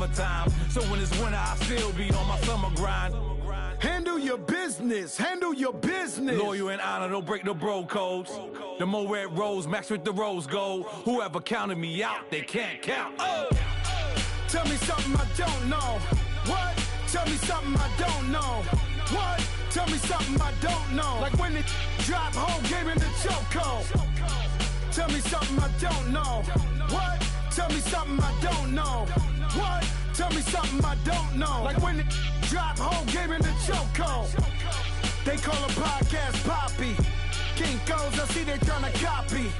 summertime. So when it's winter, I still be on my summer grind. Handle your business, handle your business. Loyal and honor, don't break the bro codes. The more red rose, max with the rose gold. Whoever counted me out, they can't count. Oh! Tell me something I don't know. What? Tell me something I don't know. What? Tell me something I don't know. Like when it drop, whole game in the chokehold. Tell me something I don't know. What? Tell me something I don't know. What? Tell me something I don't know. Like when it drop, whole game in the chokehold. They call a podcast Poppy. Kinkos, I see they tryna copy.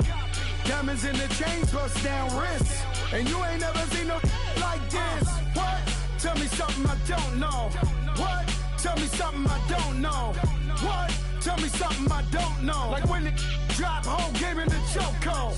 Diamonds in the chains, bust down wrists. And you ain't never seen no like this. What? Tell me something I don't know. What? Tell me something I don't know. What? Tell me something I don't know. Like when it drop, whole game in the chokehold.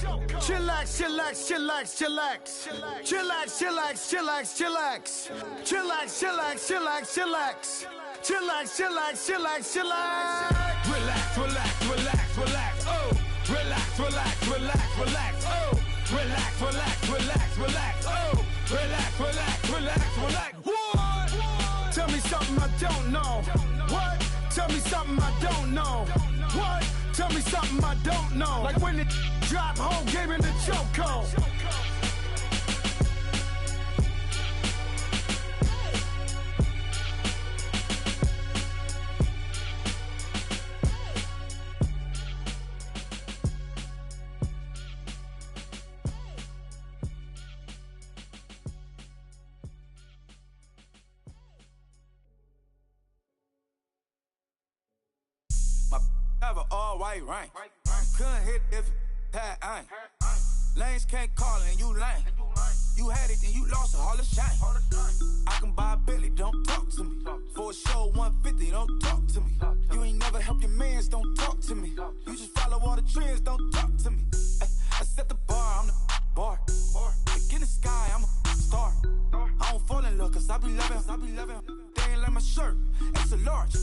Chillax, chillax, chillax, chillax. Chillax, chillax, chillax, chillax. Chillax, chillax, chillax, chillax. Chillax, chillax, chillax, chillax. Relax, relax, relax, relax, oh. Relax, relax, relax, relax, oh. Relax, relax, relax, relax, oh. Relax, relax, relax, relax. What? Tell me something I don't know. What? Tell me something I don't know. What? Tell me something I don't know. Like when it drop, whole game in the chokehold. Have an all-white rank. Couldn't hit if it had ain't. Lanes can't call it and you lame. You had it and you lost it, all the shame. I can buy a Billy, don't talk to me. For a show 150, don't talk to me. You ain't never help your mans, don't talk to me. You just follow all the trends, don't talk to me. I set the bar, I'm the bar. Like in the sky, I'm a star. I don't fall in love cause I be loving. They ain't like my shirt, extra large.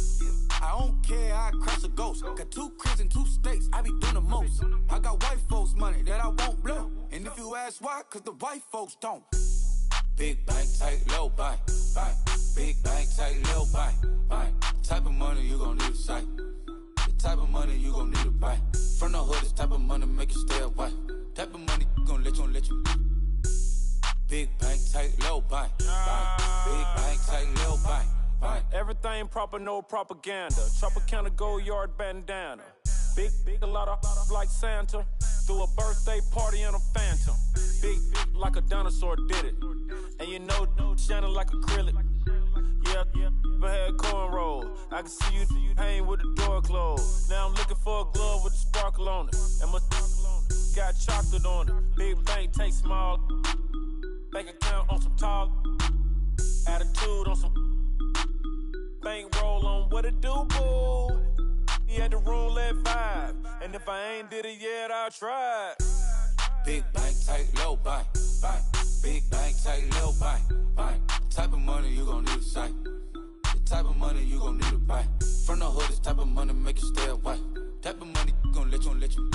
I don't care, I crash a ghost. Got 2 cribs in 2 states, I be doing the most. I got white folks' money that I won't blow. And if you ask why, cause the white folks don't. Big bank, tight, low bank, bank. Big bank, tight, low bank, bank. Type of money you gon' need to sight. The type of money you gon' need to buy. From the hood, this type of money make you stay away. Type of money gon' let you. Big bank, tight, low bank, bank. Big bank, tight, low bank. Everything proper, no propaganda. Tropicana gold yard bandana. Big, a lot of like Santa. Threw a birthday party in a phantom. Big like a dinosaur did it. And you know, shining like acrylic. Yeah, I had cornrows. I can see you hang with the door closed. Now I'm looking for a glove with a sparkle on it. And my got chocolate on it. Big bank, take small. Bank account on some tall. Attitude on some. Bankroll on what it do, boo. He had the roulette vibe. And if I ain't did it yet, I'll try. Big bank, tight, low bank, bank. Big bank, tight, low bank, bank. Type of money you gon' need to sight. The type of money you gon' need to buy. From the hood, this type of money make you stay away. Type of money gon' let you.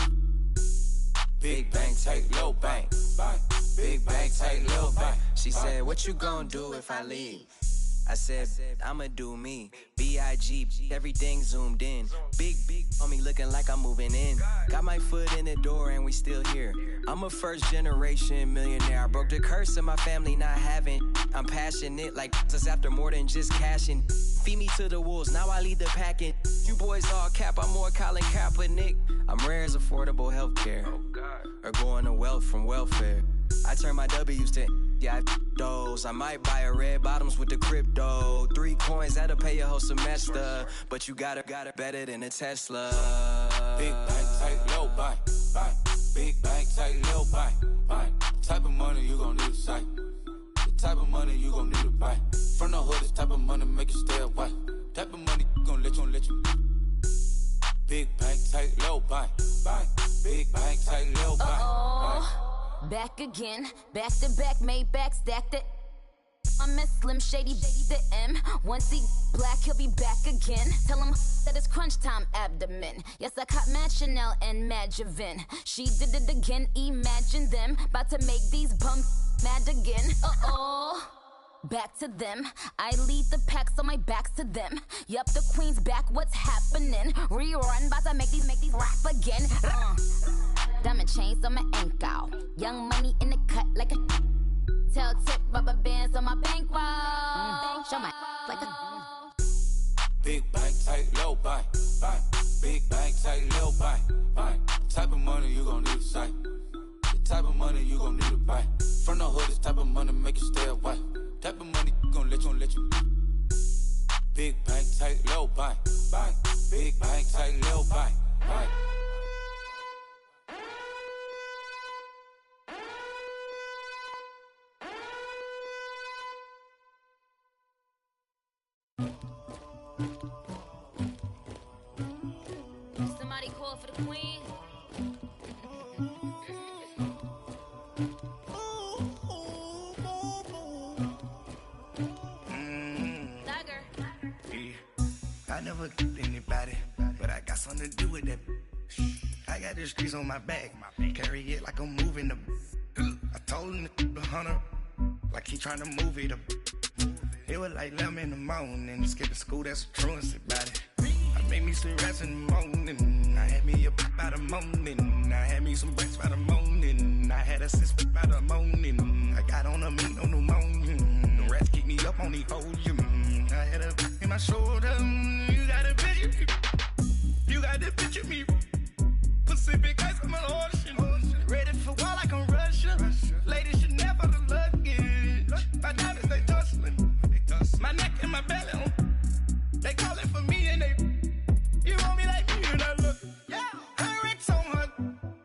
Big bank, tight, low bank, bank. Big bank, tight, low bank. She said, what you gon' do if I leave? I said, I'ma do me. B.I.G. Everything zoomed in. Big on me looking like I'm moving in. Got my foot in the door and we still here. I'm a first generation millionaire. I broke the curse of my family not having. I'm passionate like us after more than just cashing. Feed me to the wolves, now I lead the packing. You boys all cap, I'm more Colin Kaepernick. I'm rare as affordable healthcare. Or going to wealth from welfare. I turn my W's to those. I might buy a red bottoms with the crypto. 3 coins, that'll pay your whole semester. But you got it better than a Tesla. Big bank, tight, low bank, bank. Big bank, tight, low bank, bank. Type of money you gon' need to sight. The type of money you gon' need to buy. From the hood, this type of money make you stay away. Type of money gon' let you. Big bank, tight, low bank, bank. Big bank, tight, low bank, bank. Back again, back to back, made back, stacked it. I'm a Slim Shady, the M. Once he black, he'll be back again. Tell him that it's crunch time abdomen. Yes, I caught Mad Chanel and Mad Javin. She did it again, imagine them. About to make these bums mad again. back to them. I lead the pack, so my back's to them. Yup, the queen's back, what's happening? Rerun, bout to make these rap again. Diamond chains on my ankle. Young money in the cut like a tail tip, rubber bands on my bankroll. Show my like a big bank, tight, low bank, bank. Big bank, tight, low bank, bank. Type of money you gon' need to sight. The type of money you gon' need to buy. From the hood, this type of money make you stay away. Type of money gon' let you. Big bank, tight, low bank, bank. Big bank, tight, low bank, bank. somebody call for the queen. I never did anybody, but I got something to do with that. I got the streets on my back, carry it like I'm moving the. I told him the hunter, like he trying to move it up. It was like 11 in the morning, skip to school, that's a truancy about it. I made me some rest in the morning, I had me up by the morning, I had me some breaks by the morning, I had a sis by the morning, I got on a meat on the morning, the rats keep me up on the ocean, I had a in my shoulder, you got a picture, you got the picture me, Pacific ice on my ocean, ready for war like I'm Russian, ladies should never the luggage, my diamonds they tussling, my neck and my belly on, they calling for me and they, you want me like me and I look, yeah, her Rex on her,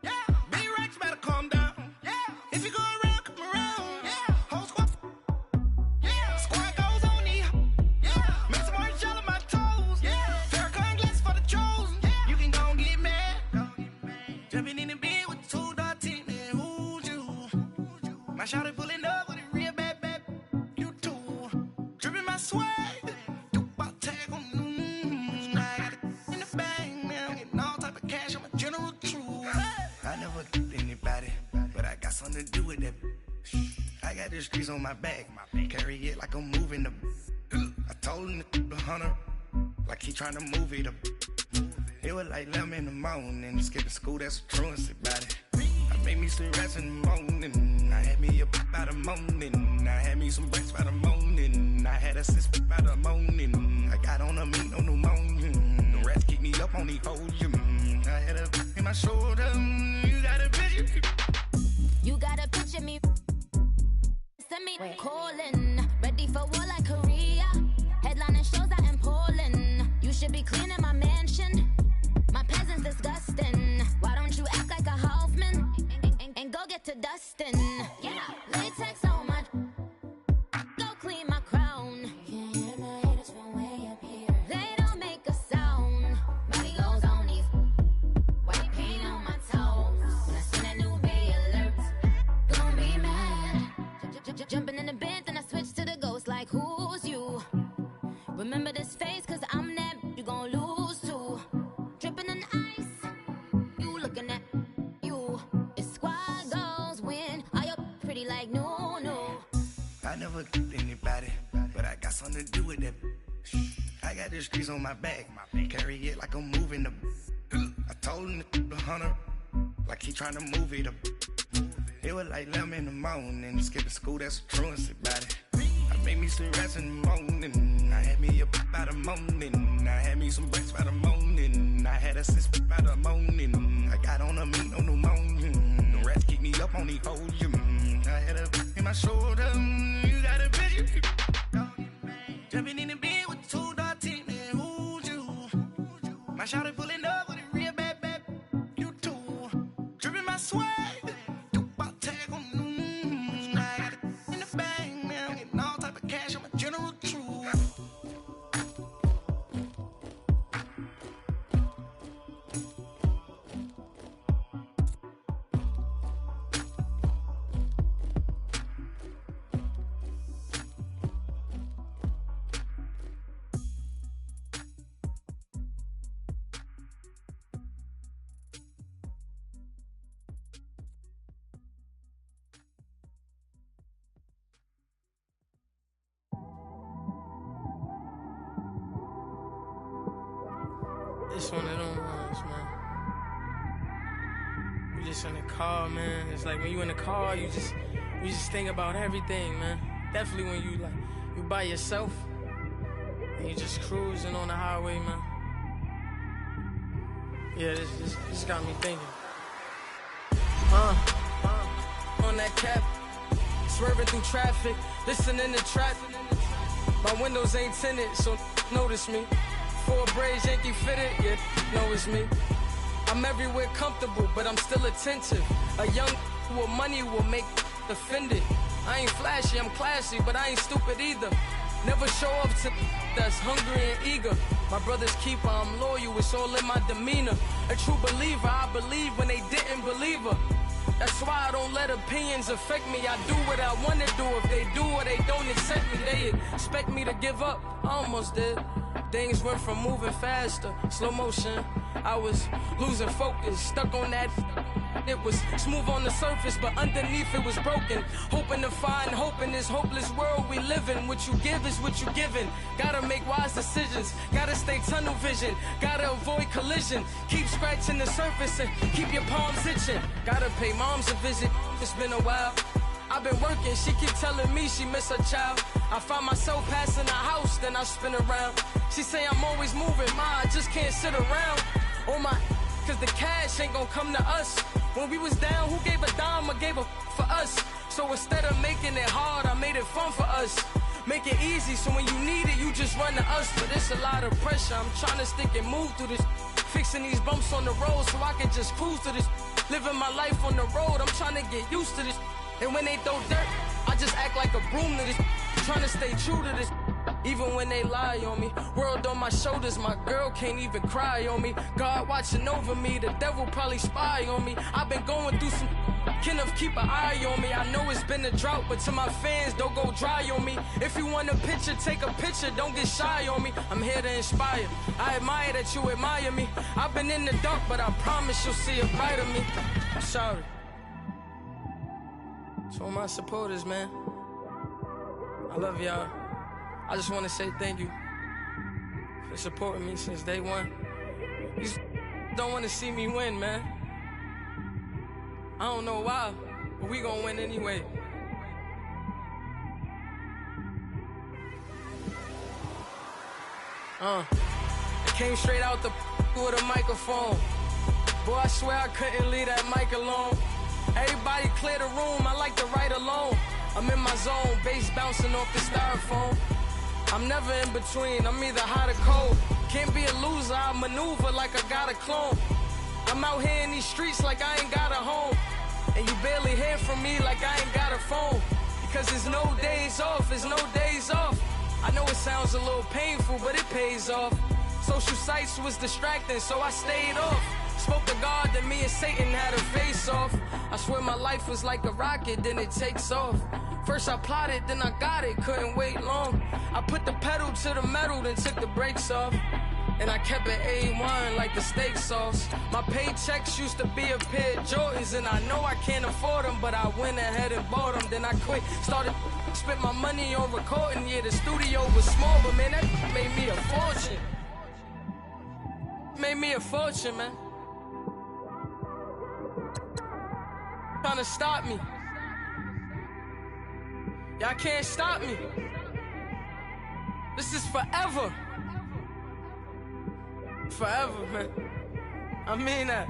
yeah, big Rex better calm down, yeah, if you go around, come around, yeah, whole squad, yeah, squad goes on the, yeah, make some orange gel on my toes, yeah, Farrakhan glass for the chosen, yeah, you can go and get mad, jumping in the bed with 2 dark teeth, man, who's you, my shawty pulling up with a real bad, you too, dripping my swag, something to do with that. I got the streets on my back, carry it like I'm moving the. I told him the hunter, like he trying to move it up. It was like 11 in the morning, skip to school, that's a truancy about it. I made me some rest in the morning, I had me up by the morning, I had me some breaks by the morning, I had a sis by the morning, I got on a meat on the morning, the rats keep me up on the ocean, I had a in my shoulder, you got a picture. You gotta picture me, send me calling, ready for war like Korea, headlining shows out in Poland, you should be cleaning my mansion, my peasants disgusting, why don't you act like a Hoffman, and go get to dustin', yeah, latex on my, go clean my crown, can't hear my haters from way up here, they don't make a sound, body goes on these, white paint on my toes, when I send a new bay alert, gonna be mad, jumping in the bed, then I switch to the ghost like who's you, remember this face cause I'm that, you gon' lose too, dripping in ice, you looking at you, it's squad goals win, are you pretty like no. I never did anybody, but I got something to do with that. I got the streets on my back, carry it like I'm moving the. I told him the hunter, like he trying to move it up. It was like 11 in the morning, skip to school, that's a truancy about it. I made me some rest in the morning, I had me up by the morning, I had me some breaks by the morning, I had a sis by the morning, I got on a meat on the morning, the rats keep me up on the ocean, I had a in my shoulder, you got a picture, jumping in the bed with 2 dark teeth, man, who's you, my shawty pulling up with a real bad, you too, dripping my swag. It's one of them ones, man. You just in the car, man. It's like when you in the car, you just think about everything, man. Definitely when you by yourself and you just cruising on the highway, man. Yeah, this got me thinking. On that cap, swerving through traffic, listening to traffic. My windows ain't tinted, so notice me. 4 braids, Yankee fitted, yeah, know it's me. I'm everywhere comfortable, but I'm still attentive. A young with money will make offended. I ain't flashy, I'm classy, but I ain't stupid either. Never show up to that's hungry and eager. My brother's keeper, I'm loyal, it's all in my demeanor. A true believer, I believe when they didn't believe her. That's why I don't let opinions affect me. I do what I want to do. If they do or they don't accept me, they expect me to give up. I almost did. Things went from moving faster, slow motion. I was losing focus, stuck on that. It was smooth on the surface, but underneath it was broken. Hoping to find hope in this hopeless world we live in. What you give is what you given. Gotta make wise decisions. Gotta stay tunnel vision. Gotta avoid collision. Keep scratching the surface and keep your palms itching. Gotta pay moms a visit. It's been a while. I've been working, she keep telling me she miss her child. I find myself passing the house, then I spin around. She say I'm always moving, ma, I just can't sit around. Oh my, cause the cash ain't gon' come to us. When we was down, who gave a dime or gave a for us? So instead of making it hard, I made it fun for us. Make it easy, so when you need it, you just run to us. But it's a lot of pressure, I'm trying to stick and move through this. Fixing these bumps on the road so I can just cruise to this. Living my life on the road, I'm trying to get used to this. And when they throw dirt, I just act like a broom to this. Trying to stay true to this. Even when they lie on me. World on my shoulders, my girl can't even cry on me. God watching over me, the devil probably spy on me. I've been going through some, Kenneth keep an eye on me. I know it's been a drought, but to my fans, don't go dry on me. If you want a picture, take a picture, don't get shy on me. I'm here to inspire, I admire that you admire me. I've been in the dark, but I promise you'll see a bright of me. I'm sorry. To all my supporters, man, I love y'all. I just want to say thank you for supporting me since day one. You don't want to see me win, man. I don't know why, but we gonna win anyway. I came straight out the with a microphone. Boy, I swear I couldn't leave that mic alone. Everybody clear the room, I like to write alone. I'm in my zone, bass bouncing off the styrofoam. I'm never in between, I'm either hot or cold. Can't be a loser, I maneuver like I got a clone. I'm out here in these streets like I ain't got a home. And you barely hear from me like I ain't got a phone. Because there's no days off, there's no days off. I know it sounds a little painful, but it pays off. Social sites was distracting, so I stayed off. Spoke to God that me and Satan had a face off. I swear my life was like a rocket, then it takes off. First I plotted, then I got it, couldn't wait long. I put the pedal to the metal, then took the brakes off. And I kept it A1 like the steak sauce. My paychecks used to be a pair of Jordans, and I know I can't afford them, but I went ahead and bought them. Then I quit, started spent my money on recording. Yeah, the studio was small, but man, that made me a fortune. Made me a fortune, man. Trying to stop me. Y'all can't stop me. This is forever. Forever, man. I mean that.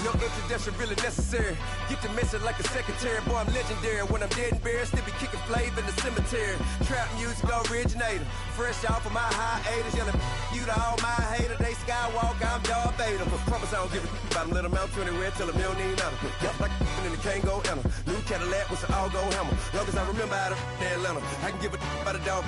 No introduction really necessary. Get the message like a secretary. Boy, I'm legendary. When I'm dead and buried, still be kicking flavor in the cemetery. Trap music originator. Fresh off of my hiatus. Yelling you to all my haters. They skywalk, I'm Darth Vader. Promise I don't give a about them. Let them out to anywhere. Tell them you don't need nothing. Yep, like and the can't go enter. New Cadillac with an all-go hammer. Long as I remember out of Atlanta, I can give a about a dog.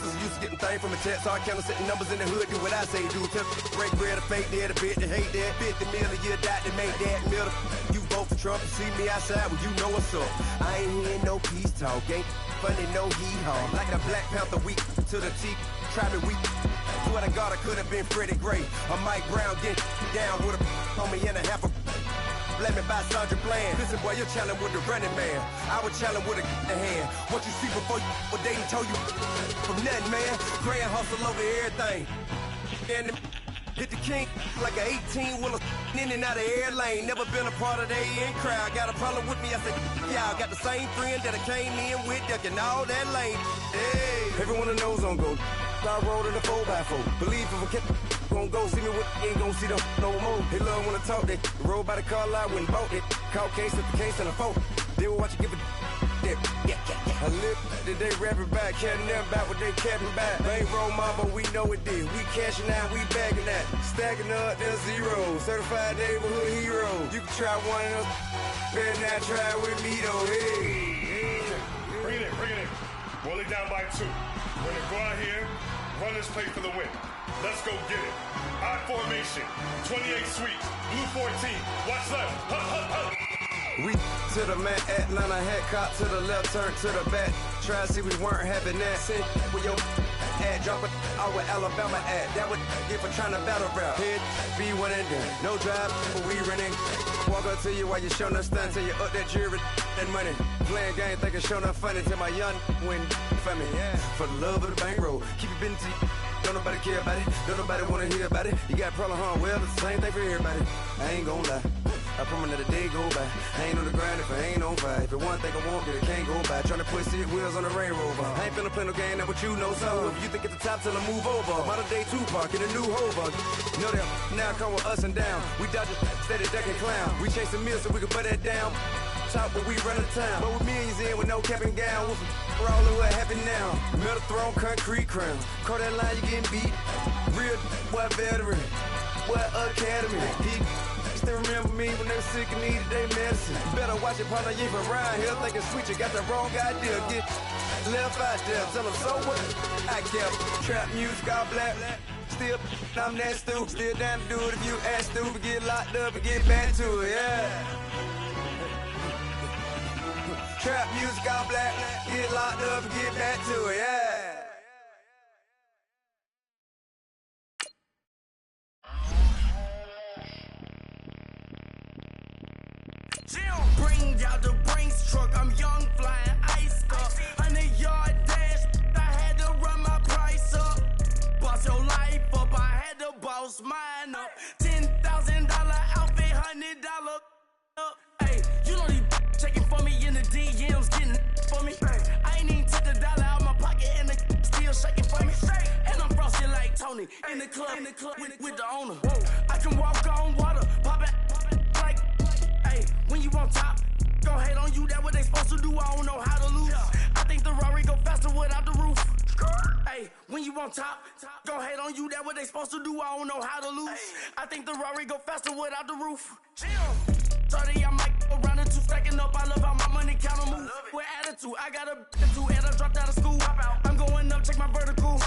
cause I'm used to getting things from a text. Hard counter setting numbers in the hood, do what I say do. Tell break bread, a fake dead, a bit to hate that. 50 million, you die to make that middle. You vote for Trump, you see me outside, well, you know what's up. I ain't hearing no peace talk, ain't funny, no hee-haw. Like the Black Panther week to the teeth, try me weak. Swear to God, I could have been Freddie Gray. Or Mike Brown get down with a on me and a half a. Let me buy Sandra Bland. Listen, boy, you're challenging with the running man. I was challenging with a hand. What you see before you, what they told you from nothing, man. Grand hustle over everything. And hit the king like an 18-wheeler in and out of air lane. Never been a part of the in crowd. Got a problem with me, I said, y'all got the same friend that I came in with, ducking all that lane. Hey, everyone knows on go. I rolled in a 4x4. Believe if I kept gon' go see me with ain't gon' see them no more. They love wanna talk that. Roll by the car lot when bought it. Call case at the case and a phone. They will watch you give a that. I live that they rapping back, can't never back what they capping back. They ain't roll mama, we know it did. We cashing out, we bagging that. Stacking up, there's zero. Certified neighborhood hero. You can try one of those. Better not try with me though. Hey. Bring it in. Roll it down by 2. We're gonna go out here, run this play for the win. Let's go get it. I formation, 28 sweeps, blue 14. Watch left. Hup. We to the man, Atlanta hat cop to the left, turn to the back. Try to see we weren't having that. Send with your ad, drop it out with Alabama ad. That would get for trying to battle rap. Head, be one and done. No drive, but we running. Walk up to you while you showing us stun till you up that jury and money. Playing game, thinking showing up funny till my young win for me. Yeah. For the love of the bankroll, keep it busy. Don't nobody care about it. Don't nobody wanna hear about it. You got a problem, huh? Well, it's the same thing for everybody. I ain't gon' lie. I promise that a day go by. I ain't on the grind if I ain't on fire. If it one thing I want, then it can't go by. Tryna put 6 wheels on the Range Rover. I ain't finna play no game, that what you know. So if you think at the top till I move over. Modern day Tupac in a new Hova. Know that now come with us and down. We dodge it, steady ducking clown. We chasing meals so we can put that down. Top but we run the town. But with millions in with no cap and gown. We're all over happy now. Metal throne, concrete crown. Call that line, you getting beat. Real boy veteran. Boy academy. He still remember me when they were sick and needed their medicine. Better watch it, partner, you ain't from around here thinking sweet, you got the wrong idea. Get left out there, tell them so what? I kept trap music all black. Still, I'm that stupid. Still down to do it if you ask stupid. Get locked up and get back to it, yeah. Trap music all black. Get locked up and get back to it, yeah. Bring out the Brinks truck, I'm young, flying iced up. 100-yard dash, I had to run my price up. Boss your life up, I had to boss mine up. $10,000 outfit, $100 up. Hey, you know these checking for me in the DMs, getting for me. I ain't even took the dollar out my pocket and the still shaking for me. And I'm frosty like Tony in the club with the owner. I can walk on water, pop it like. When you on top, gon' hate on you, that what they supposed to do, I don't know how to lose. I think the Rari go faster without the roof. Hey, when you on top, gon' hate on you, that what they supposed to do, I don't know how to lose. I think the Rari go faster without the roof. 30, I might go around the 2 stacking up, I love how my money count on move. With attitude, I got a attitude, and I dropped out of school. I'm going up, check my vertical.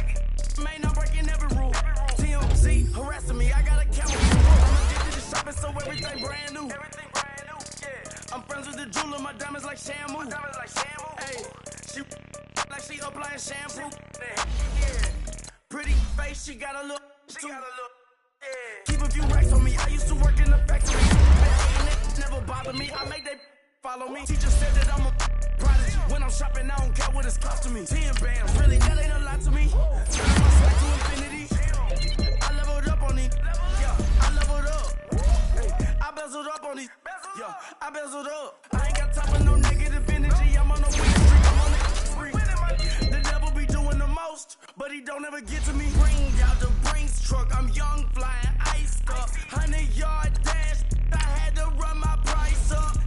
Man, I'm breaking every rule. TMZ harassing me, I got a camera. I'm addicted to shopping, so everything brand new. I'm friends with the jeweler, my diamonds like Shamu. Hey, she like she applying shampoo. Pretty face, she got a look too. Keep a few racks on me, I used to work in the factory. Never bother me, I make they follow me. Teacher said that I'm a prodigy. When I'm shopping, I don't care what it's costing me. 10 bands, really, that ain't a lot to me. Turn my swag to infinity. I leveled up on these. Yeah, I leveled up. Hey, I bezeled up on these. Yeah, I bezeled up. I ain't got time for no negative energy. I'm on the win streak. I'm on the spree. The devil be doing the most, but he don't ever get to me. Bring out the Brinks truck. I'm young, flying iced up. 100-yard dash. I had to run my price up.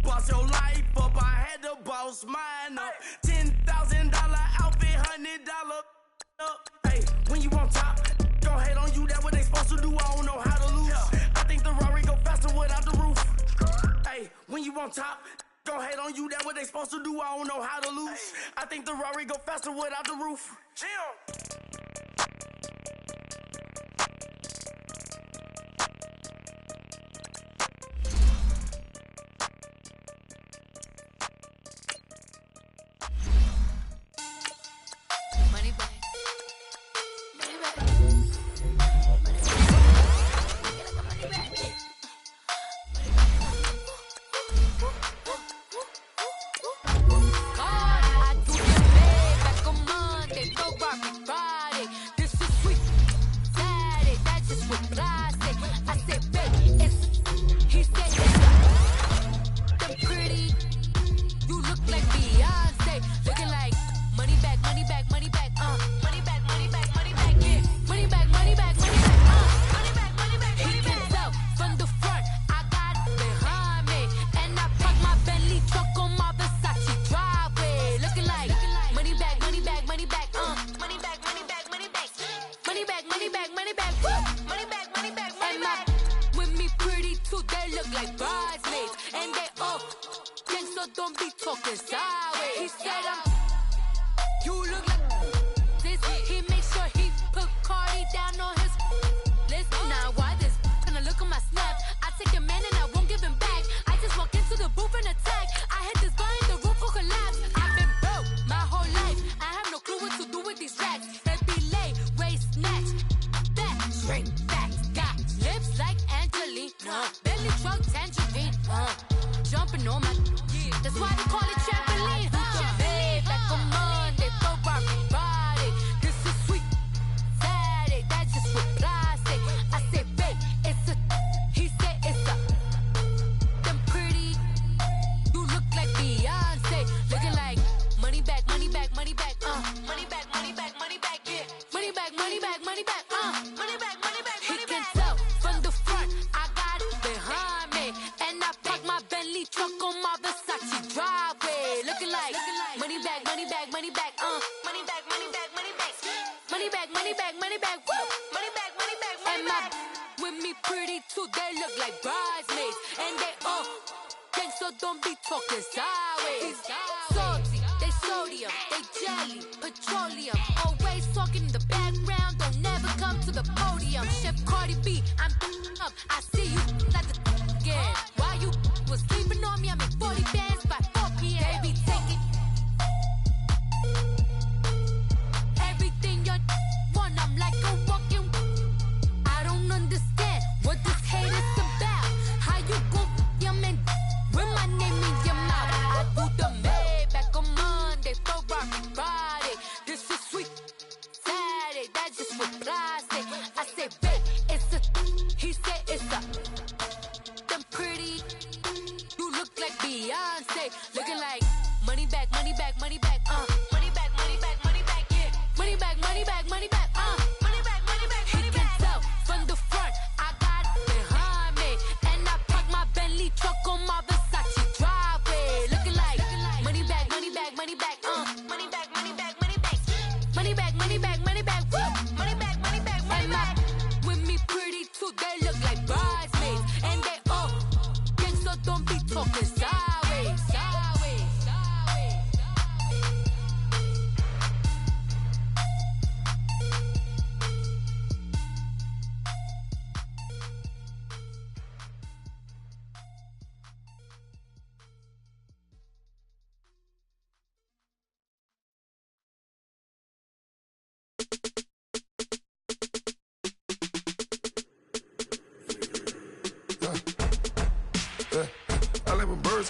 Boss your life up. I had to boss mine up. $10,000 outfit, $100 up. Hey, when you on top, gon' hate on you. That what they supposed to do. I don't know how to lose. I think the Rari go faster without the roof. Hey, when you on top, gon' hate on you, that what they supposed to do, I don't know how to lose. I think the Rari go faster without the roof. Jim.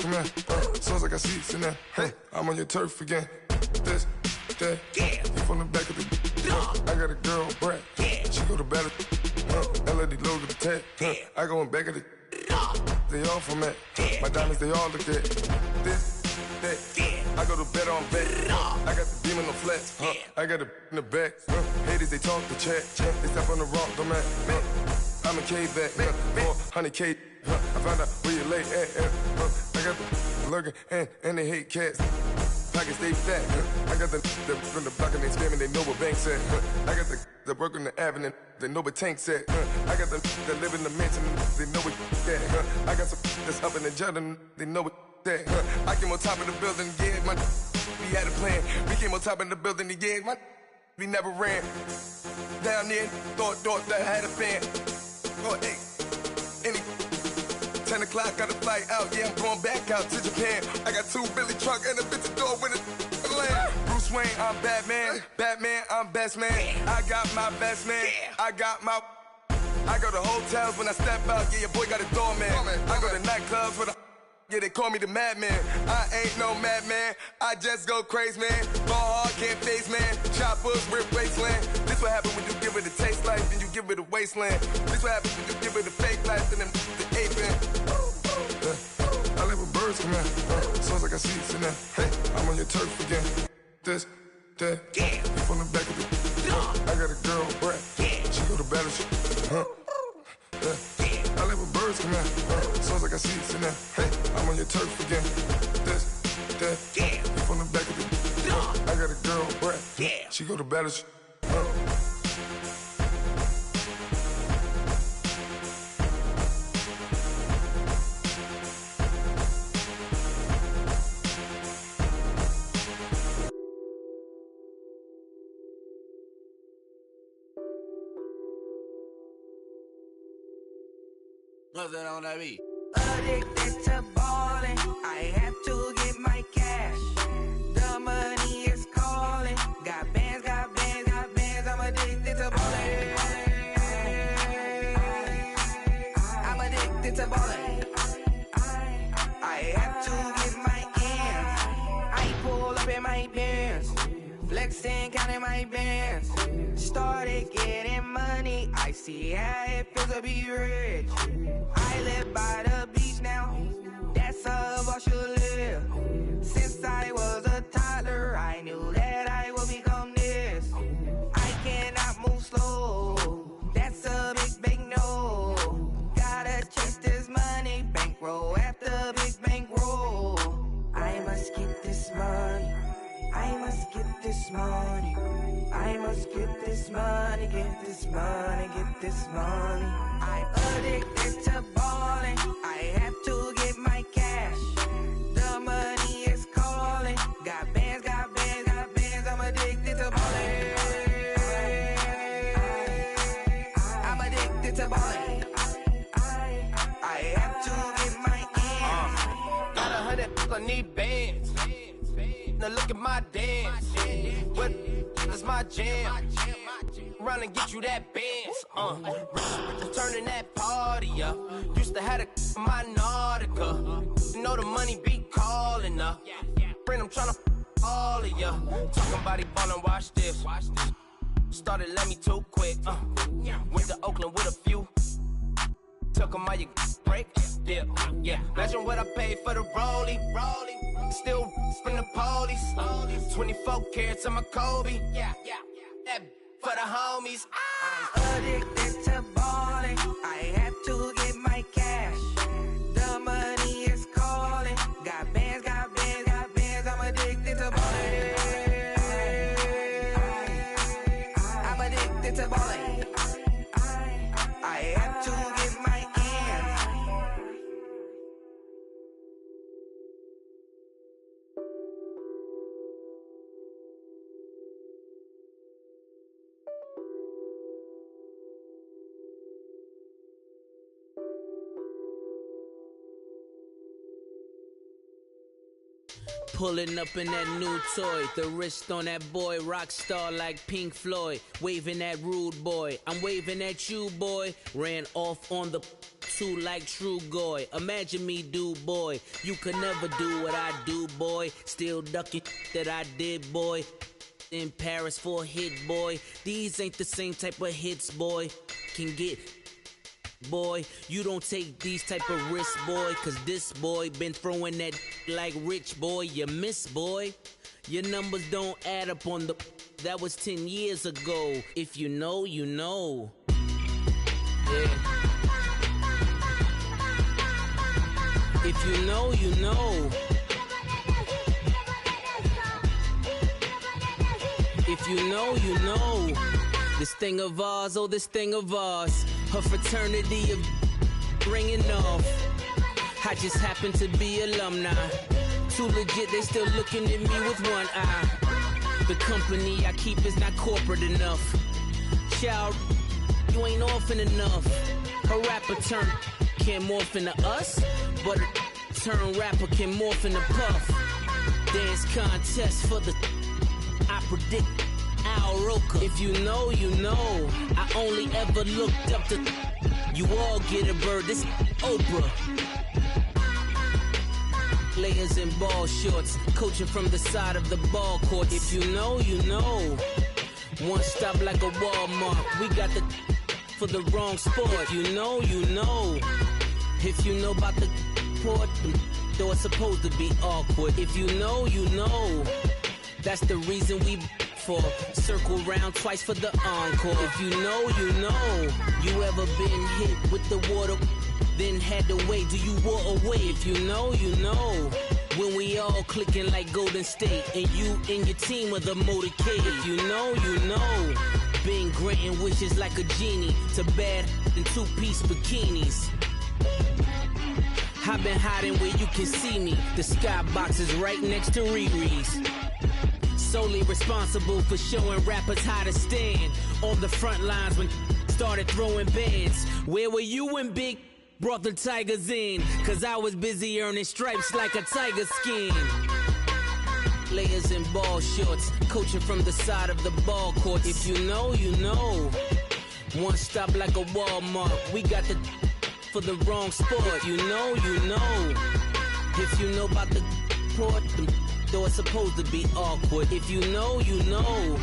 Come here, sounds like I seats in there. Hey, I'm on your turf again. This, that, yeah. You from the back of the. I got a girl, Brad. Yeah. She go to battle. LED logo the tag. I go in back of the. They all from that. My diamonds, they all look at. This, that. I go to bed on bed. I got the beam in the flats. I got it in the back. Haters, they talk the chat. They step on the rock, the man. I'm a K-back. 400K. I found out where you lay at. I got the lurking and they hate cats. Pockets stay fat. I got the from the block and they scamming, they know what banks at. I got the work on the avenue, they know what tanks at. I got the live in the mansion, they know what that. I got some that's up in the jungle, they know what that. I came on top of the building, yeah, my we had a plan. We came on top of the building, yeah, my we never ran. Down there, thought that I had a fan. Oh, hey, any 10 o'clock, got a flight out, yeah, I'm going back out to Japan. I got 2 Billy truck and a bitch door with a land. Bruce Wayne, I'm Batman. Batman, I'm best man. I got my best man. I got my... I go to hotels when I step out, yeah, your boy got a doorman. I go to nightclubs with a... Yeah, they call me the madman. I ain't no madman. I just go crazy, man. Ball hard, can't face, man. Choppers, rip wasteland. This what happen when you give it a taste life and you give it a wasteland. This what happen when you give it a fake life and then the aping. I live with birds come in. Sounds like I see it in there. Hey, I'm on your turf again. This, that, yeah. From the back of the... I got a girl, Brett. Yeah. She go to battle. I live with birds come in. Sounds like I see it in there. Hey, I'm on your turf again. This, that, yeah. From the back of the... I got a girl, Brett. Yeah. She go to battle. Nothing on that beat. Addicted to ballin', I have to get my cash. The money is calling. Got bands, got bands, got bands. I'm addicted to ballin'. I'm addicted to ballin'. I have to get my ends. I pull up in my Benz, flexing, counting my bands. Started getting money. I see how it feels to be rich. I live by the beach now, that's how I should live. Since I was a toddler, I knew that I would become this. I cannot move slow, that's a big no. Gotta chase this money, bankroll after big bankroll. I must get this money, I must get this money. I must get this money, get this money, get this money. I'm addicted to ballin', I have to get my cash. The money is calling. Got bands, got bands, got bands. I'm addicted to ballin'. I'm addicted to ballin'. I have to get my ends. Got 100, I need bands. Now look at my dance. What is my jam? Run and get you that Benz. Turning that party up. Used to have a my Nautica. You know the money be calling up. Friend, I'm tryna all of ya. Talking about it ballin', watch this. Started let me too quick. Went to Oakland with a few. Took 'em all you break. Dip. Yeah. Imagine what I paid for the rollie. Still from the police. 24 carats on my Kobe. Yeah. That for the homies. I'm addicted to ballin'. I have to get my cash. The money is calling. Got bands, got bands, got bands. I'm addicted to ballin'. I'm addicted to ballin'. I have to get my ends. Pulling up in that new toy, the wrist on that boy, rock star like Pink Floyd, waving at rude boy, I'm waving at you boy, ran off on the two like True Goy, imagine me do boy, you could never do what I do boy, still ducking that I did boy, in Paris for a hit boy, these ain't the same type of hits boy, can get boy, you don't take these type of risks, boy, cause this boy been throwing that like rich boy, you miss, boy. Your numbers don't add up on the... That was 10 years ago. If you know, you know. Yeah. If you know, you know. If you know, you know. This thing of ours, oh, this thing of ours. Her fraternity of ringing off. I just happen to be alumni. Too legit, they still looking at me with one eye. The company I keep is not corporate enough. Child, you ain't orphan enough. A rapper turn can't morph into us, but a turn rapper can morph into Puff. Dance contest for the I predict Al Roker. If you know, you know. I only ever looked up to you all get a bird. This Oprah. Layers in ball shorts, coaching from the side of the ball court. If you know, you know. One stop like a Walmart. We got the for the wrong sport. If you know, you know. If you know about the port, though it's supposed to be awkward. If you know, you know. That's the reason we for circle round twice for the encore. If you know, you know. You ever been hit with the water, then had to wait? Do you walk away? If you know, you know. When we all clicking like Golden State, and you and your team are the motorcade. If you know, you know. Been granting wishes like a genie to bad in two-piece bikinis. I've been hiding where you can see me. The skybox is right next to Riri's. Solely responsible for showing rappers how to stand on the front lines when started throwing bands. Where were you when Big brought the Tigers in? Cause I was busy earning stripes like a tiger skin. Layers in ball shorts, coaching from the side of the ball court. If you know, you know. One stop like a Walmart. We got the for the wrong sport. You know, you know. If you know about the port, though it's supposed to be awkward. If you know, you know.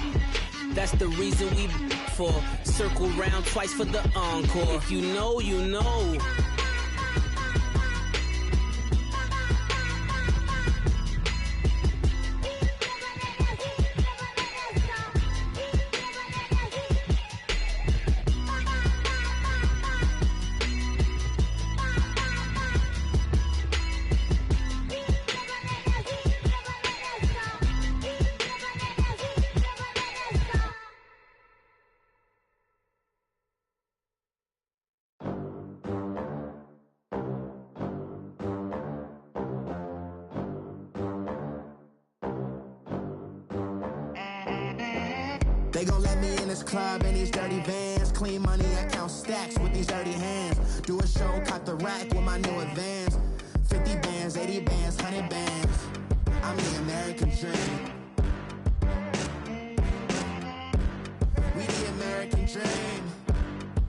That's the reason we for circle round twice for the encore. If you know, you know. They gon' let me in this club in these dirty vans. Clean money, I count stacks with these dirty hands. Do a show, caught the rack with my new advance. 50 bands, 80 bands, 100 bands. I'm the American dream. We the American dream.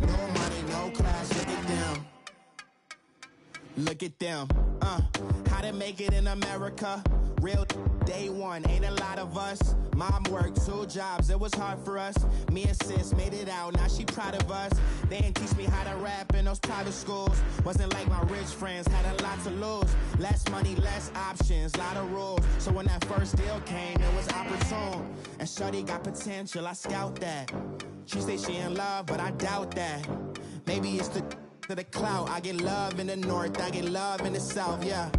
No money, no class, look at them. Look at them, how to make it in America. Real day one, ain't a lot of us. Mom worked 2 jobs, it was hard for us. Me and sis made it out, now she proud of us. They didn't teach me how to rap in those private schools. Wasn't like my rich friends, had a lot to lose. Less money, less options, lot of rules. So when that first deal came, it was opportune. And shorty got potential, I scout that. She say she in love, but I doubt that. Maybe it's to the clout. I get love in the north, I get love in the south, yeah.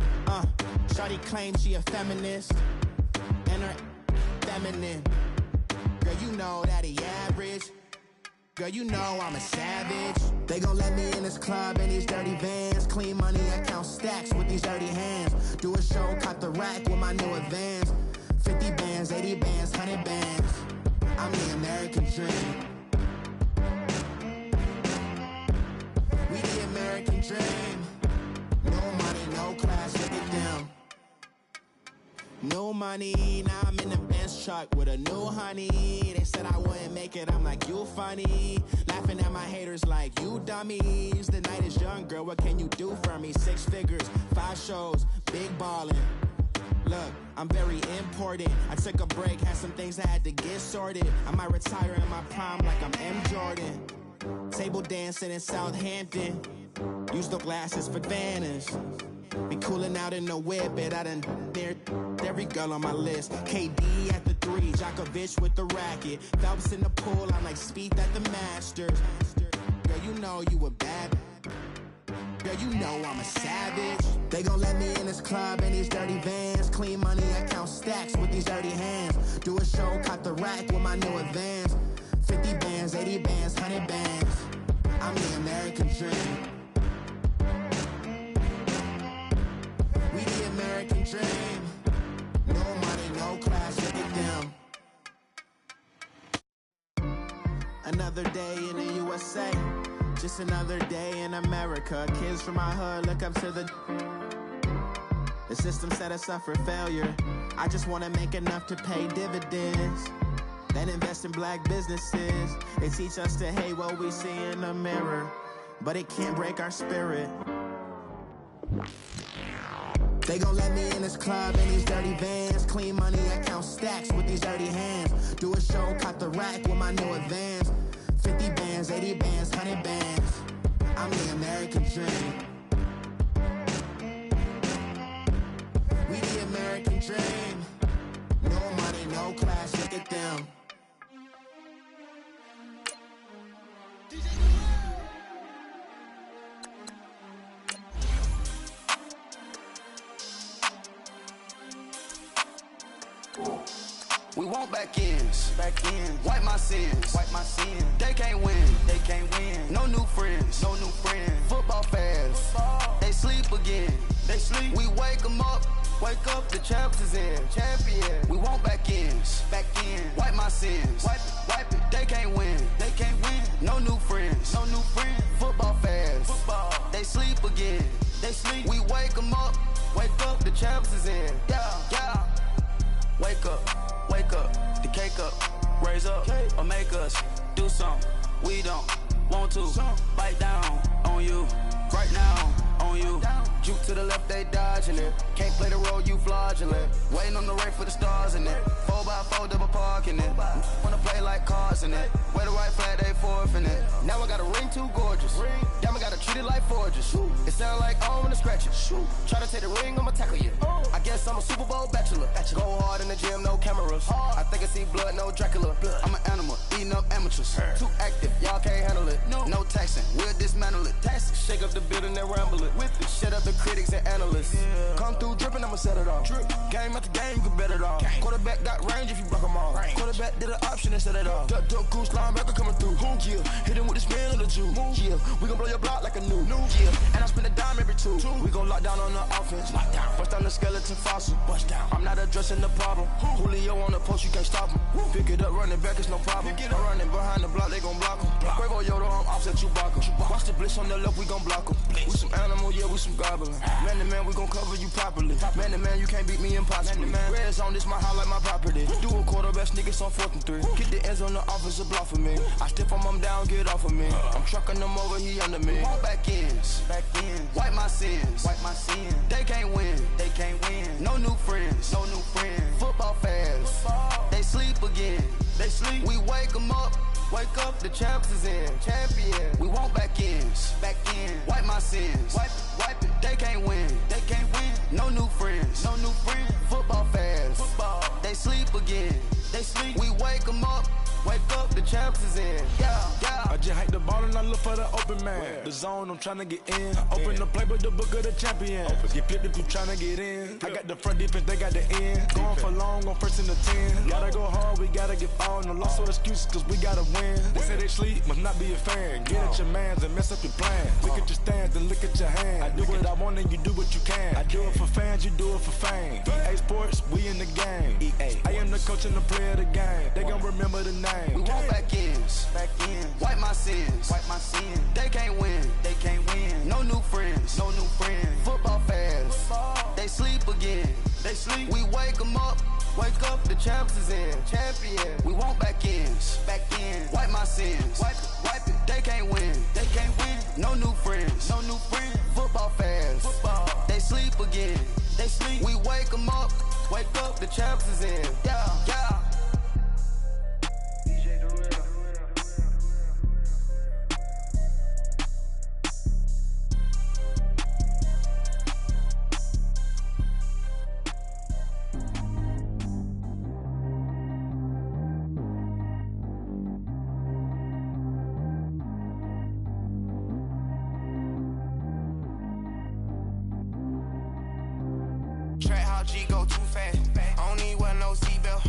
Shorty claims she a feminist, and her feminine. Girl, you know that he average. Girl, you know I'm a savage. They gon' let me in this club in these dirty vans. Clean money, I count stacks with these dirty hands. Do a show, caught the rack with my new advance. 50 bands, 80 bands, 100 bands. I'm the American dream. We the American dream. No money, no class, look at them. No money, now I'm in the Benz truck with a new honey. They said I wouldn't make it, I'm like, you funny. Laughing at my haters like, you dummies. The night is young, girl, what can you do for me? 6 figures, 5 shows, big ballin'. Look, I'm very important. I took a break, had some things I had to get sorted. I might retire in my prime like I'm M. Jordan. Table dancing in Southampton. Use the glasses for Vannas. Be cooling out in the whip, but I done near every girl on my list. KD at the 3, Djokovic with the racket. Phelps in the pool, I'm like Spieth at the Masters. Girl, you know you a bad. Girl, you know I'm a savage. They gon' let me in this club in these dirty vans. Clean money, I count stacks with these dirty hands. Do a show, caught the rack with my new advance. 50 bands, 80 bands, 100 bands. I'm the American dream. dream. No money, no class, look at them. Another day in the USA, just another day in America. Kids from my hood look up to the system set us up for failure. I just wanna make enough to pay dividends, then invest in black businesses. They teach us to hate what we see in the mirror, but it can't break our spirit. They gon' let me in this club in these dirty vans. Clean money, I count stacks with these dirty hands. Do a show, caught the rack with my new advance. 50 bands, 80 bands, 100 bands. I'm the American dream. We the American dream. No money, no class, look at them. We want back ends, wipe my sins, They can't win, No new friends, Football fans, they sleep again, We wake them up, the champs is in, We want back ends, wipe my sins, wipe it. They can't win, No new friends, Football fans, they sleep again, We wake them up, the champs is in, yeah. Wake up, the cake up, raise up, or make us do something we don't want to. Bite down on you, right now on you. Juke to the left, they dodging it. Can't play the role, you fraudulent. Waiting on the right for the stars in it. 4x4 double parking it. Wanna play like cars in it. Wear the right flag, they forfeiting it. Now I got a ring too gorgeous. Damn, I gotta treat it like forges. It sound like I wanna scratch it. Try to take the ring, I'ma tackle you. I guess I'm a Super Bowl bachelor. Go hard in the gym, no cameras. I think I see blood, no Dracula. I'm an animal, eating up amateurs. Too active, y'all can't handle it. No taxing, we'll dismantle it. Shake up the building and ramble it. Shut up the critics and analysts. Come through dripping, I'ma set it off. Game after game, you can bet it off. Quarterback got range if you block them all. Quarterback did an option and set it off. Duck, goose, linebacker coming through. Yeah, hit him with the spin of the Jew. Yeah, we gon' blow your block like a new. Yeah, and I spend a dime every two. We gon' lock down on the offense. Bust down the skeleton fossil. I'm not addressing the problem. Julio on the post, you can't stop him. Pick it up, running back, it's no problem. I'm running behind the block, they gon' block him. Quavo Yoda, I'm offset Chewbacca. Watch the blitz on the left, we gon' block him. We some animal, yeah, we some goblin. Man to man, we gon' cover you properly. Man to man, you can't beat me impossibly. Red zone, this my highlight, my property. Do a quarterback, niggas on 4th and 3. Get the ends on the offensive block for me. I stiff him down, get off of me. I'm trucking them over, he under me. All back ends, wipe my sins, They can't win, No new friends, Football fans, they sleep again, We wake them up, the champs is in, We want back ends, wipe my sins, wipe it. They can't win, No new friends, Football fans, they sleep again, We wake them up, the champs is in, yeah. I just hike the ball and I look for the open man. The zone, I'm tryna get in. Open the playbook, the book of the champion. Get flipped if you tryna get in. I got the front defense, they got the end. Going for long, on 1st and the 10. Gotta go hard, we gotta get all. No loss or excuses, cause we gotta win. They say they sleep, must not be a fan. Get at your mans and mess up your plan. Look at your stance and look at your hand. I do what I want and you do what you can. I do it for fans, you do it for fame. EA Sports, we in the game. I am the coach and the player of the game. They gon' remember the name. We want back ends, wipe my sins, They can't win, No new friends, Football fans, they sleep again, We wake them up, the champs is in, We want back ends, wipe my sins, wipe it. They can't win, No new friends, Football fans, they sleep again, We wake them up, the champs is in, yeah. Track how G go too fast. I don't need wear no seatbelt.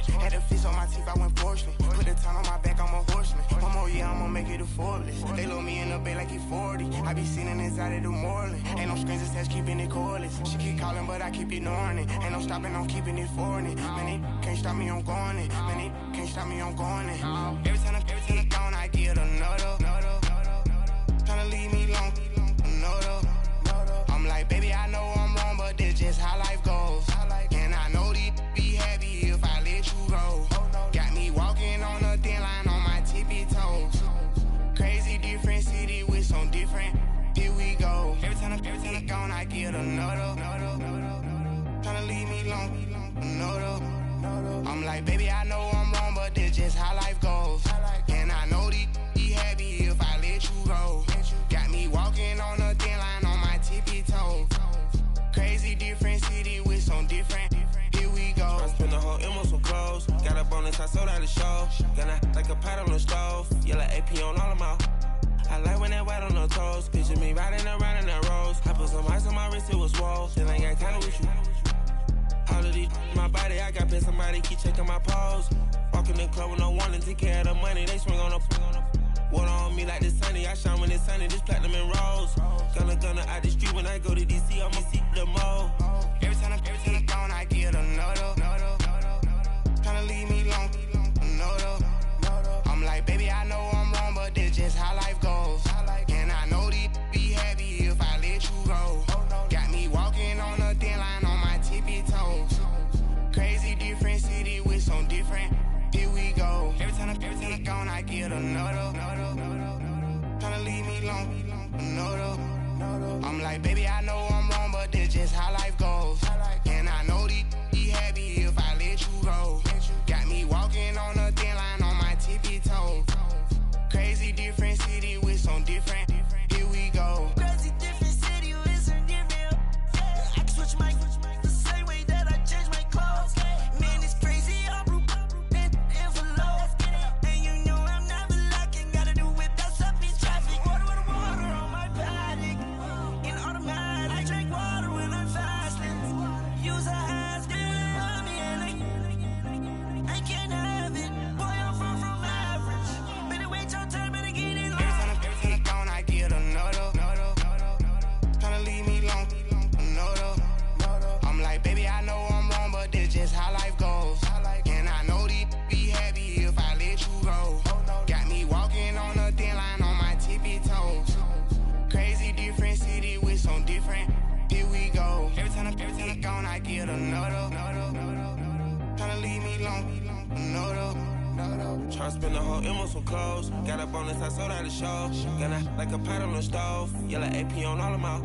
fortune. Had a fist on my teeth, I went fortunate. Put the time on my back, I'm a horseman. One more year, I'ma make it a Forbes. They load me in the bay like he 40. I be sitting inside of the Moreland. Ain't no strings attached, keeping it cordless. She keep calling, but I keep ignoring it. Ain't no stopping, I'm keeping it foreign it. Man, they can't stop me, I'm going it. Man, they can't stop me, I'm going it. Every time I'm gone, I get another. Tryna leave me alone, another. I'm like, baby, I know I'm wrong, but this just how life goes. And I know these be happy if I let you go. Got me walking on a thin line on my tippy toes. Crazy different city with some different. Here we go. Every time I'm gone, I get another. Tryna leave me alone, another. I'm like, baby, I know I'm wrong, but this just how life goes. And I know these be happy if I let you go. Got me walking on a thin line on my tippy toes. Crazy different city with some different. Here we go. I spent the whole M on some clothes. Got up on this, I sold out the show. Gonna like a pot on the stove. Yellow AP on all of my. I like when that white on the toes. Picture me riding around in that rose. I put some ice on my wrist, it was swole. Then I got kinda with you. All of these my body, I got pissed, somebody keep checking my pose. Walking the club with no warning, take care of the money. They swing on the water on me like the sunny. I shine when it's sunny, this platinum and rose. Gonna out the street when I go to DC, I'ma see the mall. Every time I'm gone, I get another. Tryna leave me alone, another. I'm like, baby, I know I'm wrong, but this just how life goes. And I know these be happy if I let you go. Got me walking on a thin line on my tippy toes. Crazy different city with some different. Here we go. Every time I'm gone, I get another. Tryna leave me alone, another. I'm like, baby, I know I'm wrong, but this just how life goes. And I know these be happy if I let you go. Got me walking on a thin line on my tippy toes. Crazy different city with some different. Here we go. Crazy different city with some different. I switch my the same way that I change my clothes. Man, it's crazy. I'm envelope. And you know I'm never lacking. Gotta do it. That's up in traffic. Water on my paddock. In automatic. I drink water when I'm fasting. Use a ass on me and I can't have it. Boy, I'm far from average. Better wait your turn, better get in line. Every time I'm gone, I get another. Tryna leave me alone, another. I'm like, baby, I know I'm wrong, but this just how life goes. And I know these be happy if I let you go. Got me walking on a thin line on my tippy toes. Crazy different city with some different. Here we go. Every time I'm gone, I get another. Tryna leave me alone, another. Tryna spend the whole M on some clothes. Got up on this, I sold out the show. Gonna like a pot on the stove. Yellow AP on all of my.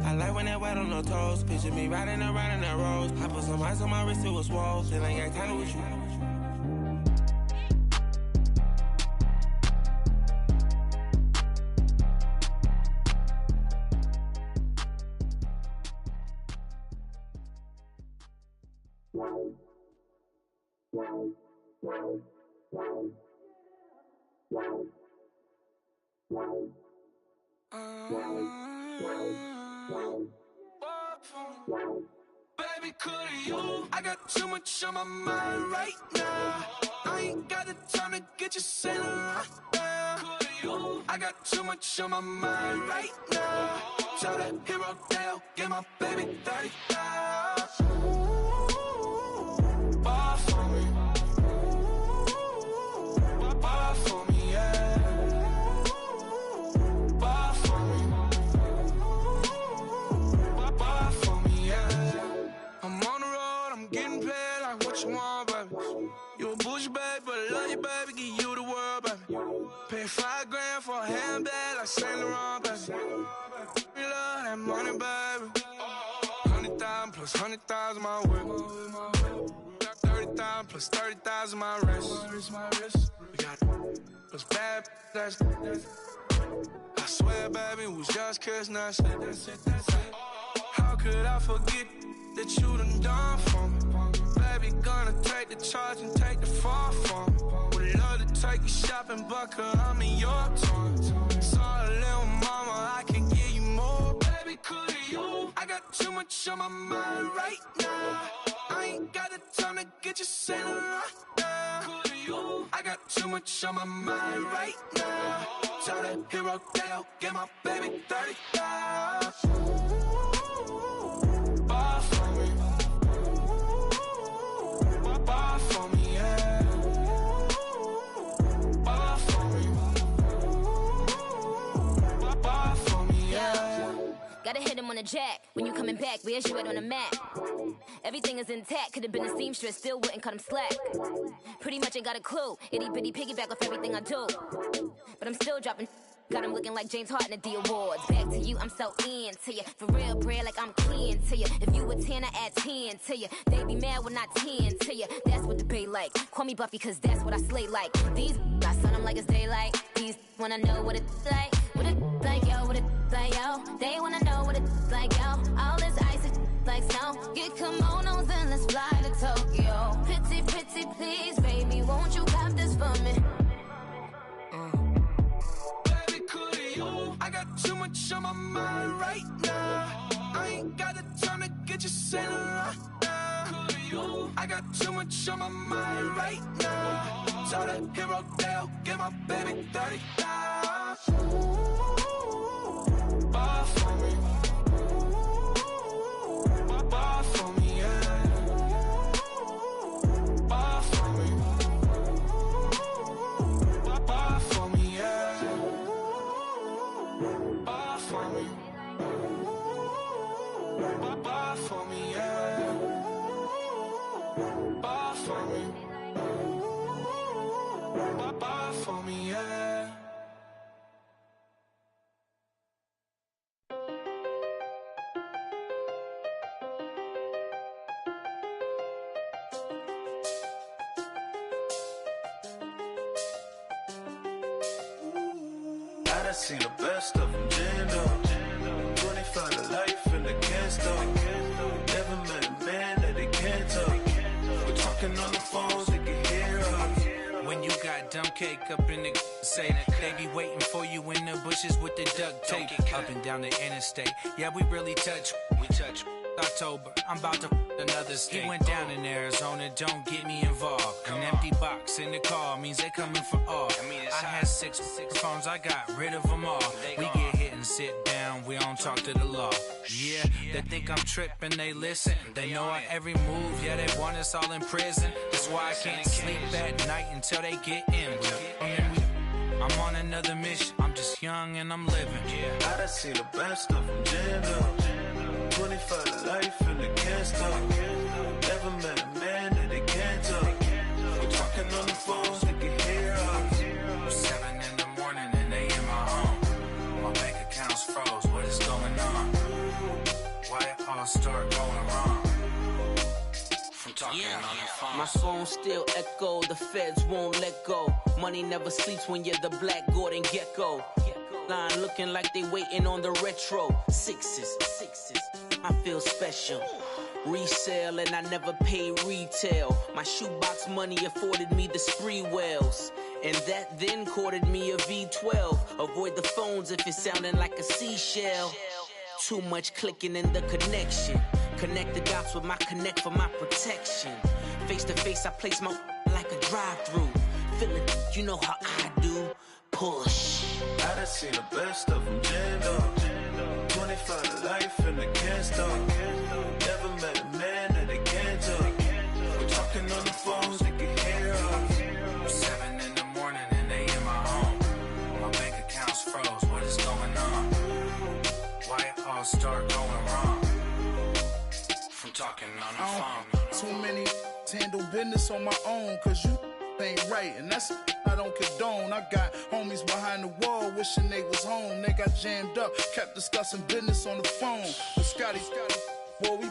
I like when that white on the toes. Picture me riding around in that rose. I put some ice on my wrist, it was swole. Then I got kinda with you. Baby, could you? I got too much on my mind right now. I ain't got the time to get you sailing right now. Could you? I got too much on my mind right now. Tell that hero Dale, get my baby 30,000. Bar for me. Bar for me, yeah. Bar for me. Bar for me, yeah. I'm on the road, I'm getting paid like what you want, baby. You a bougie, baby, but I love you, baby. Give you the world, baby. Pay $5 grand for a handbag like Saint Laurent, baby. We love that money, baby. 100,000 plus 100,000 my whip. 30,000 plus 30,000 my wrist. We got those bad, that's I swear, baby, it was just kissing, that's it. How could I forget that you done for me? Baby, gonna take the charge and take the fall for me. Would love to take you shopping, but cause I'm in your town. Sorry, little mama, I can give you more. Baby, could you? I got too much on my mind right now. I I ain't got the time to get you sailing right now. I got too much on my mind right now. Tell the hero that I'll get my baby 30,000. Bar for me. Bar for me, yeah. Bar for me. Bar for me, yeah. Gotta hit him on the jack. When you coming back, where's you at on the map? Everything is intact. Could've been a seamstress, still wouldn't cut him slack. Pretty much ain't got a clue. Itty bitty piggyback off everything I do. But I'm still dropping. Got him looking like James Harden at the awards. Back to you, I'm so into you. For real, bread, like I'm keen to you. If you a 10, I add 10 to you. They be mad when I 10 to you. That's what the bay like. Call me Buffy, cause that's what I slay like. These, I son them like it's daylight. These wanna know what it's like. What it like, yo, what it like, yo. They wanna know what it's like, yo. All this ice is like snow. Get kimonos and let's fly to Tokyo. Pretty, pretty, please, baby, won't you cop this for me? I got too much on my mind right now. I ain't got the time to get you sailing right now. I got too much on my mind right now. Tell the hero that I'll get my baby 30,000. Bar for me. Bar for me, yeah. Bar for me. Bar for me, yeah. Bar for me. Bar for me, yeah. Bar for me. Bar for me, yeah. I done seen the best of them jammed up. 25 to life in the can't stop. Never met a man that they can't talk. We're talking on the phones, they can hear us. When you got dumb cake up in the say that they be waiting for you in the bushes with the duct tape up and down the interstate. Yeah, we really touch. We touch. October, I'm about to another state. He went down in Arizona, don't get me involved. An empty box in the car means they coming for all. I had six phones, I got rid of them all. We get hit and sit down, we don't talk to the law. Yeah, they think I'm tripping, they listen. They know our every move, yeah, they want us all in prison. That's why I can't sleep at night until they get in. I'm on another mission, I'm just young and I'm living. I done seen the best of them jammed up. 25 to life in the can't stop. Never met a man that they can't talk. We're talking on the phones, they can hear us. 7 in the morning and they in my home. My bank account's froze, what is going on? Why it all start going wrong? From talking on the phone. My phone still echo, the feds won't let go. Money never sleeps when you're the Black Gordon Gecko. Line looking like they waiting on the retro. Sixes, I feel special. Resale and I never pay retail. My shoebox money afforded me the spree wells. And that then courted me a V12. Avoid the phones if it's sounding like a seashell. Too much clicking in the connection. Connect the dots with my connect for my protection. Face to face I place my like a drive-through. Feel it, you know how I do. Push. I done seen the best of them jammed up. 25 to life in the can't stop. Never met a man that they can't talk. We're talking on the phones, they can hear us. 7 in the morning and they in my home. My bank account's froze, what is going on? Why it all start going wrong? From talking on the phone. Too many handle business on my own, cause you ain't right, and that's I don't condone. I got homies behind the wall wishing they was home. They got jammed up, kept discussing business on the phone. But Scotty, boy, we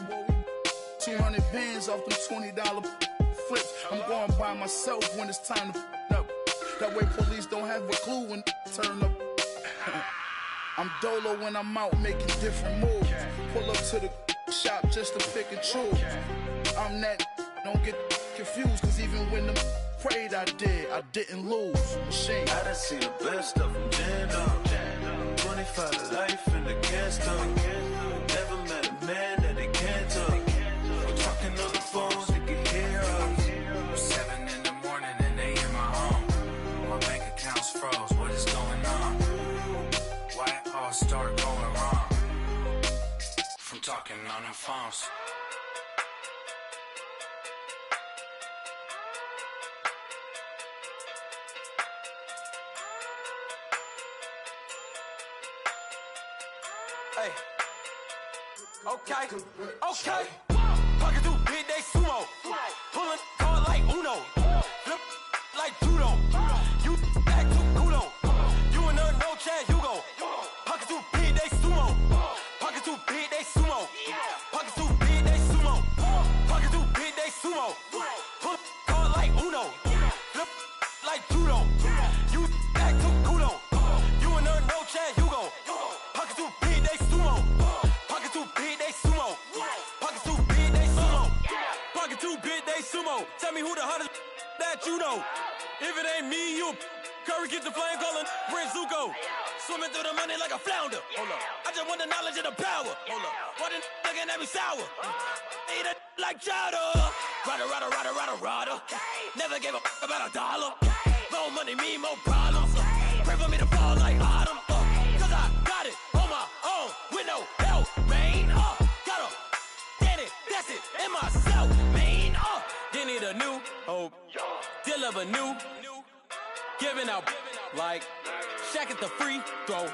200 bands off them $20 flips. I'm going by myself when it's time to up. That way police don't have a clue when turn up. I'm dolo when I'm out making different moves. Pull up to the shop just to pick and choose. I'm that, don't get confused, cause even when them prayed I didn't lose. Machine. I done seen the best of them jammed up. 25 to life in the can't stop. Never met a man that they can't talk. We're talking on the phones. bounce. Hey. Okay. Pocket too big, they sumo. Pulling card like Uno. Flip like judo. You act too kudo. You and her no Chad Hugo. Pocket too big, they sumo. Pocket too big, they sumo. Pocket too big, they sumo. Pocket too big, they sumo. Pull card like Uno. Flip like judo. You act too kudo. You and her no Chad Hugo. Pocket too big, they sumo. Pocket too big, they sumo. Pocket too big, they sumo. Pocket too big, they sumo. Tell me who the hottest that you know. If it ain't me, you Curry get the flame calling Prince Zuko. Swimming through the money like a flounder. Hold up. I just want the knowledge and the power. Hold up. Why the looking at me sour? Eat it like chowder. Rada. Never gave a about $1. More money, me, more problems. Pray for me to fall like autumn. Cause I got it on my own with no help, man. Got a daddy, that's it, in myself, man. They need a new hope. Deal of a new. Giving out like Shaq at the free throw.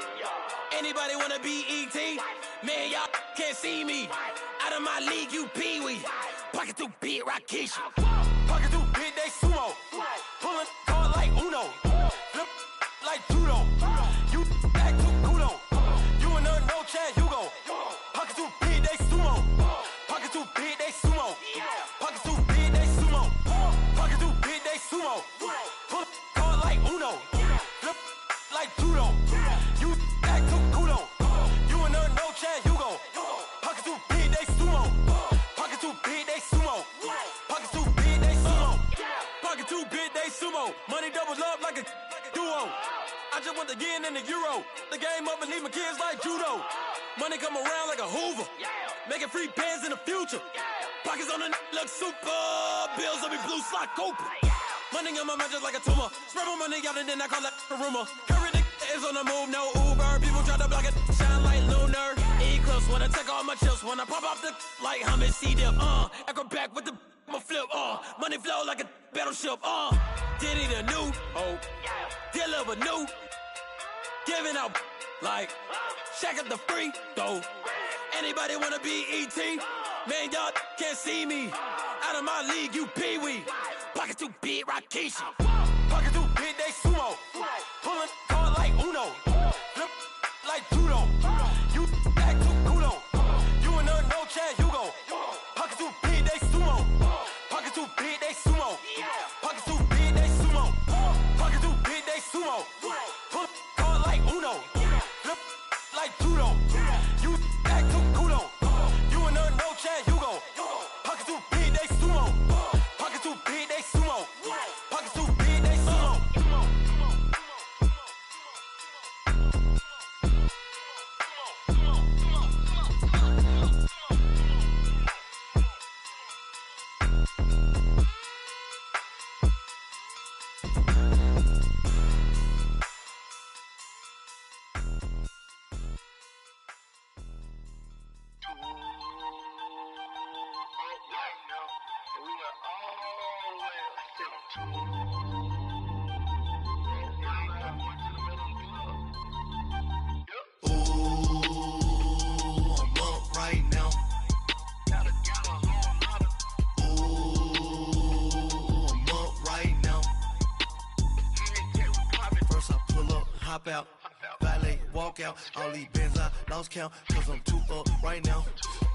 Anybody wanna be E.T.? Man, y'all can't see me. Out of my league, you pee-wee. Pocket too big, Rakisha. Pocket too big, they sumo. Pulling card like Uno. Flip like judo. You act too kudo. You and her no Chad Hugo. Pocket too big, they sumo. Pocket too big, they sumo. Pocket too big, they sumo. Pocket too big, they sumo. Pull card like Uno. Flip like judo. You act too kudo. You and her no Chad Hugo. Pocket too big, they sumo. Pocket too big, they sumo. Pocket too big, they sumo. Pocket too big, they sumo. Money doubles up like a duo. I just want the yen and the euro. The game up and leave my kids like judo. Money come around like a Hoover. Making free bands in the future. Pockets on the look super. Bills on me blue slot Cooper. Money on my mind just like a tumor. Spread my money out and then I call that a rumor. Curry the is on the move, no Uber. People try to block it, shine like lunar. Eclipse when I take all my chips. When I pop off the like hummus C-dip. Acrobat with the flip. Money flow like a battleship. Diddy the new hope. Deliver new. Giving out like Shaq at the free throw. Anybody wanna be E.T.? Man, y'all can't see me. Out of my league, you pee-wee. Pocket too big, Rakisha. Pocket too big, they sumo. Pulling card like Uno. Flip like judo. You act too kudo. You and her no Chad Hugo. Pocket too big, they sumo. Pocket too big, they sumo. Pocket too big, they sumo. Pocket too big, they sumo. Pull card like Uno. Flip like judo. You act too kudo. You and her no Chad Hugo. Pocket too big, they sumo. Pocket too big, they sumo. Pocket too big, they sumo. Out, valet, walk out, all these Benz I lost count, cause I'm too up right now,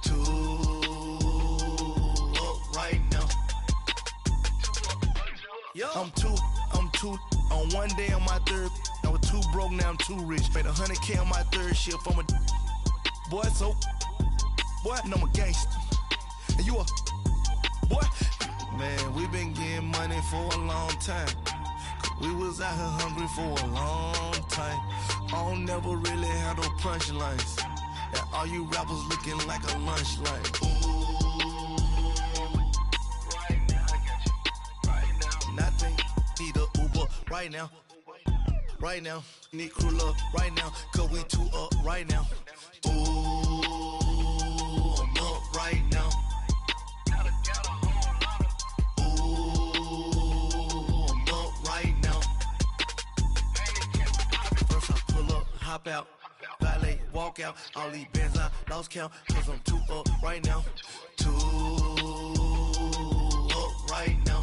too up right now. I'm too, on one day on my third, I was too broke, now I'm too rich, made 100K on my third shift, I'm a boy, so, boy, and I'm a gangster, and you a, boy, man, we been getting money for a long time. We was out here hungry for a long time. I don't never really have no punchlines. And all you rappers looking like a lunch line. Ooh, right now, I got you. Right now. Nothing, need a Uber right now. Right now, need crew love right now. Cause we too up right now. Ooh, I'm up right now. hop out, valet, walk out. All these bands I lost count, cause I'm too up right now. Too up right now.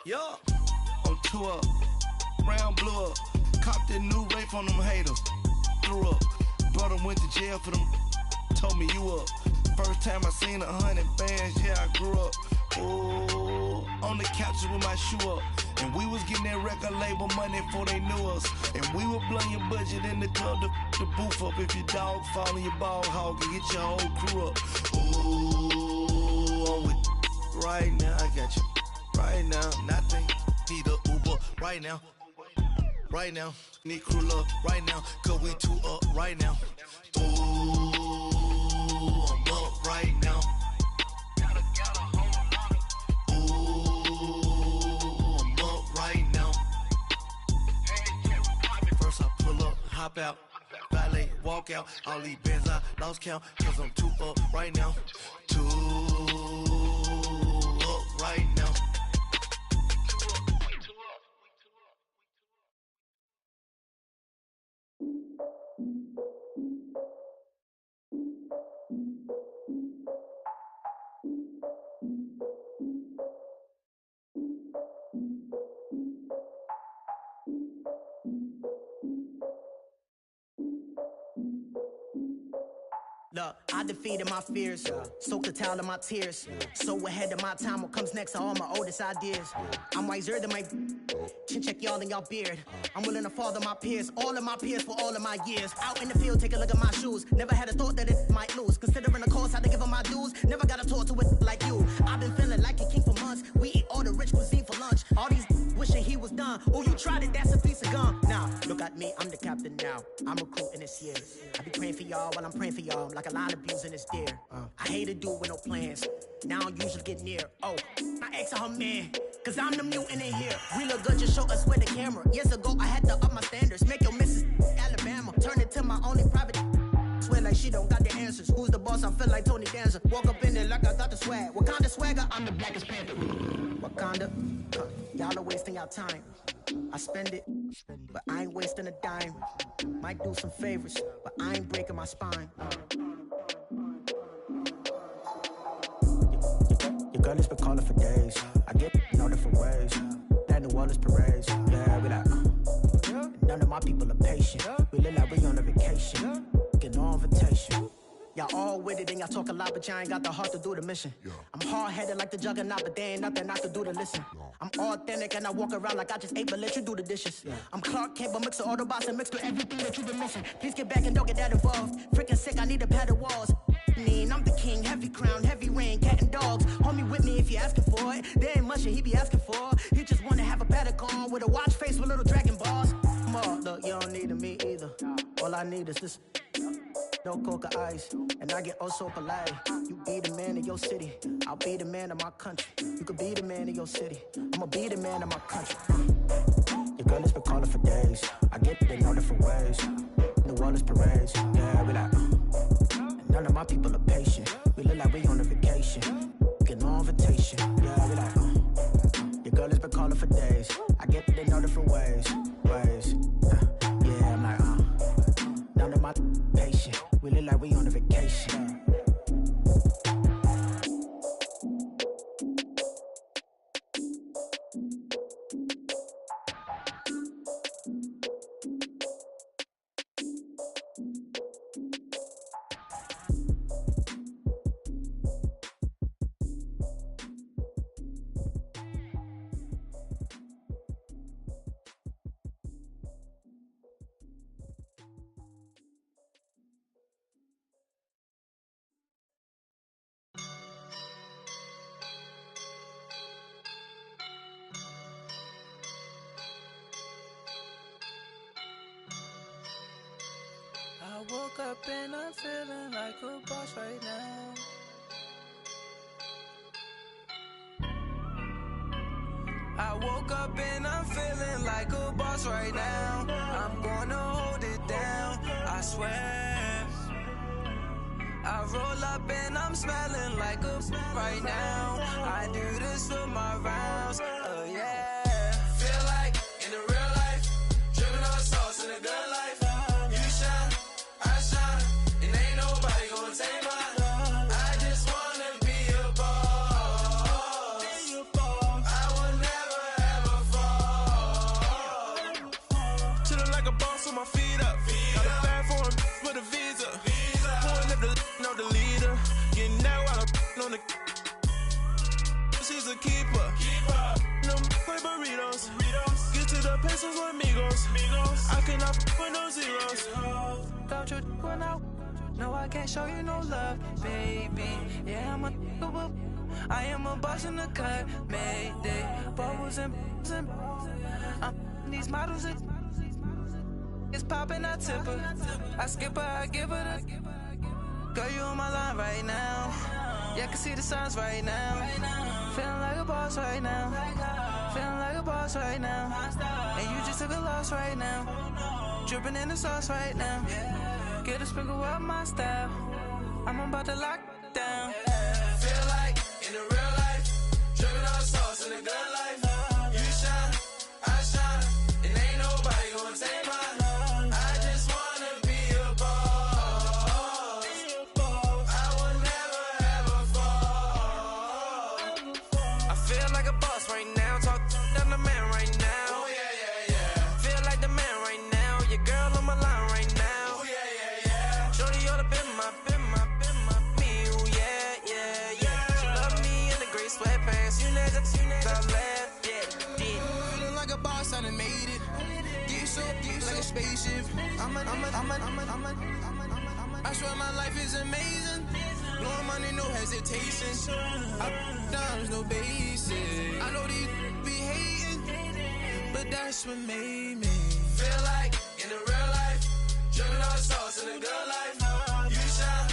Yeah, I'm too up, round blew up. Copped that new rape on them haters, threw up. Brother went to jail for them, told me you up. First time I seen 100 bands, yeah, I grew up. Ooh, on the couches with my shoe up. And we was getting that record label money before they knew us. And we would blow your budget in the club to the booth up. If your dog fall in your ball hog and get your whole crew up. Ooh, I'm with right now, I got you. Right now, nothing, need a Uber right now. Right now, need crew love right now. Cause we too up right now. Ooh, I'm up right now. Hop out, valet, walk out. All these bands I lost count, cause I'm too up right now. Too up right now. Look, I defeated my fears, soaked the towel of my tears. So ahead of my time, what comes next are all my oldest ideas. I'm wiser than my chin check y'all in y'all beard. I'm willing to father my peers, all of my peers for all of my years. Out in the field, take a look at my shoes. Never had a thought that it might lose. Considering the cost, I had to give them my dues. Never got to talk to it like you. I've been feeling like a king for months. We eat all the rich cuisine for lunch. All these wishing he was done. Oh, you tried it, that's a piece of gum. Now, look at me, I'm the captain now. I'm recruiting this year. I be praying for y'all while I'm praying for y'all. Like a line of bees in this deer. I hate to do with no plans. Now I usually get near. Oh, I ex her man. Cause I'm the mutant in here. We look good, just show us where the camera. Years ago, I had to up my standards. Make your missus Alabama. Turn it to my only private. Swear like she don't got the answers. Who's the boss? I feel like Tony Danza. Walk up in there like I got the swag. What kind of swagger? I'm the blackest panther. Wakanda. Y'all are wasting your time. I spend it, but I ain't wasting a dime. Might do some favors, but I ain't breaking my spine. Your girl has been calling for days. I get in all different ways. That New Orleans parades. Yeah, we like. None of my people are patient. We live like we on a vacation. Get no invitation. Y'all all with it and y'all talk a lot, but y'all ain't got the heart to do the mission. I'm hard-headed like the juggernaut, but there ain't nothing I can do to listen. I'm authentic and I walk around like I just ate, but let you do the dishes. I'm Clark Kent, but mix the Autobots and mixed with everything that you've been missing. Please get back and don't get that involved. Freaking sick, I need a pad of walls. I'm the king, heavy crown, heavy rain, cat and dogs. Homie with me if you're asking for it. There ain't much that he be asking for. He just wanna have a paddock on with a watch face with little dragon balls. Look, you don't need me either. All I need is this. No coca ice, and I get oh so polite. You be the man of your city, I'll be the man of my country. You could be the man of your city, I'ma be the man of my country. Your girl has been calling for days. I get it in all different ways. New Orleans parades, yeah, we like. None of my people are patient. We look like we on a vacation. Get no invitation, yeah, we like. Your girl has been calling for days. I get it in all different ways. Yeah, I'm like, none of my patient. We look like we on a vacation. I woke up and I'm feeling like a boss right now. I woke up and I'm feeling like a boss right now. I'm gonna hold it down, I swear. I roll up and I'm smelling like a right now. I do this for my rounds, oh yeah. Feel like in the real life, dripping on sauce in the a keeper. No play burritos. Get to the pesos with amigos. I cannot with no zeros. Don't you when no, I can't show you no love, baby. Yeah, I am a boss in the cut, Mayday. Bubbles and these models are it's popping, I tip her. I skip her, I give her the girl, you on my line right now. Yeah, I can see the signs right now. Feeling like a boss right now. Feeling like a boss right now. And you just took a loss right now. Dripping in the sauce right now. Get a sprinkle up my style. I'm about to lock down. Feel like in the real life, dripping on sauce in the good life. You shine, I shine, and ain't nobody gonna take mine. I just wanna be a boss. I will never ever fall. I feel like a boss right now. Talk to the man right now. Oh yeah, yeah, yeah. Feel like the man right now. Your girl on my line right now. Oh yeah, yeah, yeah. Shorty oughta been my me. Ooh yeah, yeah, yeah. She love me in the gray sweatpants. You never left, yeah. Feeling like a boss, I done made it. Get so like a spaceship. I swear my life is amazing. Blowing money, no hesitation. Up, downs, no basic. I know these be hating, but that's what made me feel like in the real life, dripping all the sauce in the good life. You shine,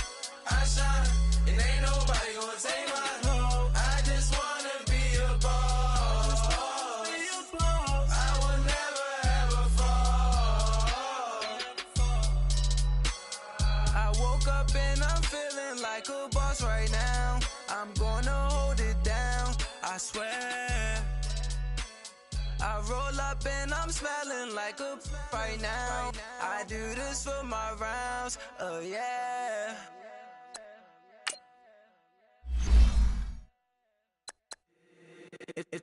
I shine, and ain't nobody gonna take mine. I just wanna be a boss. I will never ever fall. I woke up and I'm feeling like a boss right now. I'm gonna hold it down, I swear. I roll up and I'm smelling like a right now. I do this for my rounds, oh yeah.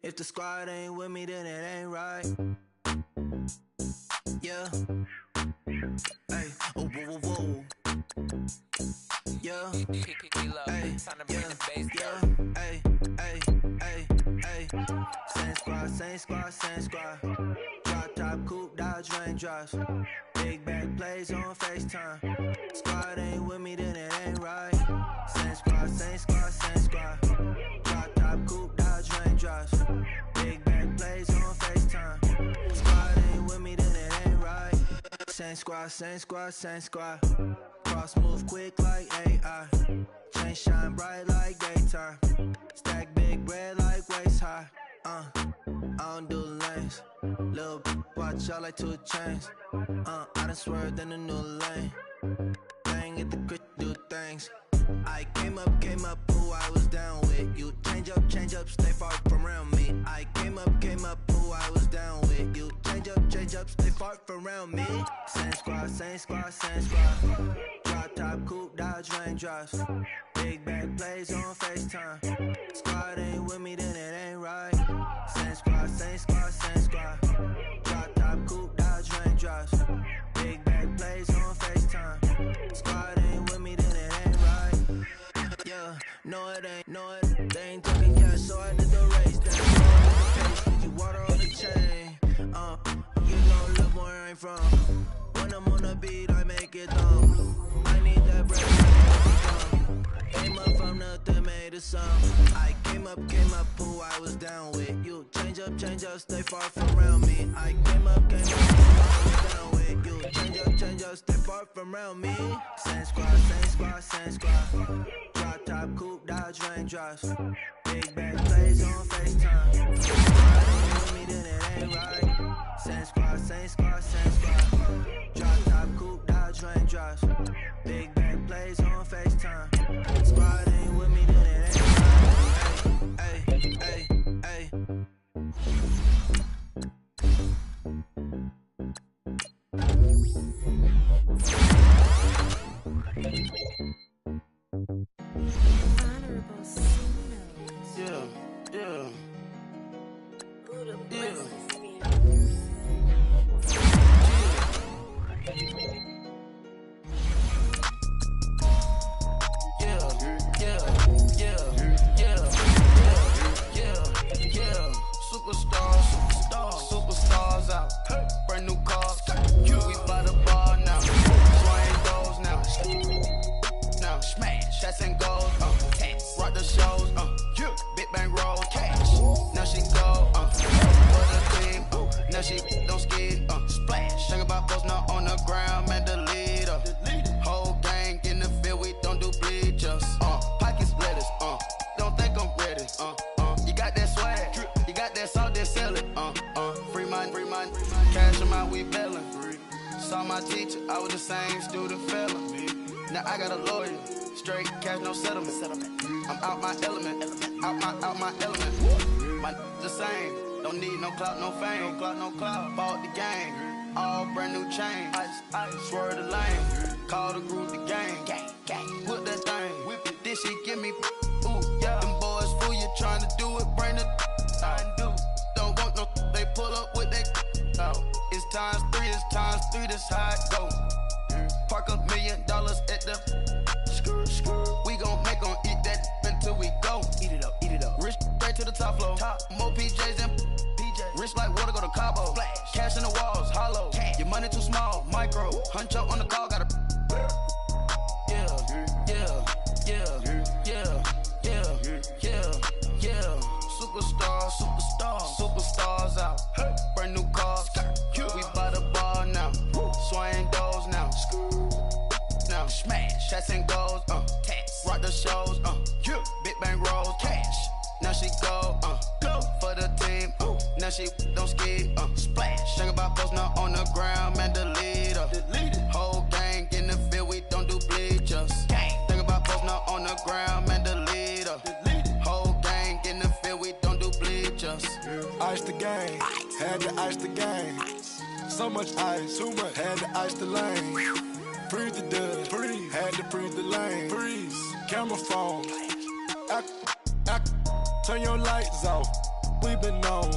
If the squad ain't with me, then it ain't right. Yeah. Hey, oh, whoa, whoa, whoa. Yeah. Hey, yeah, yeah. Hey, hey, hey, hey. Same squad, same squad, same squad. Drop top, coupe, Dodge raindrops. Big bag plays on FaceTime. Squad ain't with me, then it ain't right. Same squad, same squad, same squad. Drop top, coupe, Dodge raindrops. Big bag plays on FaceTime. Squad ain't with me, then it ain't right. Same squad, same squad, same squad. Cross move quick like AI. Chain shine bright like daytime. Stack big bread like waist high. I don't do lanes. Lil' watch out like 2 chains. I done swerved in a new lane. Bang at the crit, do things. I came up, who I was down with. You change up, stay far from around me. I came up, who I was down with. You change up, stay far from around me. Same squad, same squad, same squad. Drop top, coupe, Dodge raindrops. Big bag plays on FaceTime. Squad ain't with me, then it ain't right. Same squad, same squad, same squad. Drop top, coupe, Dodge raindrops. Big bag plays on FaceTime. Squad ain't with me, then it ain't right. Yeah, no it ain't, they ain't talking yet, so I did the race. Then did you water on the chain? You know, look where I'm from. When I'm on the beat, I make it dumb. I need that bread. Came up from nothing, made a song. I came up, who I was down with. You change up, stay far from around me. I came up, who I was down with. You change up, stay far from around me. Same squad, same squad, same squad. Drop top, coupe, Dodge raindrops. Big bag plays on FaceTime. Squad ain't with me, then it ain't right. Same squad, same squad, same squad. Drop top, coupe, Dodge raindrops. Big bag plays on FaceTime. Squad ain't with me, then it ain't right. Hey, hey, hey, Yeah, yeah. Yeah. Yeah, yeah, yeah, yeah, yeah, yeah. now we bailin'. Saw my teacher, I was the same student failing. Now I got a lawyer, straight cash, no settlement. I'm out my element, out my element. My the same, don't need no clout, no fame. Bought the game, all brand new chain. Swerve the lane, call the group the gang. Whip that thing, whip it, this shit give me. Ooh, yeah. Them boys fool you trying to do it, bring the don't want no, they pull up with that. It's times 3, that's how it go. Park $1 million at the we gon' make 'em eat that until we go. Eat it up. Rich straight to the top floor. More PJs than PJ. Rich like water, go to Cabo. Flash. Cash in the walls, hollow. Cash. Your money too small, micro. Hunch up on the call, gotta. Superstars out. Brand new cars. We by the bar now. Swaying doors now. Now smash. Chats and goals. Rock the shows. Big bang rolls. Cash. Now she go. For the team. Now she don't ski. Splash. Think about posting up on the ground, man. Delete her. Whole gang in the field. We don't do bleachers. Think about posting up on the ground, man. Delete her. Whole gang in the field. We don't do bleachers. Ice the game, had to ice the game. So much ice, too much, had to ice the lane. Freeze the dust, freeze, had to freeze the lane. Freeze, camera phone. Turn your lights off. We been on.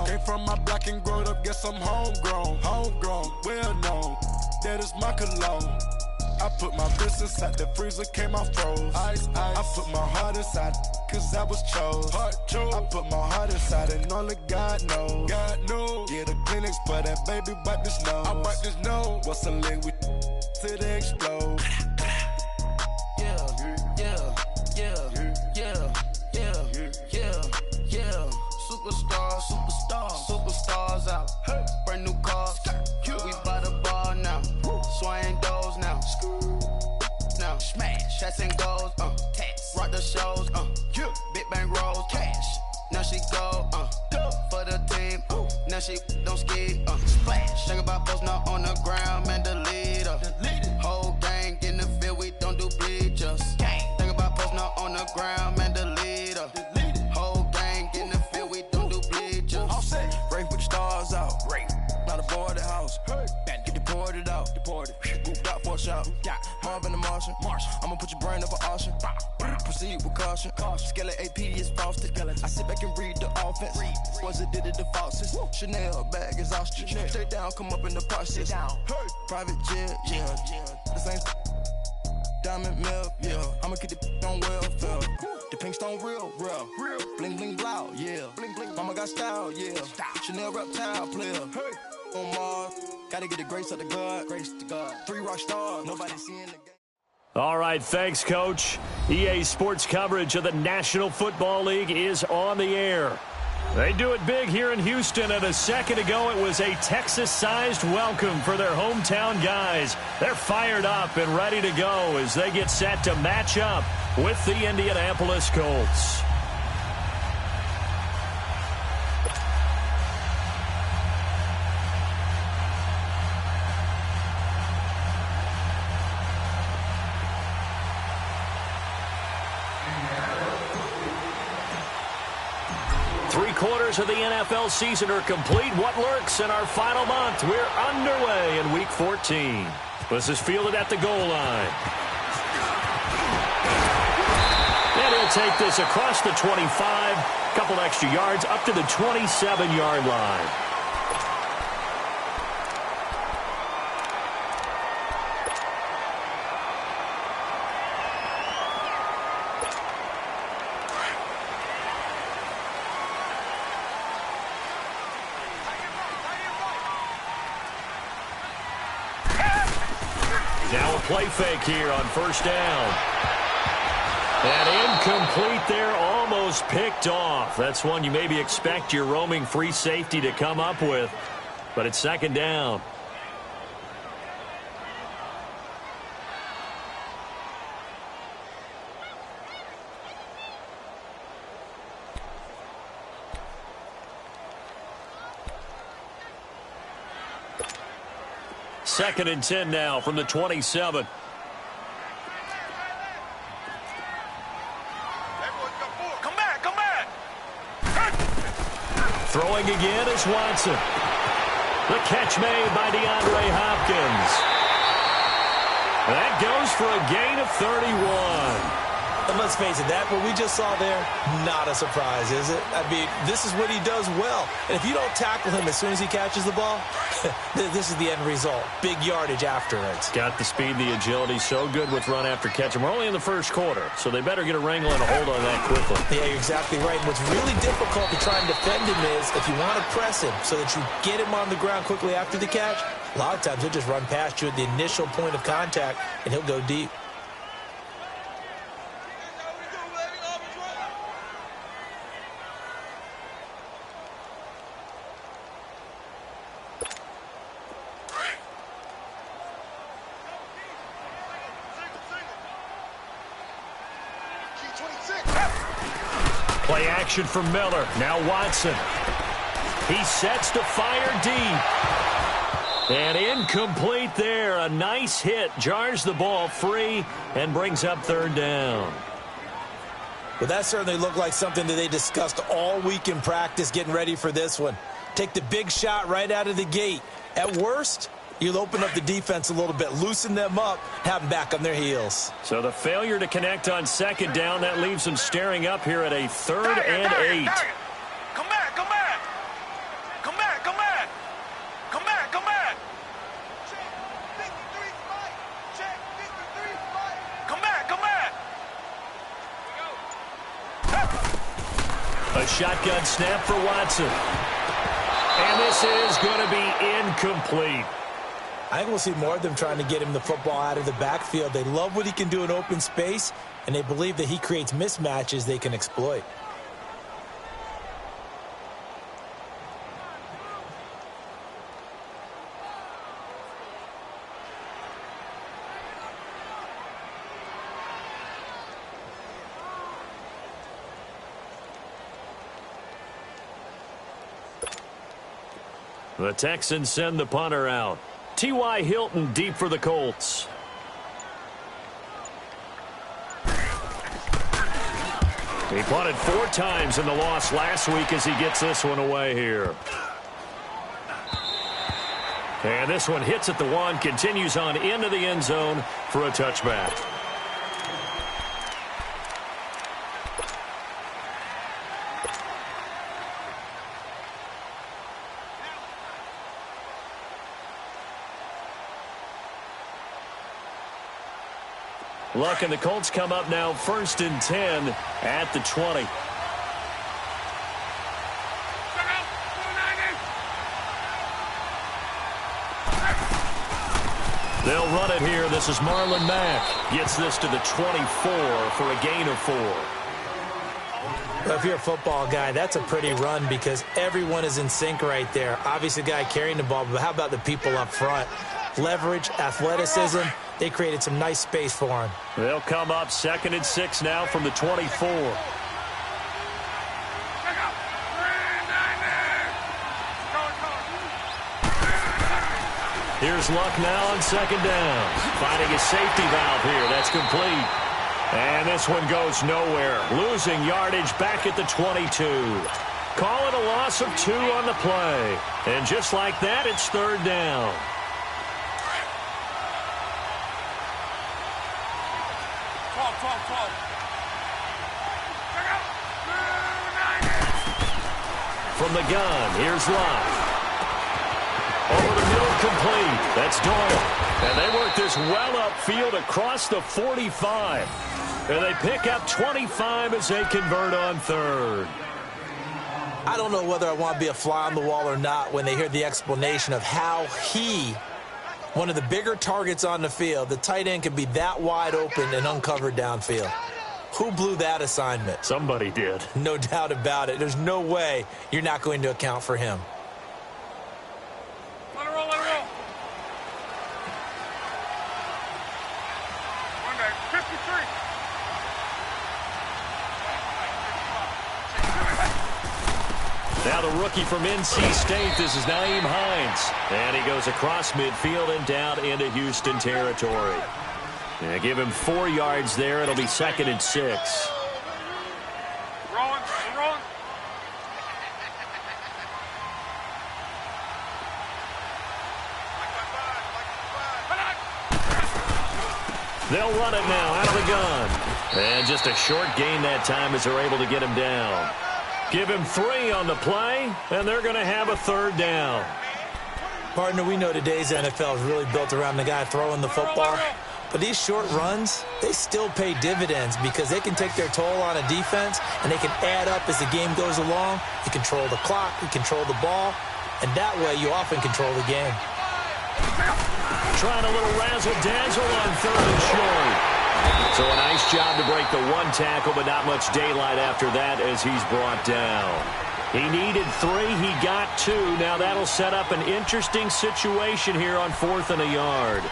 Came from my block and growed up, guess I'm homegrown, well known. That is my cologne. I put my wrist inside the freezer, came out froze. Ice. I put my heart inside, cause I was chose. I put my heart inside and only God knows. Yeah, the clinics for that baby wipe this nose. I wipe this nose. What's a leg with till they explode? Superstars out. Brand new cars. We by the bar now. Swaying doors now. Now smash. Chats and goals. Rock the shows. Big bang rolls. Cash. Now she go. For the team. Now she don't ski. Splash. Think about posting up on the ground, man. Delete her. Whole gang in the field. We don't do bleachers. Think about posting up on the ground, man. Delete her. Whole gang in the field. We don't do bleachers. All set. Race with the stars out. Not a board the house. Get deported out. Moved out for a shot. Marvin the Martian. I'ma put your brain up for auction. Proceed with caution. Skeleton AP is frosted. I sit back and read the offense. Was it did it the faucets? Chanel bag is ostrich. Stay down, come up in the process. Private jet, yeah. The same diamond milk, yeah. I'ma keep the on welfare. The pink stone real. Bling bling blow, yeah. Mama got style, yeah. Chanel reptile player. On Mars, gotta get the grace of the God. 3 rock stars, nobody seeing the game. All right, thanks, Coach. EA Sports coverage of the National Football League is on the air. They do it big here in Houston, and a second ago it was a Texas-sized welcome for their hometown guys. They're fired up and ready to go as they get set to match up with the Indianapolis Colts. 3/4 of the NFL season are complete. What lurks in our final month? We're underway in Week 14. This is fielded at the goal line. And he'll take this across the 25, couple extra yards, up to the 27-yard line. Now a play fake here on first down. And incomplete there, almost picked off. That's one you maybe expect your roaming free safety to come up with. But it's second down. 2nd and 10 now from the 27. Come back. Throwing again is Watson. The catch made by DeAndre Hopkins. That goes for a gain of 31. And let's face it, that what we just saw there, not a surprise, is it? I mean, this is what he does well. And if you don't tackle him as soon as he catches the ball, this is the end result. Big yardage after it. Got the speed, the agility, so good with run after catch. And we're only in the first quarter, so they better get a wrangle and a hold on that quickly. Yeah, you're exactly right. And what's really difficult to try and defend him is if you want to press him so that you get him on the ground quickly after the catch, a lot of times he'll just run past you at the initial point of contact, and he'll go deep. Play action for Miller. Now Watson. He sets to fire deep. And incomplete there. A nice hit. Jars the ball free and brings up 3rd down. Well, that certainly looked like something that they discussed all week in practice getting ready for this one. Take the big shot right out of the gate. At worst, you'll open up the defense a little bit, loosen them up, have them back on their heels. So the failure to connect on 2nd down, that leaves them staring up here at a 3rd and 8. Come back. A shotgun snap for Watson. And this is going to be incomplete. I think we'll see more of them trying to get him the football out of the backfield. They love what he can do in open space, and they believe that he creates mismatches they can exploit. The Texans send the punter out. T.Y. Hilton deep for the Colts. He punted 4 times in the loss last week as he gets this one away here. And this one hits at the 1, continues on into the end zone for a touchback. Luck and the Colts come up now 1st and 10 at the 20. They'll run it here. This is Marlon Mack. Gets this to the 24 for a gain of 4. Well, if you're a football guy, that's a pretty run because everyone is in sync right there. Obviously, the guy carrying the ball, but how about the people up front? Leverage, athleticism. They created some nice space for him. They'll come up 2nd and 6 now from the 24. Here's Luck now on 2nd down. Finding a safety valve here. That's complete. And this one goes nowhere. Losing yardage back at the 22. Call it a loss of 2 on the play. And just like that, it's 3rd down. From the gun, here's Luck. Over the middle, complete. That's Doyle. And they work this well upfield across the 45. And they pick up 25 as they convert on 3rd. I don't know whether I want to be a fly on the wall or not when they hear the explanation of how he, one of the bigger targets on the field, the tight end can be that wide open and uncovered downfield. Who blew that assignment? Somebody did. No doubt about it. There's no way you're not going to account for him. Let it roll. Run back, 53. Now the rookie from NC State, this is Nyheim Hines. And he goes across midfield and down into Houston territory. And give him 4 yards there. It'll be 2nd and 6. They'll run it now out of the gun. And just a short gain that time as they're able to get him down. Give him 3 on the play, and they're going to have a 3rd down. Partner, we know today's NFL is really built around the guy throwing the football. But these short runs, they still pay dividends because they can take their toll on a defense, and they can add up as the game goes along. You control the clock, you control the ball, and that way you often control the game. Trying a little razzle-dazzle on 3rd and short. So a nice job to break the 1 tackle, but not much daylight after that as he's brought down. He needed 3. He got 2. Now that'll set up an interesting situation here on 4th and a yard.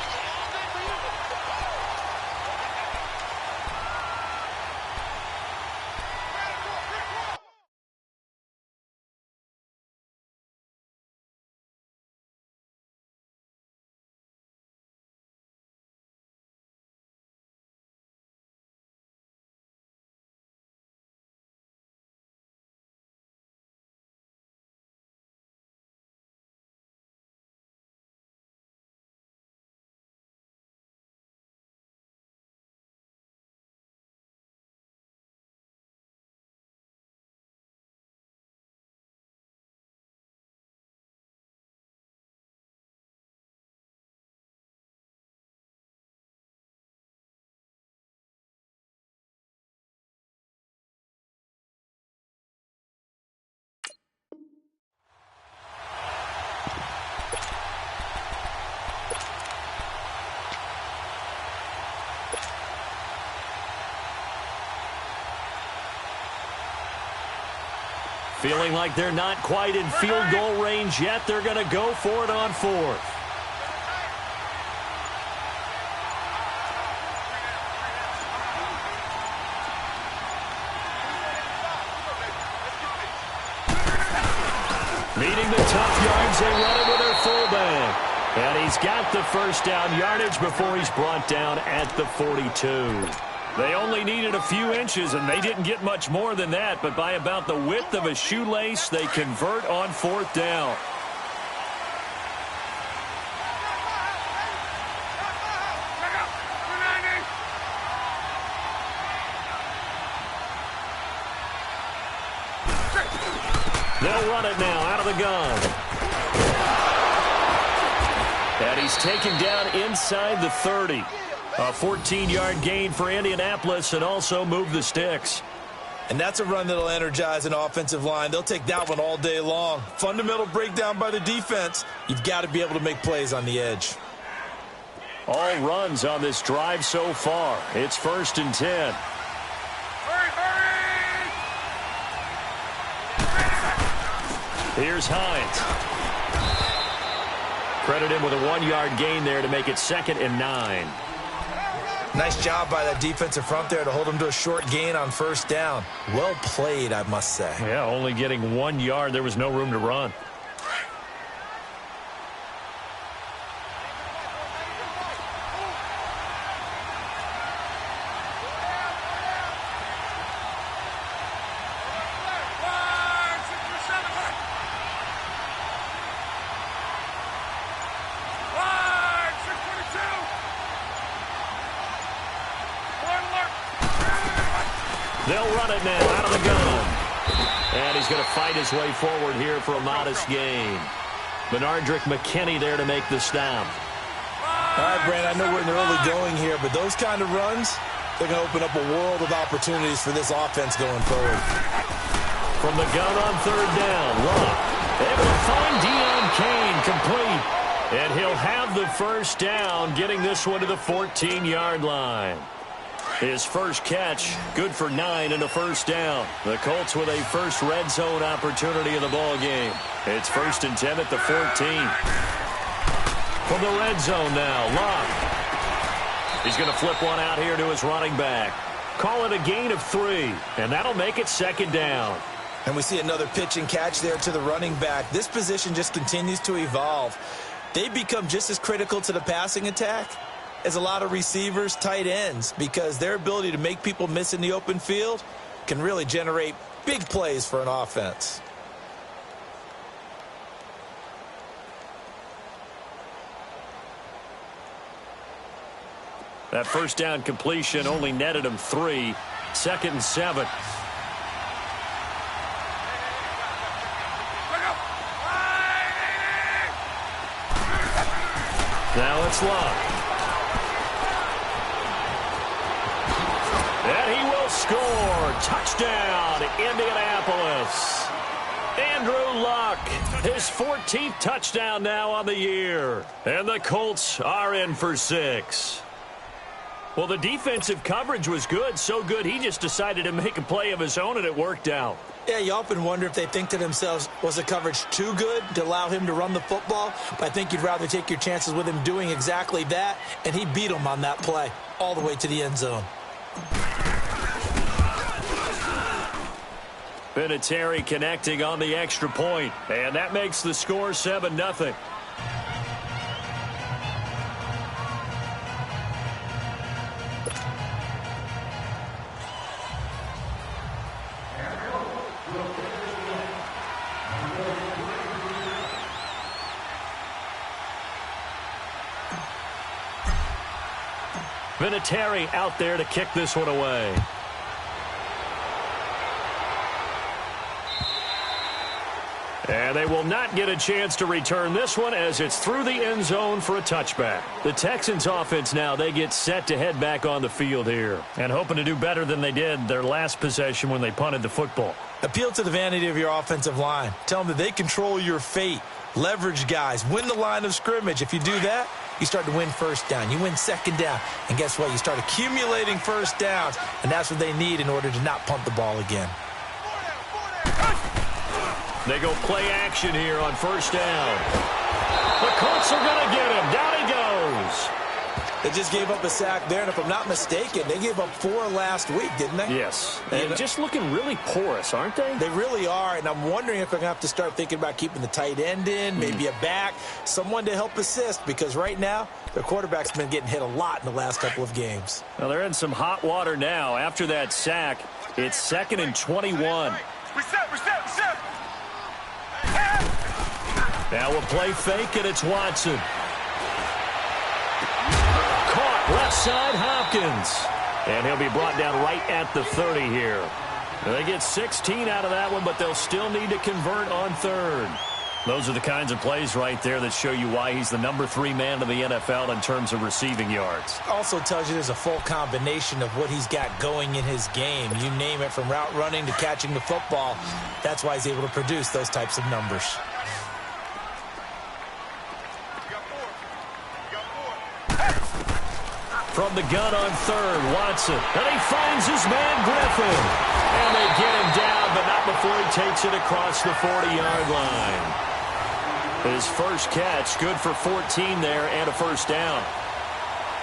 Feeling like they're not quite in field goal range yet. They're going to go for it on 4th. Needing the tough yards, they run it with their fullback. And he's got the 1st down yardage before he's brought down at the 42. They only needed a few inches, and they didn't get much more than that. But by about the width of a shoelace, they convert on 4th down. They'll run it now out of the gun. And he's taken down inside the 30. A 14-yard gain for Indianapolis and also move the sticks. And that's a run that'll energize an offensive line. They'll take that one all day long. Fundamental breakdown by the defense. You've got to be able to make plays on the edge. All runs on this drive so far. It's 1st and 10. Here's Hines. Credit him with a 1-yard gain there to make it 2nd and 9. Nice job by that defensive front there to hold him to a short gain on 1st down. Well played, I must say. Yeah, only getting 1 yard. There was no room to run. They'll run it now out of the gun. And he's going to fight his way forward here for a modest gain. Benardrick McKinney there to make the stop. All right, Brandon, I know we're in the early going here, but those kind of runs, they're going to open up a world of opportunities for this offense going forward. From the gun on 3rd down, Locke able to find Deion Kane complete. And he'll have the 1st down, getting this one to the 14-yard line. His first catch, good for 9 and a 1st down. The Colts with a first red zone opportunity in the ball game. It's 1st and 10 at the 14. From the red zone now, Locke. He's going to flip one out here to his running back. Call it a gain of 3, and that'll make it 2nd down. And we see another pitch and catch there to the running back. This position just continues to evolve. They become just as critical to the passing attack as a lot of receivers, tight ends, because their ability to make people miss in the open field can really generate big plays for an offense. That first down completion only netted him 3. 2nd and 7. Now it's Luck. And he will score. Touchdown, Indianapolis. Andrew Luck, his 14th touchdown now on the year. And the Colts are in for 6. Well, the defensive coverage was good, so good he just decided to make a play of his own, and it worked out. Yeah, you often wonder if they think to themselves, was the coverage too good to allow him to run the football? But I think you'd rather take your chances with him doing exactly that, and he beat him on that play all the way to the end zone. Vinatieri connecting on the extra point, and that makes the score 7-0. Vinatieri out there to kick this one away. And they will not get a chance to return this one as it's through the end zone for a touchback. The Texans offense now, they get set to head back on the field here and hoping to do better than they did their last possession when they punted the football. Appeal to the vanity of your offensive line. Tell them that they control your fate. Leverage guys. Win the line of scrimmage. If you do that, you start to win first down. You win second down. And guess what? You start accumulating first downs. And that's what they need in order to not punt the ball again. They go play action here on first down. The Colts are going to get him. Down he goes. They just gave up a sack there, and if I'm not mistaken, they gave up 4 last week, didn't they? Yes. And just looking really porous, aren't they? They really are, and I'm wondering if they're going to have to start thinking about keeping the tight end in, maybe a back, someone to help assist, because right now, their quarterback's been getting hit a lot in the last couple of games. Well, they're in some hot water now. After that sack, it's 2nd and 21. Reset. Now we'll play fake, and it's Watson. Caught left side, Hopkins. And he'll be brought down right at the 30 here. And they get 16 out of that one, but they'll still need to convert on 3rd. Those are the kinds of plays right there that show you why he's the number 3 man in the NFL in terms of receiving yards. Also tells you there's a full combination of what he's got going in his game. You name it, from route running to catching the football. That's why he's able to produce those types of numbers. From the gun on 3rd, Watson. And he finds his man, Griffin. And they get him down, but not before he takes it across the 40-yard line. His first catch, good for 14 there and a first down.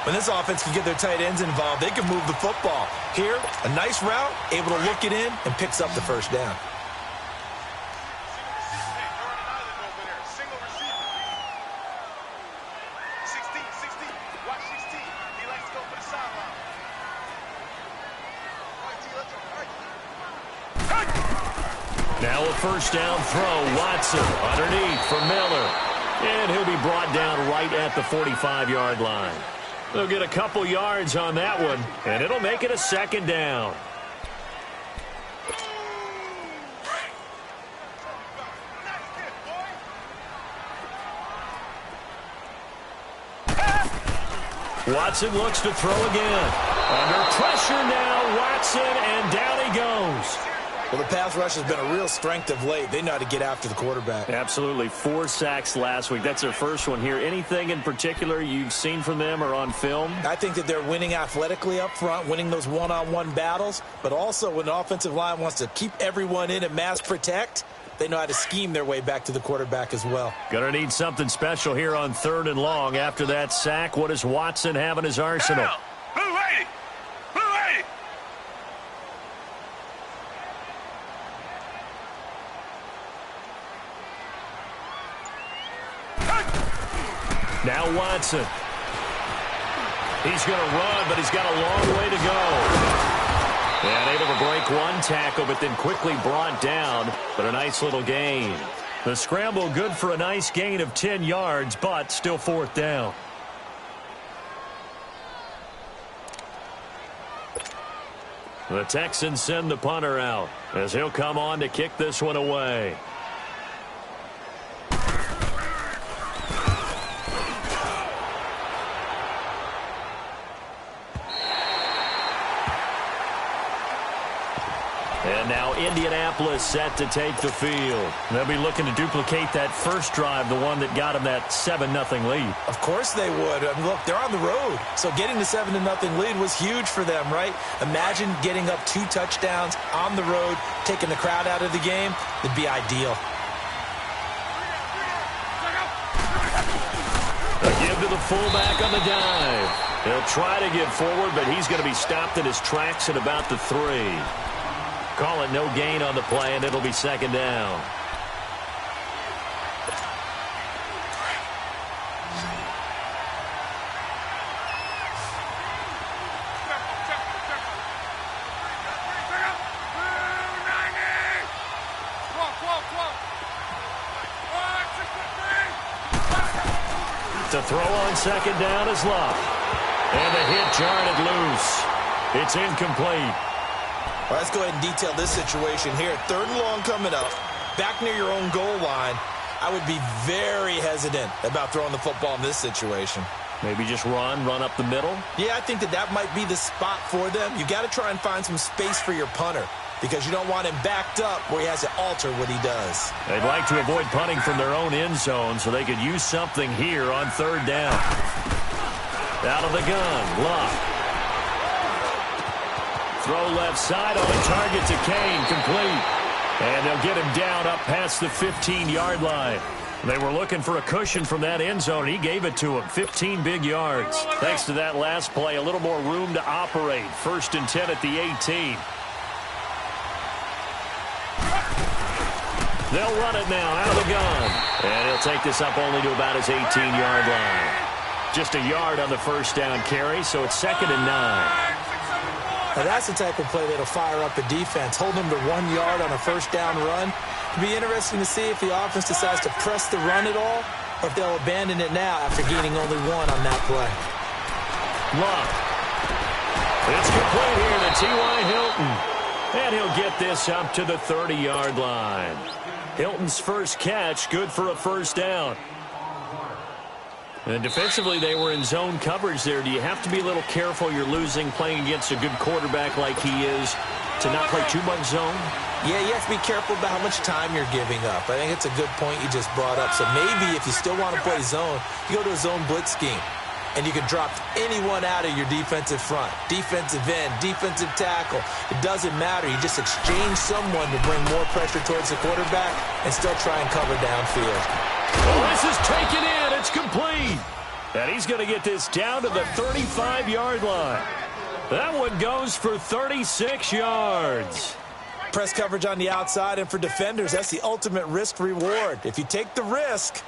When this offense can get their tight ends involved, they can move the football. Here, a nice route, able to look it in, and picks up the first down. Now a first down throw. Watson underneath for Miller. And he'll be brought down right at the 45-yard line. They'll get a couple yards on that one, and it'll make it a 2nd down. Watson looks to throw again. Under pressure now, Watson, and down he goes. Well, the pass rush has been a real strength of late. They know how to get after the quarterback. Absolutely. 4 sacks last week. That's their first one here. Anything in particular you've seen from them or on film? I think that they're winning athletically up front, winning those one-on-one battles, but also when the offensive line wants to keep everyone in and mass protect, they know how to scheme their way back to the quarterback as well. Gonna need something special here on 3rd and long. After that sack, what does Watson have in his arsenal? Blue 80! Blue 80! Now Watson. He's going to run, but he's got a long way to go. And able to break one tackle, but then quickly brought down. But a nice little gain. The scramble good for a nice gain of 10 yards, but still fourth down. The Texans send the punter out as he'll come on to kick this one away. And now Indianapolis set to take the field. They'll be looking to duplicate that first drive, the one that got them that 7-0 lead. Of course they would. I mean, look, they're on the road. So getting the 7-0 lead was huge for them, right? Imagine getting up 2 touchdowns on the road, taking the crowd out of the game. It'd be ideal. A give to the fullback on the dive. He'll try to get forward, but he's going to be stopped in his tracks at about the 3. Call it no gain on the play, and it'll be second down. To throw on second down is Love. And the hit jarred it loose. It's incomplete. Well, let's go ahead and detail this situation here. 3rd and long coming up, back near your own goal line. I would be very hesitant about throwing the football in this situation. Maybe just run up the middle? Yeah, I think that might be the spot for them. You got to try and find some space for your punter because you don't want him backed up where he has to alter what he does. They'd like to avoid punting from their own end zone so they could use something here on 3rd down. Out of the gun, Love. Throw left side on a target to Kane, complete. And they'll get him down up past the 15-yard line. They were looking for a cushion from that end zone, and he gave it to him. 15 big yards. Thanks to that last play, a little more room to operate. 1st and 10 at the 18. They'll run it now out of the gun. And he'll take this up only to about his 18-yard line. Just a yard on the 1st down carry, so it's 2nd and 9. Now that's the type of play that'll fire up the defense. Hold them to 1 yard on a 1st down run. It'll be interesting to see if the offense decides to press the run at all or if they'll abandon it now after gaining only 1 on that play. Love. It's complete here to T.Y. Hilton. And he'll get this up to the 30-yard line. Hilton's first catch, good for a 1st down. And defensively, they were in zone coverage there. Do you have to be a little careful you're losing playing against a good quarterback like he is to not play too much zone? Yeah, you have to be careful about how much time you're giving up. I think it's a good point you just brought up. So maybe if you still want to play zone, you go to a zone blitz scheme. And you can drop anyone out of your defensive front. Defensive end, defensive tackle. It doesn't matter. You just exchange someone to bring more pressure towards the quarterback and still try and cover downfield. Oh, this is taken in. It's complete. And he's going to get this down to the 35-yard line. That one goes for 36 yards. Press coverage on the outside, and for defenders, that's the ultimate risk-reward. If you take the risk,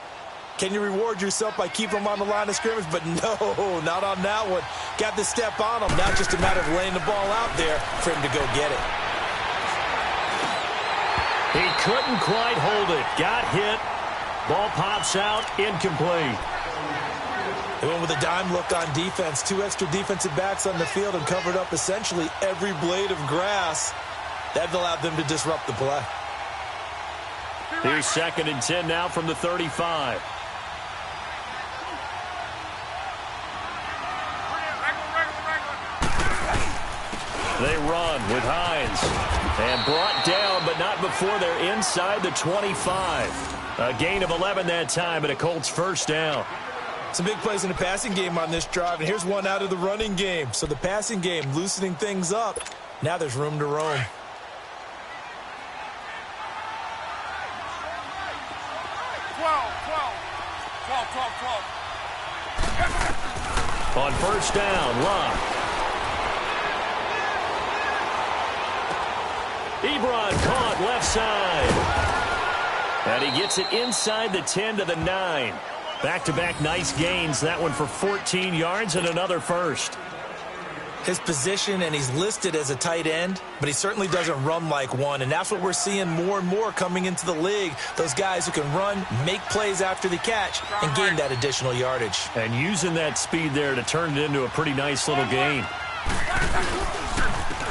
can you reward yourself by keeping them on the line of scrimmage? But no, not on that one. Got to step on them. Now just a matter of laying the ball out there for him to go get it. He couldn't quite hold it. Got hit. Ball pops out, incomplete. They went with a dime look on defense. 2 extra defensive backs on the field and covered up essentially every blade of grass. That allowed them to disrupt the play. Here's 2nd and 10 now from the 35. They run with Hines. And brought down, but not before they're inside the 25. A gain of 11 that time, and a Colts 1st down. Some big plays in the passing game on this drive, and here's one out of the running game. So the passing game loosening things up. Now there's room to roam. On 1st down, Love. Ebron caught left side. And he gets it inside the 10 to the 9. Back-to-back nice gains. That one for 14 yards and another first. His position, and he's listed as a tight end, but he certainly doesn't run like one, and that's what we're seeing more and more coming into the league. Those guys who can run, make plays after the catch, and gain that additional yardage. And using that speed there to turn it into a pretty nice little gain.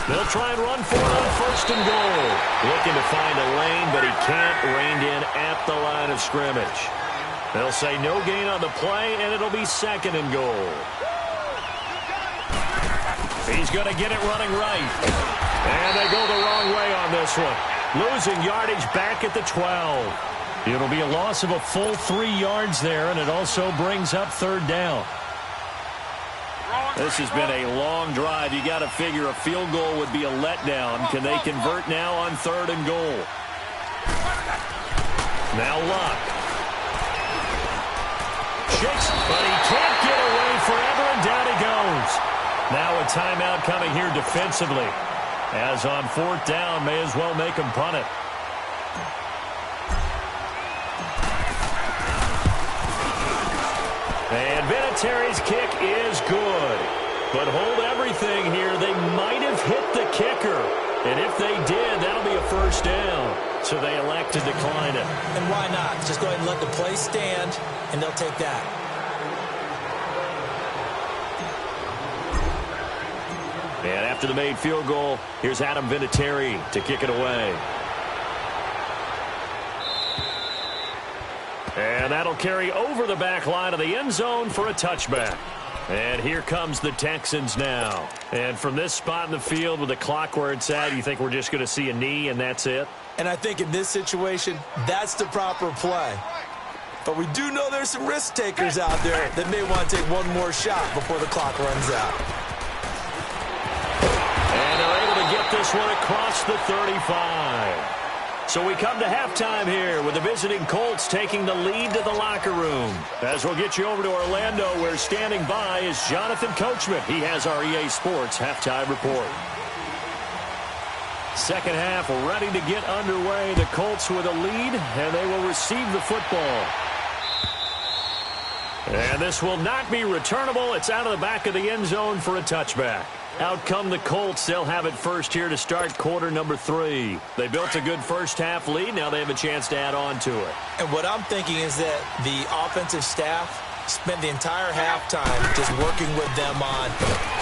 They'll try and run for it on first and goal. Looking to find a lane, but he can't. Reined in at the line of scrimmage. They'll say no gain on the play, and it'll be second and goal. He's going to get it running right. And they go the wrong way on this one. Losing yardage back at the 12. It'll be a loss of a full 3 yards there, and it also brings up third down. This has been a long drive. You got to figure a field goal would be a letdown. Can they convert now on third and goal? Now Luck. Shakes, but he can't get away forever, and down he goes. Now a timeout coming here defensively. As on fourth down, may as well make him punt it. And Vinatieri's kick is good. But hold everything here. They might have hit the kicker. And if they did, that'll be a first down. So they elect to decline it. And why not? Just go ahead and let the play stand, and they'll take that. And after the made field goal, here's Adam Vinatieri to kick it away. And that'll carry over the back line of the end zone for a touchback. And here comes the Texans now. And from this spot in the field with the clock where it's at, you think we're just going to see a knee and that's it? And I think in this situation, that's the proper play. But we do know there's some risk takers out there that may want to take one more shot before the clock runs out. And they're able to get this one across the 35. So we come to halftime here with the visiting Colts taking the lead to the locker room. As we'll get you over to Orlando, where standing by is Jonathan Coachman. He has our EA Sports halftime report. Second half ready to get underway. The Colts with a lead, and they will receive the football. And this will not be returnable. It's out of the back of the end zone for a touchback. Out come the Colts. They'll have it first here to start quarter number 3. They built a good first half lead. Now they have a chance to add on to it. And what I'm thinking is that the offensive staff spent the entire halftime just working with them on,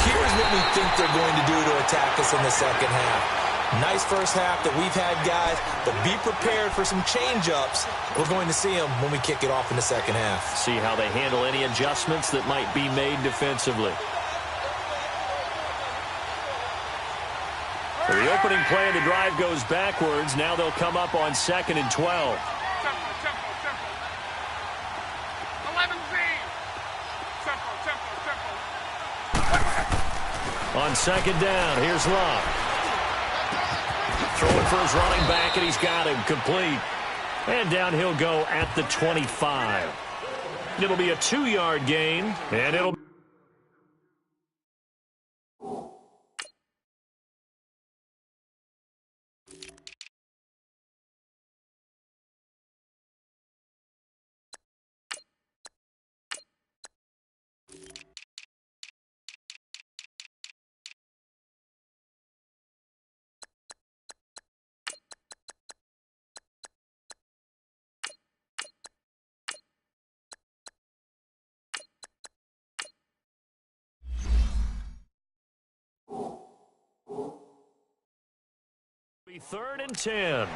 here's what we think they're going to do to attack us in the second half. Nice first half that we've had, guys, but be prepared for some change-ups. We're going to see them when we kick it off in the second half. See how they handle any adjustments that might be made defensively. So the opening play of the drive goes backwards. Now they'll come up on 2nd and 12. On second down, here's Luck. Throwing for his running back, and he's got him complete. And down he'll go at the 25. It'll be a 2-yard gain, and it'll... Third and 10.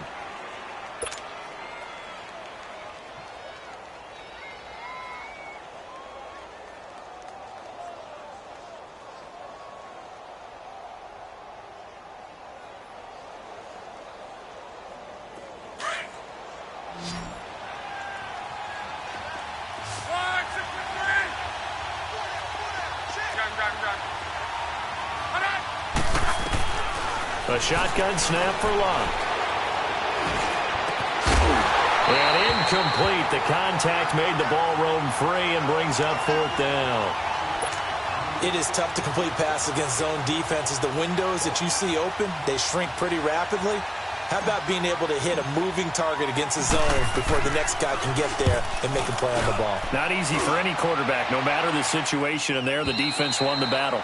A shotgun snap for Luck. And incomplete. The contact made the ball roam free and brings up fourth down. It is tough to complete passes against zone defenses. The windows that you see open, they shrink pretty rapidly. How about being able to hit a moving target against a zone before the next guy can get there and make a play on the ball? Not easy for any quarterback, no matter the situation, and there the defense won the battle.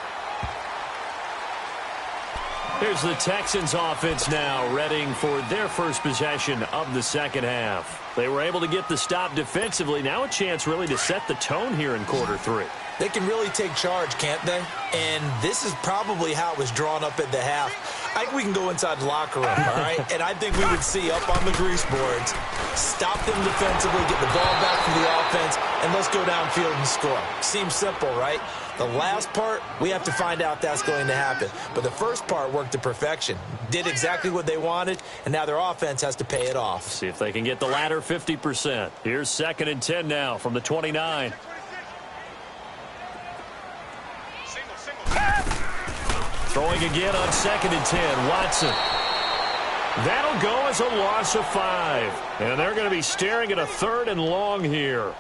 Here's the Texans offense now, readying for their first possession of the second half. They were able to get the stop defensively. Now a chance really to set the tone here in quarter three. They can really take charge, can't they? And this is probably how it was drawn up at the half. I think we can go inside the locker room, all right? And I think we would see up on the grease boards, stop them defensively, get the ball back from the offense, and let's go downfield and score. Seems simple, right? The last part, we have to find out that's going to happen. But the first part worked to perfection. Did exactly what they wanted, and now their offense has to pay it off. See if they can get the latter 50%. Here's 2nd and 10 now from the 29. Throwing again on 2nd and 10, Watson. That'll go as a loss of 5. And they're going to be staring at a 3rd and long here.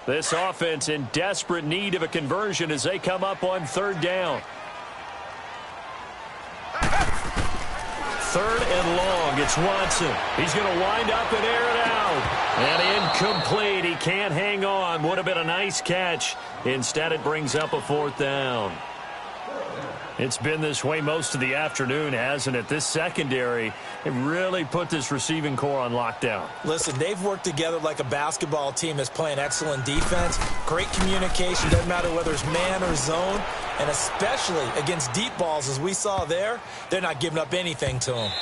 This offense in desperate need of a conversion as they come up on 3rd down. 3rd and long. It's Watson. He's going to wind up and air it out. And incomplete. He can't hang on. Would have been a nice catch. Instead, it brings up a 4th down. It's been this way most of the afternoon, hasn't it? This secondary, it really put this receiving core on lockdown. Listen, they've worked together like a basketball team that's playing excellent defense. Great communication, doesn't matter whether it's man or zone. And especially against deep balls, as we saw there, they're not giving up anything to them.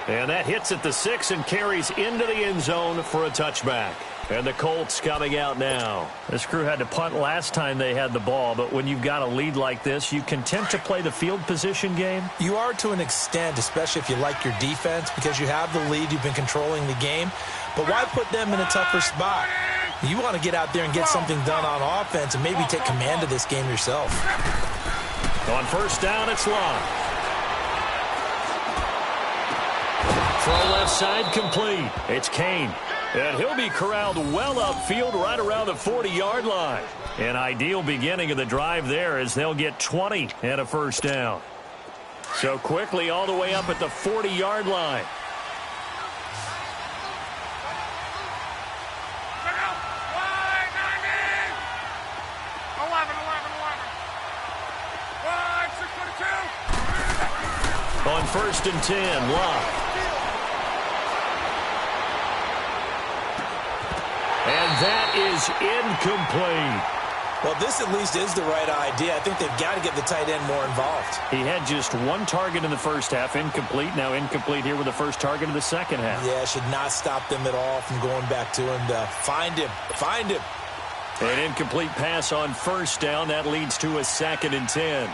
And that hits at the 6 and carries into the end zone for a touchback. And the Colts coming out now. This crew had to punt last time they had the ball, but when you've got a lead like this, you content to play the field position game? You are to an extent, especially if you like your defense, because you have the lead, you've been controlling the game. But why put them in a tougher spot? You want to get out there and get something done on offense and maybe take command of this game yourself. On 1st down, it's Long. Throw left side complete. It's Kane. And he'll be corralled well upfield right around the 40-yard line. An ideal beginning of the drive there as they'll get 20 and a 1st down. So quickly all the way up at the 40-yard line. On 1st and 10, Love. And that is incomplete. Well, this at least is the right idea. I think they've got to get the tight end more involved. He had just 1 target in the first half, incomplete. Now incomplete here with the first target of the second half. Yeah, should not stop them at all from going back to him to find him. Find him. An incomplete pass on 1st down. That leads to a 2nd and 10.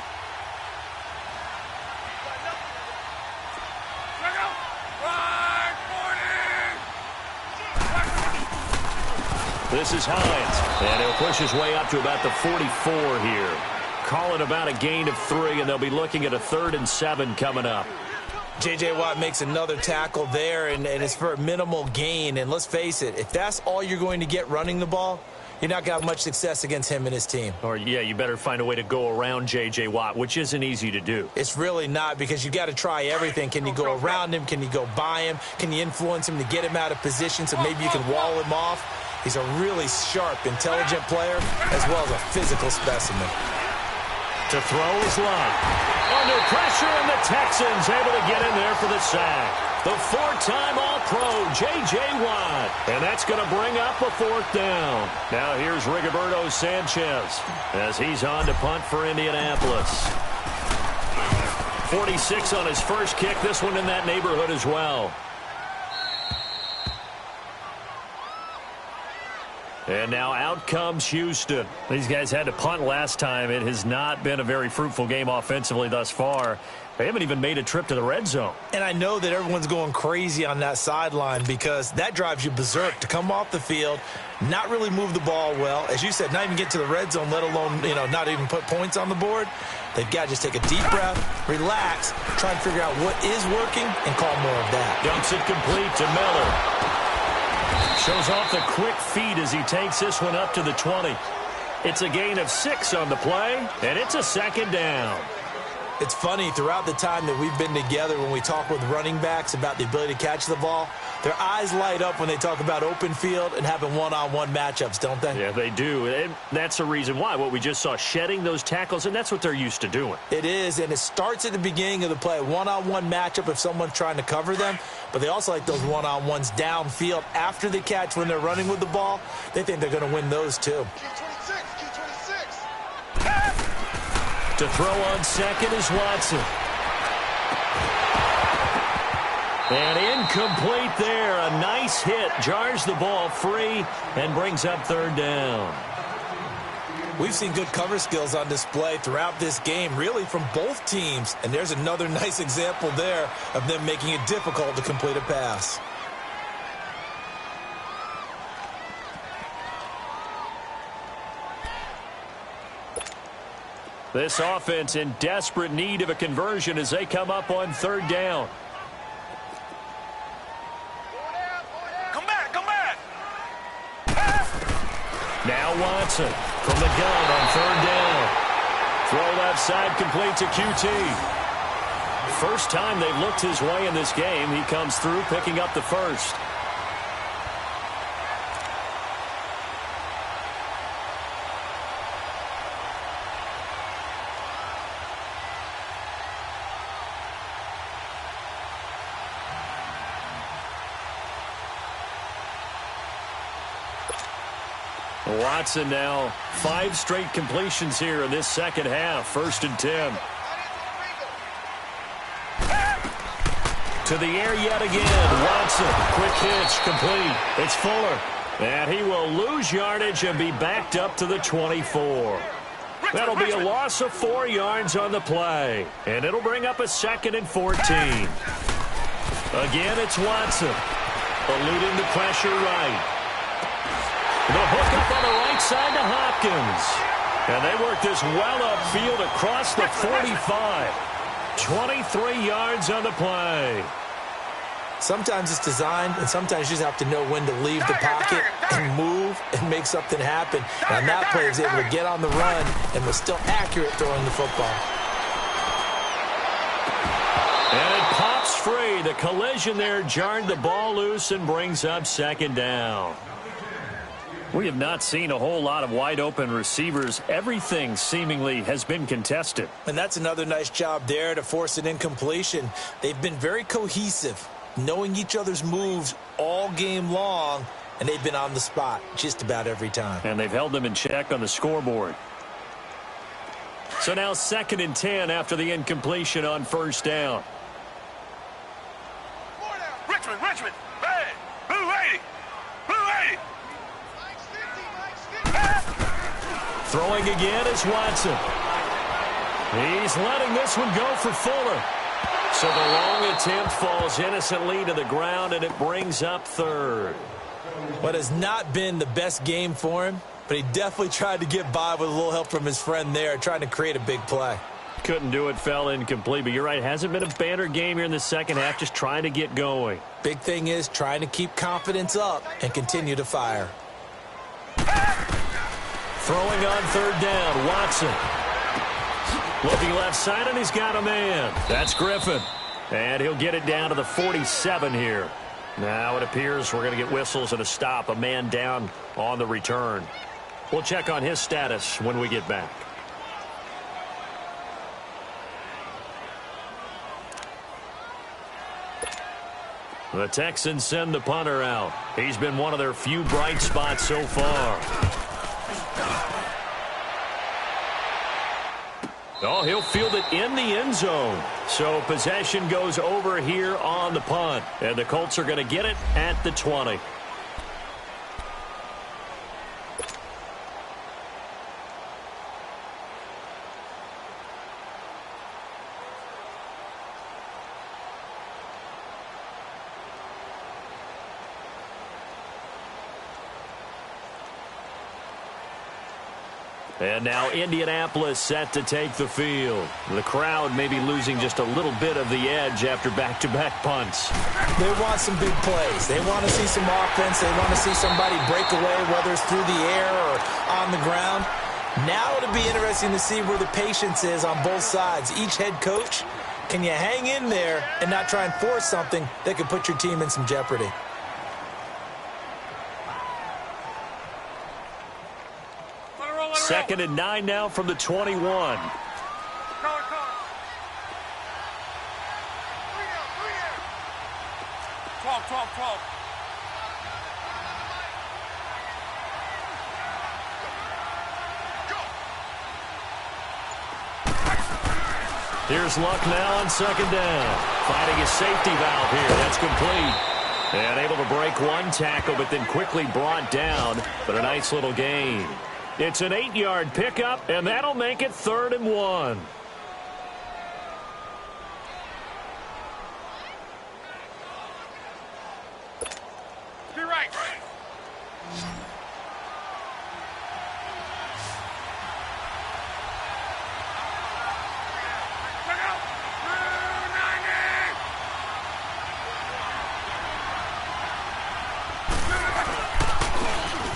This is Hines, and he'll push his way up to about the 44 here. Call it about a gain of 3, and they'll be looking at a 3rd and 7 coming up. J.J. Watt makes another tackle there, and it's for a minimal gain. And let's face it, if that's all you're going to get running the ball, you're not going to have much success against him and his team. Or, yeah, you better find a way to go around J.J. Watt, which isn't easy to do. It's really not, because you got to try everything. Can you go around him? Can you go by him? Can you influence him to get him out of position so maybe you can wall him off? He's a really sharp, intelligent player, as well as a physical specimen. To throw is Love. Under pressure, and the Texans able to get in there for the sack. The 4-time All-Pro, J.J. Watt. And that's going to bring up a 4th down. Now here's Rigoberto Sanchez as he's on to punt for Indianapolis. 46 on his first kick. This one in that neighborhood as well. And now out comes Houston. These guys had to punt last time. It has not been a very fruitful game offensively thus far. They haven't even made a trip to the red zone. And I know that everyone's going crazy on that sideline because that drives you berserk to come off the field, not really move the ball well. As you said, not even get to the red zone, let alone, not even put points on the board. They've got to just take a deep breath, relax, try and figure out what is working, and call more of that. Dumps it complete to Miller. Shows off the quick feet as he takes this one up to the 20. It's a gain of 6 on the play, and it's a second down. It's funny, throughout the time that we've been together, when we talk with running backs about the ability to catch the ball, their eyes light up when they talk about open field and having one-on-one matchups, don't they? Yeah, they do. And that's the reason why. What we just saw, shedding those tackles, and that's what they're used to doing. It is, and it starts at the beginning of the play. One-on-one matchup if someone's trying to cover them, but they also like those one-on-ones downfield after the catch when they're running with the ball. They think they're going to win those too. To throw on second is Watson. And incomplete there. A nice hit. Jars the ball free and brings up third down. We've seen good cover skills on display throughout this game, really from both teams. And there's another nice example there of them making it difficult to complete a pass. This offense in desperate need of a conversion as they come up on third down. Come back. Now Watson from the gun on third down. Throw left side, complete to QT. First time they've looked his way in this game. He comes through picking up the first. Watson now 5 straight completions here in this second half. 1st and 10. To the air yet again. Watson, quick hitch, complete. It's Fuller. And he will lose yardage and be backed up to the 24. That'll be a loss of 4 yards on the play. And it'll bring up a 2nd and 14. Again, it's Watson. Eluding the pressure right. The hook up on the right side to Hopkins. And they work this well upfield across the 45. 23 yards on the play. Sometimes it's designed, and sometimes you just have to know when to leave the pocket and move and make something happen. And on that play, he was able to get on the run and was still accurate throwing the football. And it pops free. The collision there jarred the ball loose and brings up 2nd down. We have not seen a whole lot of wide-open receivers. Everything seemingly has been contested. And that's another nice job there to force an incompletion. They've been very cohesive, knowing each other's moves all game long, and they've been on the spot just about every time. And they've held them in check on the scoreboard. So now 2nd and 10 after the incompletion on 1st down. Richmond, hey, Blue 80. Throwing again is Watson. He's letting this one go for Fuller. So the long attempt falls innocently to the ground, and it brings up 3rd. What has not been the best game for him, but he definitely tried to get by with a little help from his friend there, trying to create a big play. Couldn't do it, fell incomplete, but you're right. Hasn't been a banner game here in the second half, just trying to get going. Big thing is trying to keep confidence up and continue to fire. Throwing on 3rd down, Watson. Looking left side, and he's got a man. That's Griffin. And he'll get it down to the 47 here. Now it appears we're going to get whistles and a stop. A man down on the return. We'll check on his status when we get back. The Texans send the punter out. He's been one of their few bright spots so far. Oh, he'll field it in the end zone. So possession goes over here on the punt. And the Colts are going to get it at the 20. And now Indianapolis set to take the field. The crowd may be losing just a little bit of the edge after back-to-back punts. They want some big plays. They want to see some offense. They want to see somebody break away, whether it's through the air or on the ground. Now it'll be interesting to see where the patience is on both sides. Each head coach, can you hang in there and not try and force something that could put your team in some jeopardy? Second and 9 now from the 21. Here's Luck now on second down. Finding a safety valve here. That's complete. And able to break one tackle, but then quickly brought down. But a nice little gain. It's an 8-yard pickup, and that'll make it 3rd and 1. Be right.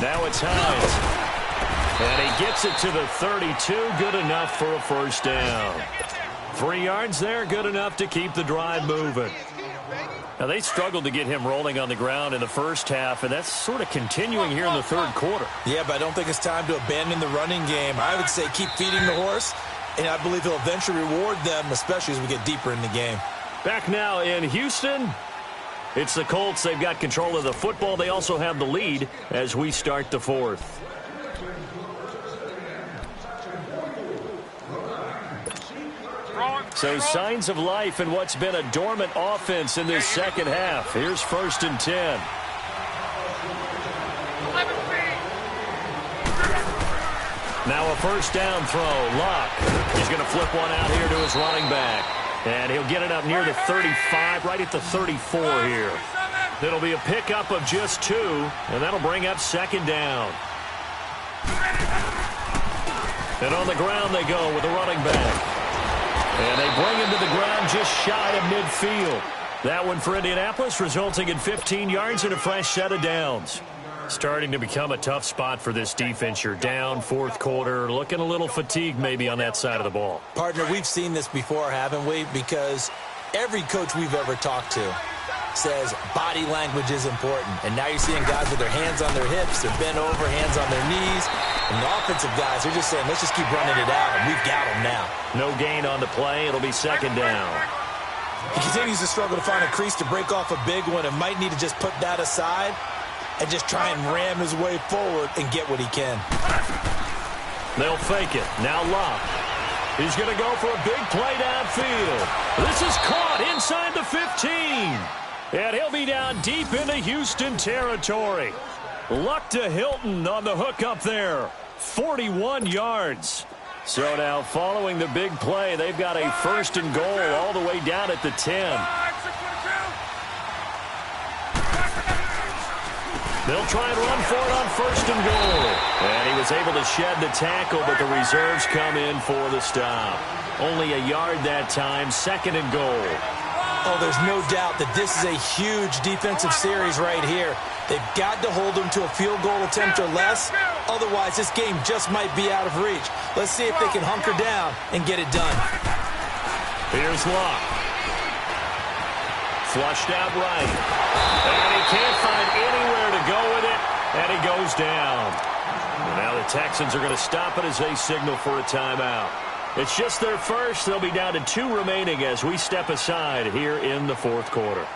Now it's Hines. And he gets it to the 32. Good enough for a first down. 3 yards there. Good enough to keep the drive moving. Now, they struggled to get him rolling on the ground in the first half, and that's sort of continuing here in the third quarter. Yeah, but I don't think it's time to abandon the running game. I would say keep feeding the horse, and I believe he'll eventually reward them, especially as we get deeper in the game. Back now in Houston, it's the Colts. They've got control of the football. They also have the lead as we start the fourth. So signs of life in what's been a dormant offense in this second half. Here's 1st and 10. Now a first down throw. Luck. He's going to flip one out here to his running back. And he'll get it up near the 35, right at the 34 here. It'll be a pickup of just 2, and that'll bring up 2nd down. And on the ground they go with the running back. And they bring him to the ground just shy of midfield. That one for Indianapolis, resulting in 15 yards and a fresh set of downs. Starting to become a tough spot for this defense. You're down, fourth quarter, looking a little fatigued maybe on that side of the ball. Partner, we've seen this before, haven't we? Because every coach we've ever talked to says body language is important. And now you're seeing guys with their hands on their hips, they're bent over, hands on their knees. And the offensive guys, they're just saying, let's just keep running it out, and we've got them now. No gain on the play. It'll be 2nd down. He continues to struggle to find a crease to break off a big one and might need to just put that aside and just try and ram his way forward and get what he can. They'll fake it. Now Luck. He's going to go for a big play downfield. This is caught inside the 15. And he'll be down deep into Houston territory. Luck to Hilton on the hook up there. 41 yards. So now following the big play, they've got a 1st and goal all the way down at the 10. They'll try and run for it on 1st and goal. And he was able to shed the tackle, but the reserves come in for the stop. Only a yard that time, 2nd and goal. Oh, there's no doubt that this is a huge defensive series right here. They've got to hold them to a field goal attempt or less. Otherwise, this game just might be out of reach. Let's see if they can hunker down and get it done. Here's Luck. Flushed out right. And he can't find anywhere to go with it. And he goes down. And now the Texans are going to stop it as they signal for a timeout. It's just their first. They'll be down to 2 remaining as we step aside here in the fourth quarter.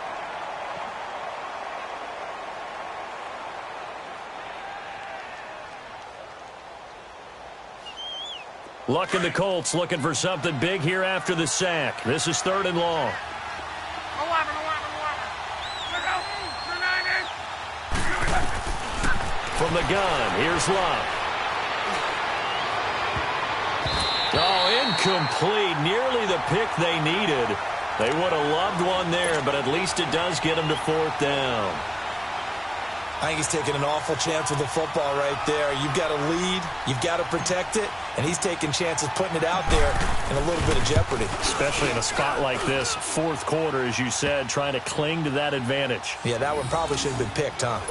Luck and the Colts looking for something big here after the sack. This is 3rd and long. From the gun, here's Luck. Oh, incomplete. Nearly the pick they needed. They would have loved one there, but at least it does get them to 4th down. I think he's taking an awful chance with the football right there. You've got to lead, you've got to protect it, and he's taking chances putting it out there in a little bit of jeopardy. Especially in a spot like this, fourth quarter, as you said, trying to cling to that advantage. Yeah, that one probably should have been picked, huh?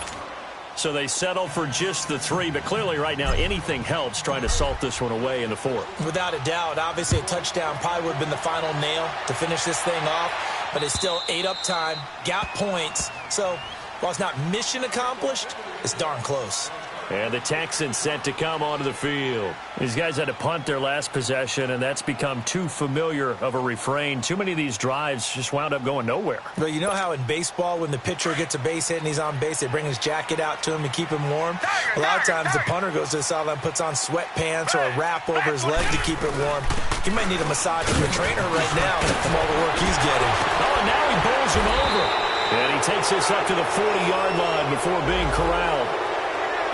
So they settle for just the 3, but clearly right now anything helps trying to salt this one away in the 4th. Without a doubt, obviously a touchdown probably would have been the final nail to finish this thing off, but it's still ate up time, got points. So while it's not mission accomplished, it's darn close. And the Texans set to come onto the field. These guys had to punt their last possession, and that's become too familiar of a refrain. Too many of these drives just wound up going nowhere. But you know how in baseball, when the pitcher gets a base hit and he's on base, they bring his jacket out to him to keep him warm? A lot of times the punter goes to the sideline, puts on sweatpants or a wrap over his leg to keep it warm. He might need a massage from the trainer right now from all the work he's getting. Oh, and now he bowls him over. And he takes this up to the 40-yard line before being corralled.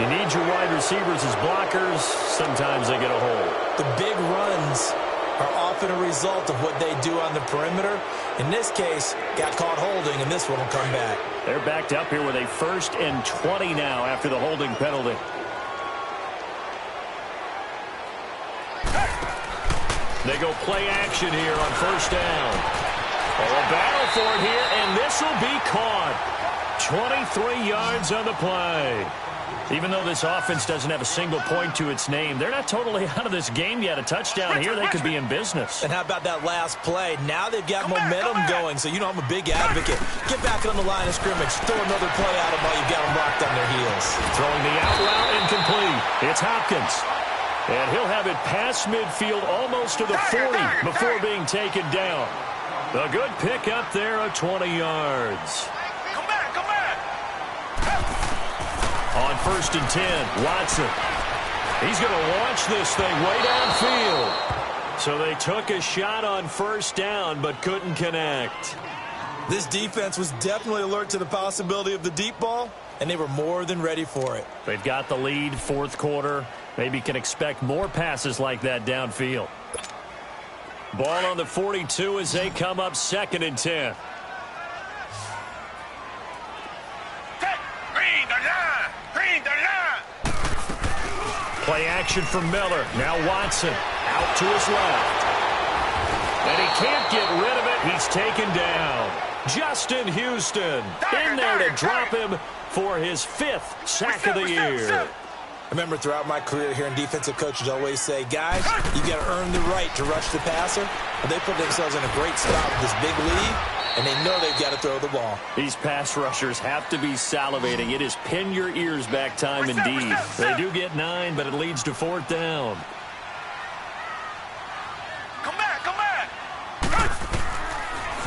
You need your wide receivers as blockers. Sometimes they get a hold. The big runs are often a result of what they do on the perimeter. In this case, got caught holding, and this one will come back. They're backed up here with a 1st and 20 now after the holding penalty. They go play action here on 1st down. Oh, a battle for it here, and this will be caught. 23 yards on the play. Even though this offense doesn't have a single point to its name, they're not totally out of this game yet. A touchdown here, they could be in business. And how about that last play? Now they've got momentum going, so you know I'm a big advocate. Get back on the line of scrimmage. Throw another play at them while you've got them locked on their heels. Throwing the out route incomplete. It's Hopkins. And he'll have it past midfield almost to the 40 before being taken down. A good pick up there of 20 yards. On 1st and 10, Watson. He's going to launch this thing way downfield. So they took a shot on 1st down, but couldn't connect. This defense was definitely alert to the possibility of the deep ball, and they were more than ready for it. They've got the lead, 4th quarter. Maybe can expect more passes like that downfield. Ball on the 42 as they come up 2nd and 10. Play action for Miller. Now Watson out to his left. And he can't get rid of it. He's taken down. Justin Houston in there to drop him for his 5th sack of the year. I remember throughout my career hearing defensive coaches always say, guys, you got to earn the right to rush the passer. But they put themselves in a great spot with this big lead, and they know they've got to throw the ball. These pass rushers have to be salivating. It is pin your ears back time indeed. They do get 9, but it leads to 4th down. Come back.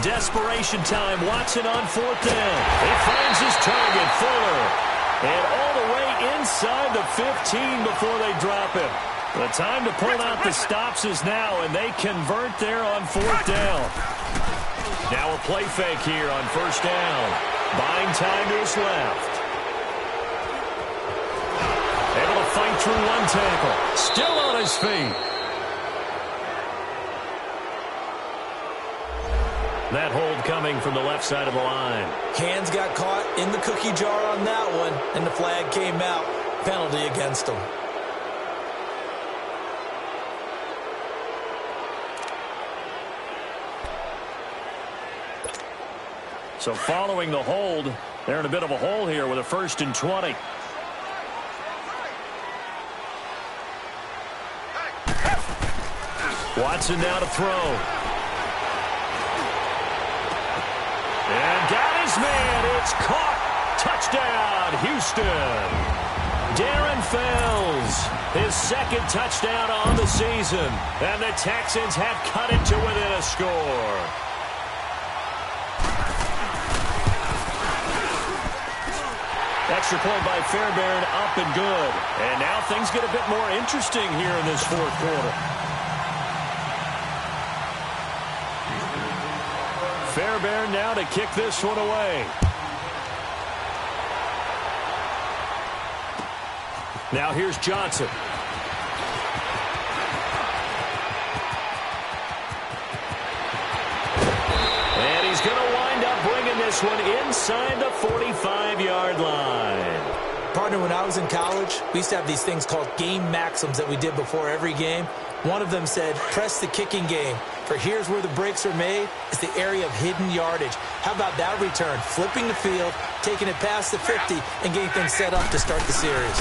Desperation time. Watson on 4th down. He finds his target, Fuller. And all the way inside the 15 before they drop him. The time to pull out the stops is now, and they convert there on 4th down. Now a play fake here on 1st down. Buying time to his left. Able to fight through one tackle. Still on his feet. That hold coming from the left side of the line. Hands got caught in the cookie jar on that one, and the flag came out. Penalty against him. So following the hold, they're in a bit of a hole here with a 1st and 20. Watson now to throw. And got his man. It's caught. Touchdown, Houston. Darren Fells, his 2nd touchdown on the season. And the Texans have cut it to within a score. Extra point by Fairbairn, up and good. And now things get a bit more interesting here in this 4th quarter. Fairbairn now to kick this one away. Now here's Johnson. And he's going to wind up bringing this one inside the 45-yard line. Partner, when I was in college, we used to have these things called game maxims that we did before every game. One of them said, press the kicking game. For here's where the breaks are made, is the area of hidden yardage. How about that return? Flipping the field, taking it past the 50 and getting things set up to start the series.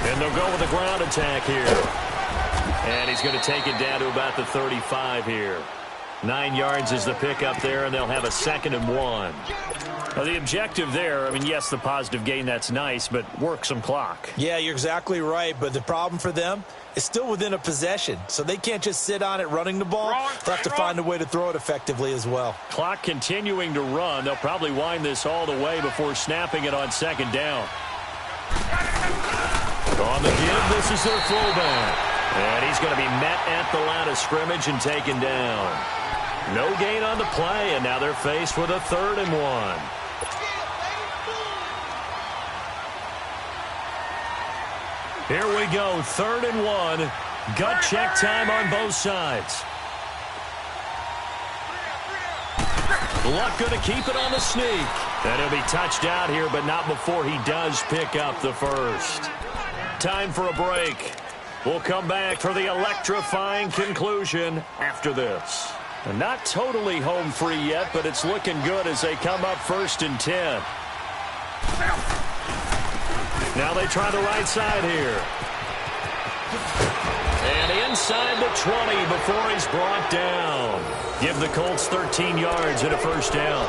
And they'll go with a ground attack here. And he's going to take it down to about the 35 here. 9 yards is the pickup there, and they'll have a 2nd and 1. Now, the objective there, I mean, yes, the positive gain, that's nice, but work some clock. Yeah, you're exactly right, but the problem for them is still within a possession, so they can't just sit on it running the ball. They'll have to find a way to throw it effectively as well. Clock continuing to run. They'll probably wind this all the way before snapping it on 2nd down. On the give, this is their fullback. And he's going to be met at the line of scrimmage and taken down. No gain on the play, and now they're faced with a 3rd and 1. Here we go, 3rd and 1. Gut check time on both sides. Luck going to keep it on the sneak. And he'll be touched out here, but not before he does pick up the first. Time for a break. We'll come back for the electrifying conclusion after this. And not totally home free yet, but it's looking good as they come up 1st and 10. Now they try the right side here. And inside the 20 before he's brought down. Give the Colts 13 yards and a 1st down.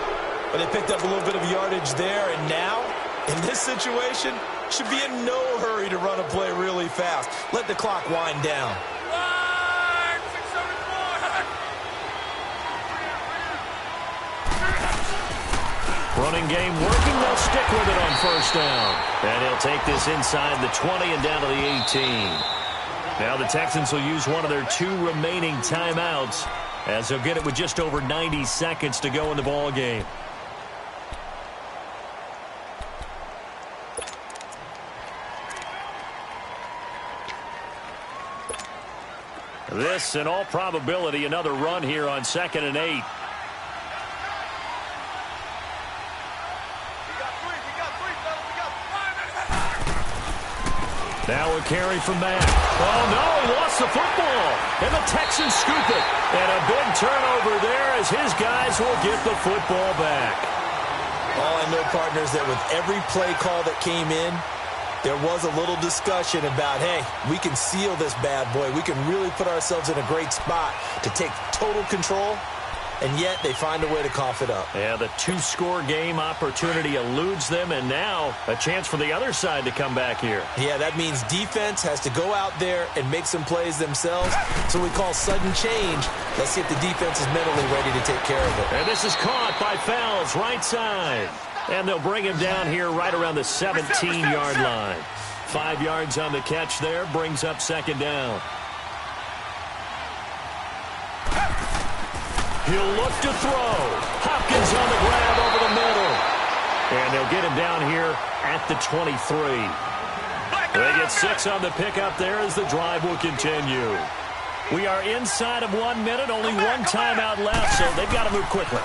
But they picked up a little bit of yardage there, and now, in this situation, should be in no hurry to run a play really fast. Let the clock wind down. Running game working. They'll stick with it on 1st down. And he'll take this inside the 20 and down to the 18. Now the Texans will use one of their 2 remaining timeouts as they'll get it with just over 90 seconds to go in the ball game. This, in all probability, another run here on 2nd and 8. Now a carry from Mack. Oh, no, he lost the football. And the Texans scoop it. And a big turnover there as his guys will get the football back. All I know, partners, that with every play call that came in, there was a little discussion about, hey, we can seal this bad boy. We can really put ourselves in a great spot to take total control, and yet they find a way to cough it up. Yeah, the 2-score game opportunity eludes them, and now a chance for the other side to come back here. Yeah, that means defense has to go out there and make some plays themselves. So we call sudden change. Let's see if the defense is mentally ready to take care of it. And this is caught by Fells, right side. And they'll bring him down here right around the 17-yard line. 5 yards on the catch there, brings up 2nd down. He'll look to throw. Hopkins on the grab over the middle. And they'll get him down here at the 23. They get 6 on the pickup there as the drive will continue. We are inside of 1 minute, only 1 timeout left, so they've got to move quickly.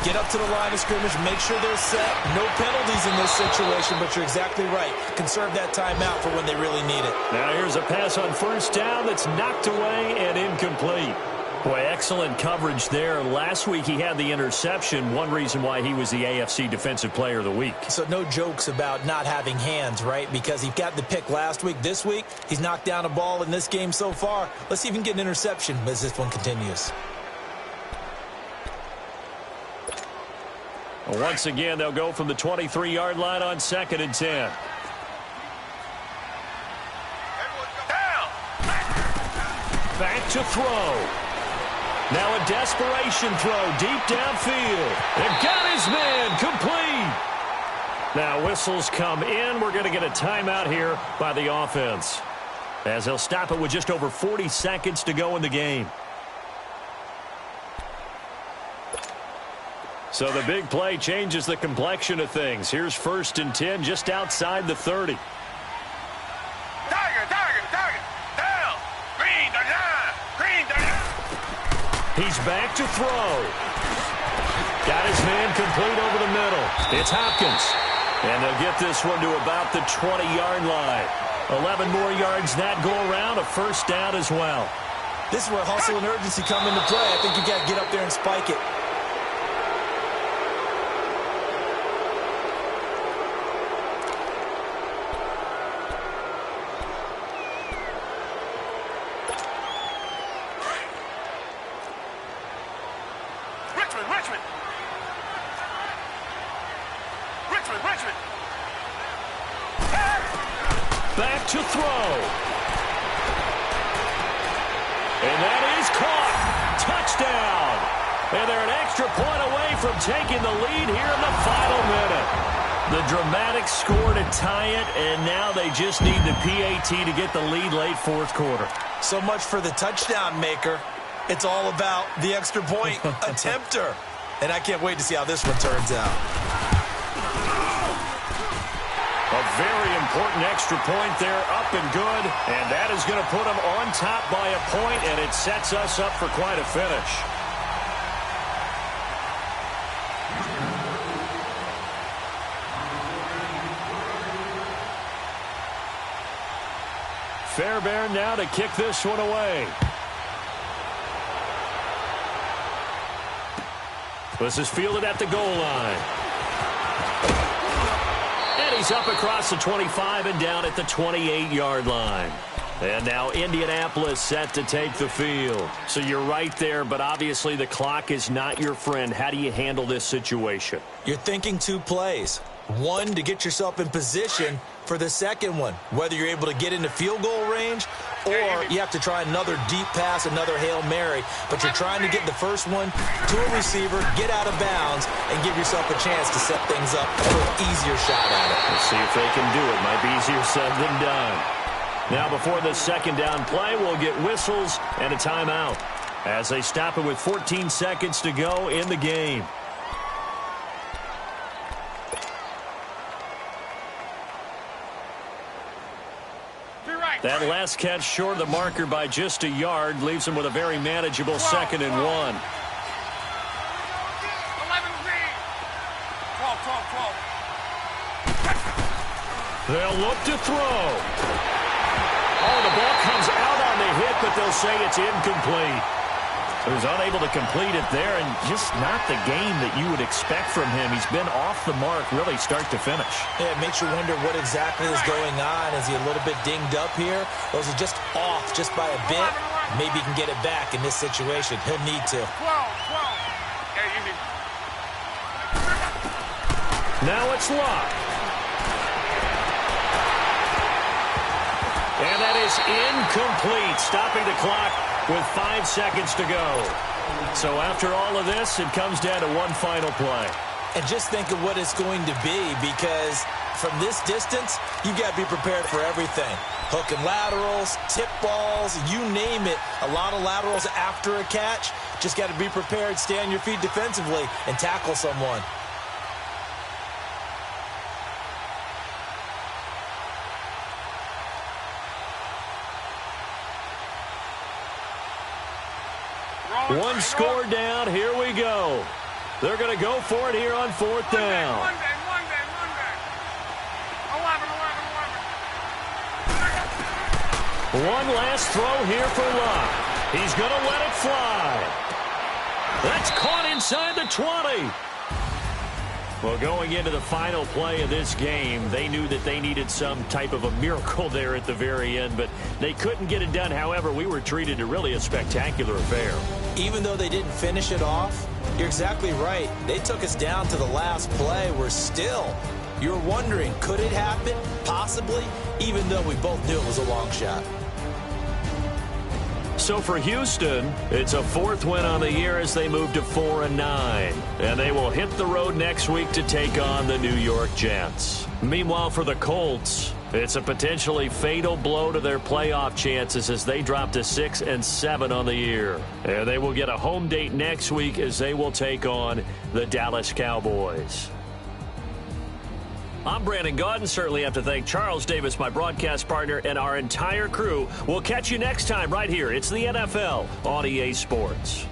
Get up to the line of scrimmage, make sure they're set. No penalties in this situation, but you're exactly right. Conserve that timeout for when they really need it. Now here's a pass on 1st down that's knocked away and incomplete. Boy, excellent coverage there. Last week he had the interception, one reason why he was the AFC Defensive Player of the Week. So no jokes about not having hands, right? Because he got the pick last week. This week, he's knocked down a ball in this game so far. Let's even get an interception as this one continues. Once again, they'll go from the 23-yard line on 2nd and 10. Back to throw. Now a desperation throw deep downfield. And got his man complete. Now whistles come in. We're going to get a timeout here by the offense, as they'll stop it with just over 40 seconds to go in the game. So the big play changes the complexion of things. Here's 1st and 10 just outside the 30. Tiger, down, green, He's back to throw. Got his man complete over the middle. It's Hopkins. And they'll get this one to about the 20-yard line. 11 more yards that go around, a 1st down as well. This is where hustle and urgency come into play. I think you got to get up there and spike it. Richmond. Back to throw. And that is caught. Touchdown. And they're an extra point away from taking the lead here in the final minute. The dramatic score to tie it, and now they just need the PAT to get the lead late fourth quarter. So much for the touchdown maker. It's all about the extra point attempter. And I can't wait to see how this one turns out. A very important extra point there, up and good. And that is going to put them on top by a point, and it sets us up for quite a finish. Fairbairn now to kick this one away. This is fielded at the goal line. And he's up across the 25 and down at the 28-yard line. And now Indianapolis set to take the field. So you're right there, but obviously the clock is not your friend. How do you handle this situation? You're thinking two plays. One, to get yourself in position for the second one, whether you're able to get into field goal range or you have to try another deep pass, another Hail Mary, but you're trying to get the first one to a receiver, get out of bounds, and give yourself a chance to set things up for an easier shot at it. Let's see if they can do it. Might be easier said than done. Now before the second down play, we'll get whistles and a timeout as they stop it with 14 seconds to go in the game. That last catch short of the marker by just a yard leaves them with a very manageable 2nd and 1. 12. They'll look to throw. Oh, the ball comes out on the hit, but they'll say it's incomplete. He was unable to complete it there, and just not the game that you would expect from him. He's been off the mark really start to finish. Yeah, it makes you wonder what exactly is going on. Is he a little bit dinged up here, or is he just off just by a bit? Maybe he can get it back in this situation. He'll need to. Now it's Luck. And that is incomplete, stopping the clock with 5 seconds to go. So after all of this, it comes down to one final play. And just think of what it's going to be, because from this distance, you've got to be prepared for everything. Hook and laterals, tip balls, you name it. A lot of laterals after a catch. Just got to be prepared, stay on your feet defensively, and tackle someone. One score down. Here we go. They're going to go for it here on 4th down. Monday. 11. One last throw here for Luck. He's going to let it fly. That's caught inside the 20. Well, going into the final play of this game, they knew that they needed some type of a miracle there at the very end, but they couldn't get it done. However, we were treated to really a spectacular affair. Even though they didn't finish it off, you're exactly right. They took us down to the last play. We're still, you're wondering, could it happen? Possibly, even though we both knew it was a long shot. So for Houston, it's a 4th win on the year as they move to 4-9. And they will hit the road next week to take on the New York Jets. Meanwhile, for the Colts, it's a potentially fatal blow to their playoff chances as they drop to 6-7 on the year. And they will get a home date next week as they will take on the Dallas Cowboys. I'm Brandon Gaudin. Certainly have to thank Charles Davis, my broadcast partner, and our entire crew. We'll catch you next time right here. It's the NFL on EA Sports.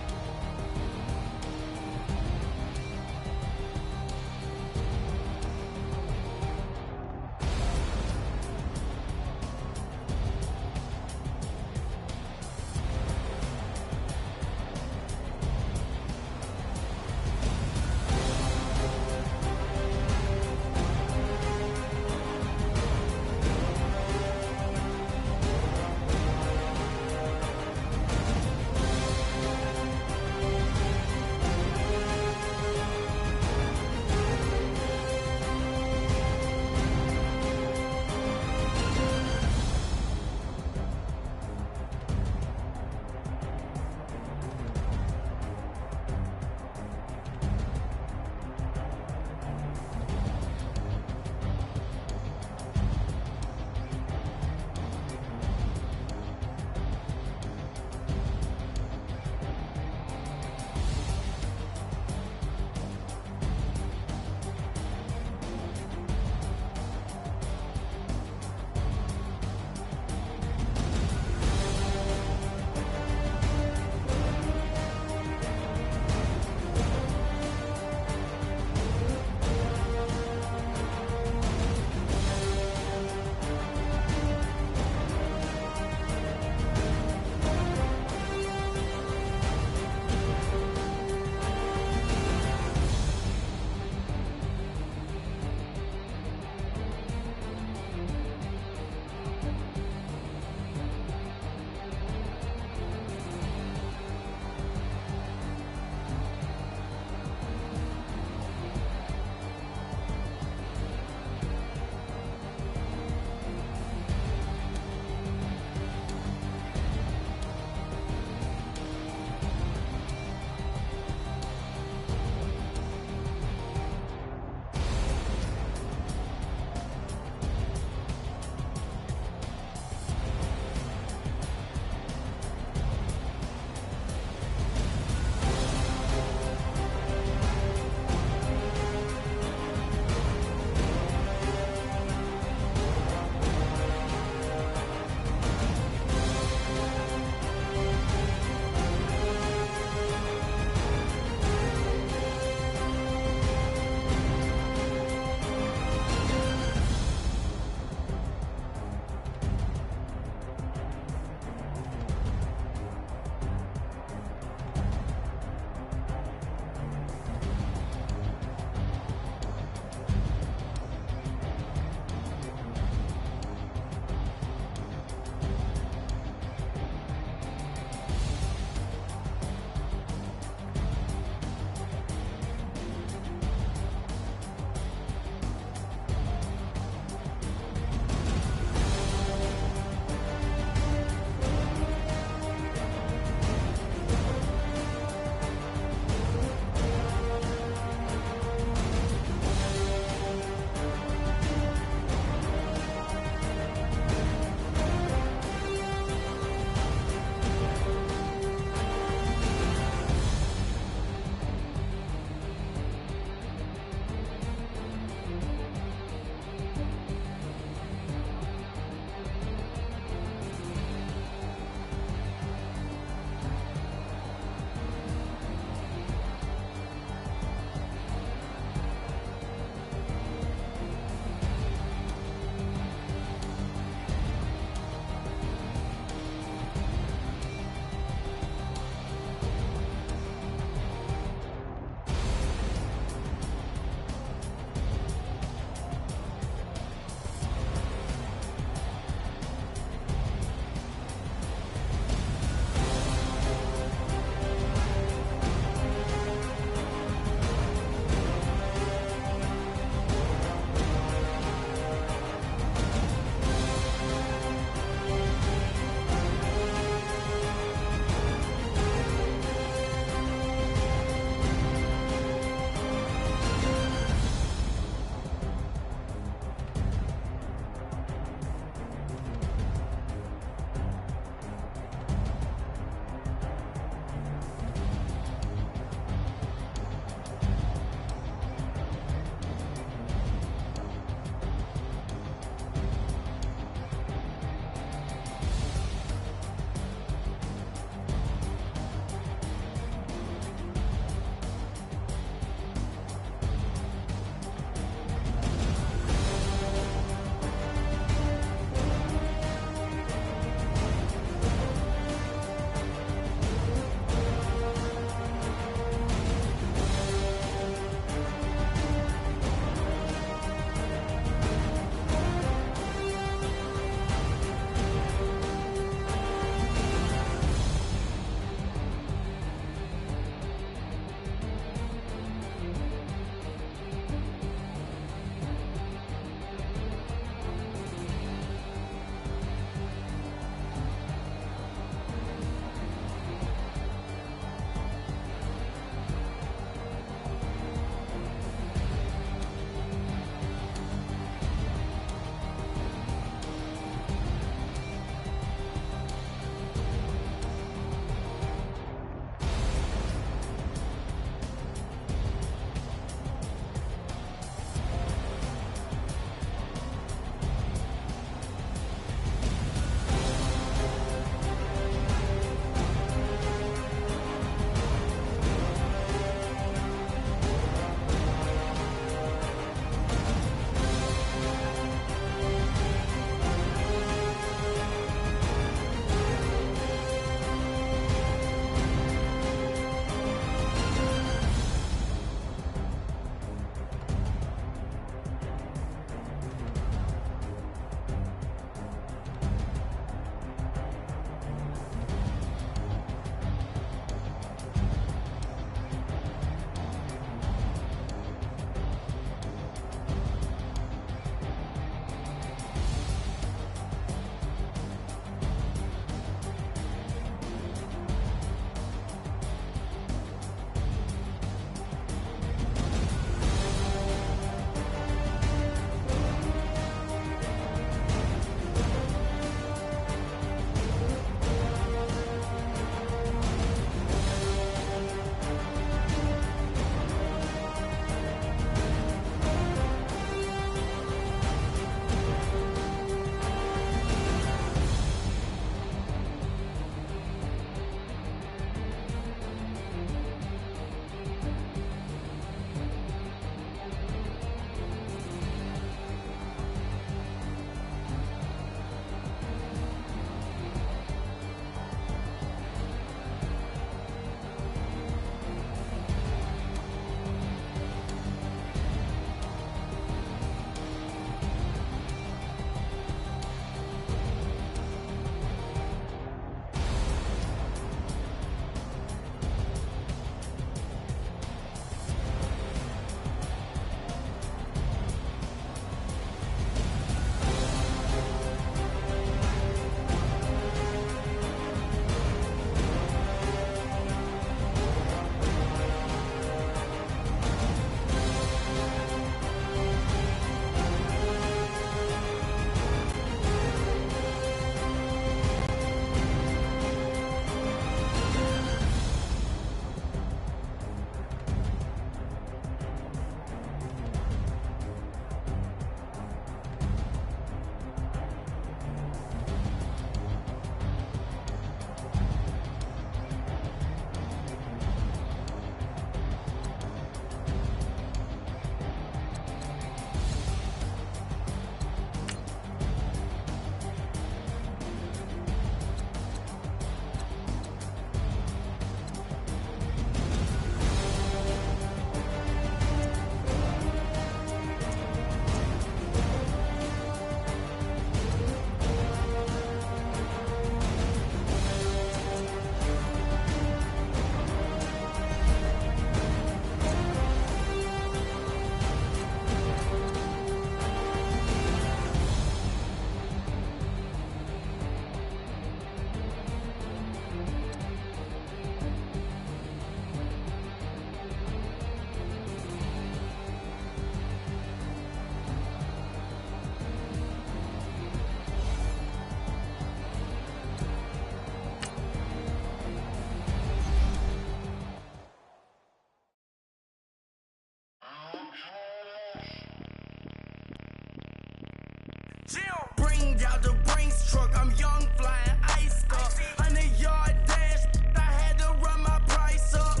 truck. I'm young, flying ice up. 100-yard dash, I had to run my price up.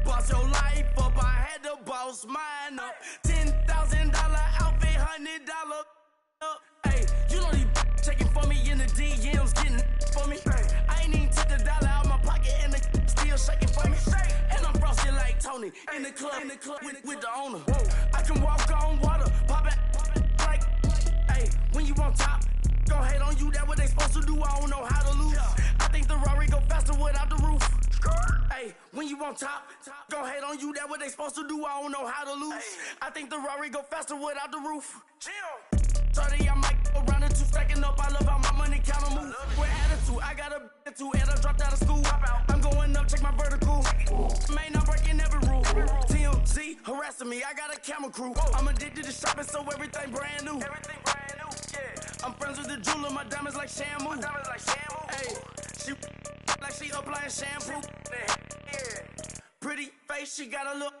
Boss your life up, I had to boss mine up. $10,000 outfit, $100 up. Hey, you know these checking for me in the DMs, getting for me. I ain't even took the dollar out my pocket and the still shaking for me. And I'm frosted like Tony in the club with the owner. I can walk on water, pop it like, hey, when you on top, go hate on you, that what they supposed to do, I don't know how to lose. I think the Rari go faster without the roof. Hey, when you on top, go hate on you, that what they supposed to do, I don't know how to lose. I think the Rari go faster without the roof. 30, I might go round and two, stacking up, I love how my money counter move. With attitude, I got a attitude, and I dropped out of school. I'm going up, check my vertical. Man, I'm breaking every rule. TMZ harassing me, I got a camera crew. I'm addicted to shopping, so everything brand new. I'm friends with the jeweler, my diamonds like Shamu. Hey, she like she applying shampoo. Pretty face, she got a look.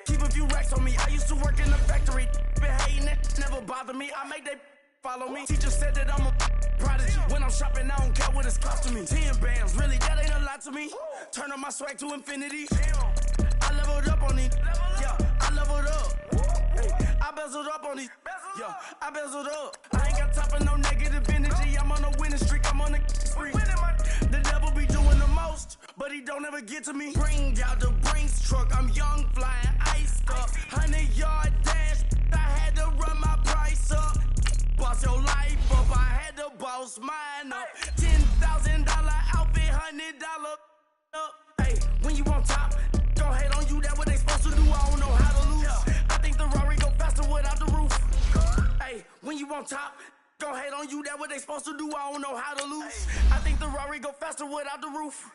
Keep a few racks on me. I used to work in the factory. Been hating it, never bother me. I make they follow me. Teacher said that I'm a prodigy. When I'm shopping, I don't care what it's costing me. 10 bands, really, that ain't a lot to me. Turn on my swag to infinity. I leveled up on these. Yeah, I leveled up. Hey, I bezeled up on these. Yeah, I bezeled up. I ain't got time for no negative energy. I'm on a winning streak. I'm on a spree. The devil be doing the most, but he don't ever get to me. Bring out the Brinks truck. I'm young, flying ice up. 100-yard dash. I had to run my price up. Boss your life up. I had to boss mine up. $10,000 outfit, $100 up. Hey, when you on top, go hate on you. That what they supposed to do. I don't know how to lose. I think the Rari go faster without the roof. Hey, when you on top, go hate on you. That what they supposed to do. I don't know how to lose. I think the Rari go faster without the roof.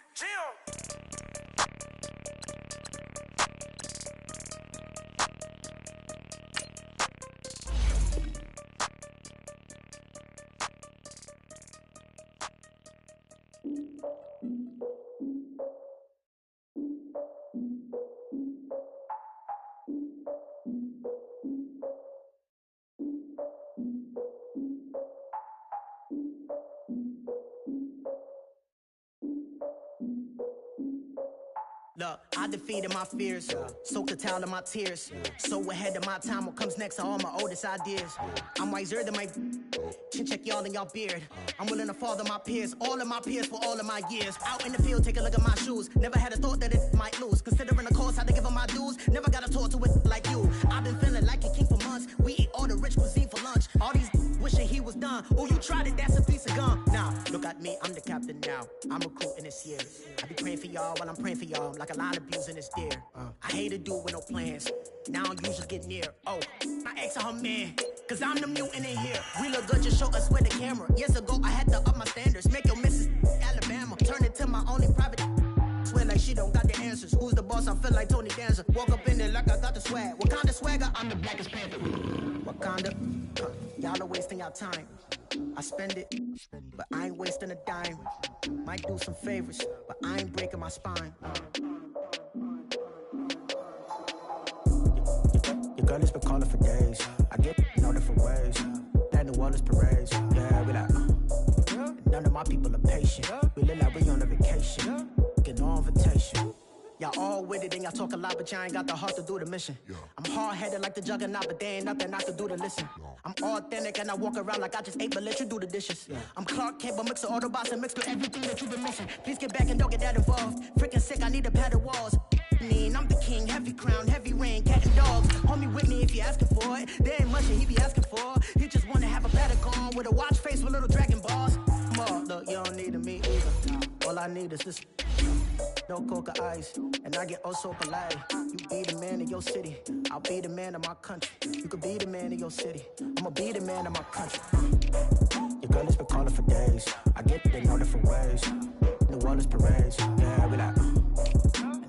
Look, I defeated my fears, soaked a towel in my tears. So ahead of my time, what comes next are all my oldest ideas. I'm wiser than my chin check y'all in y'all beard. I'm willing to father my peers, all of my peers for all of my years. Out in the field, take a look at my shoes. Never had a thought that it might lose. Considering the cost, I had to give up my dues. Never got a talk to it like you. I've been feeling like a king for months. We eat all the rich cuisine for lunch. All these wishing he was done. Oh, you tried it, that's a piece of gum. Now, look at me, I'm the captain now. I'm recruiting this year. I be praying for y'all while I'm praying for y'all. Like a line of abusing this deer. I hate to do it with no plans. Now I usually get near. Oh, my ex and her man. Cause I'm the mutant in here. We look good, just show us where the camera. Years ago, I had to up my standards. Make your Mrs. Alabama. Turn it to my only private. Swear like she don't got the answers. Who's the boss? I feel like Tony Danza. Walk up in there like I got the swag. What kind of swagger? I'm the blackest panther. What kind of? Y'all are wasting your time. I spend it, but I ain't wasting a dime. Might do some favors, but I ain't breaking my spine. Your girl has been calling for days. I get no different ways. That New Orleans parades. Yeah, we like. None of my people are patient. We look like we on a vacation. Get no invitation. Y'all all with it and y'all talk a lot, but y'all ain't got the heart to do the mission. I'm hard-headed like the juggernaut, but there ain't nothing I can do to listen. I'm authentic and I walk around like I just ate, but let you do the dishes. I'm Clark Kent, but mix the Autobots and mix with everything that you've been missing. Please get back and don't get that involved. Freaking sick, I need a padded walls. I'm the king, heavy crown, heavy rain, cat and dogs. Homie with me if you're asking for it. There ain't much that he be asking for. He just wanna have a Patek on with a watch face with little dragon balls. Look, you don't need a me either. All I need is this. No coca ice, and I get oh so polite. You be the man of your city, I'll be the man of my country. You could be the man of your city, I'ma be the man of my country. Your girl has been calling for days. I get it in all different ways. New Orleans parades, yeah, we like.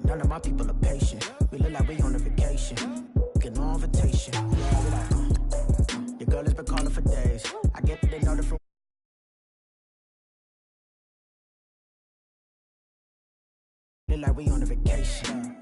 None of my people are patient. We look like we on a vacation. Get no invitation, yeah, we like. Your girl has been calling for days. I get it in all different. Look like we on a vacation.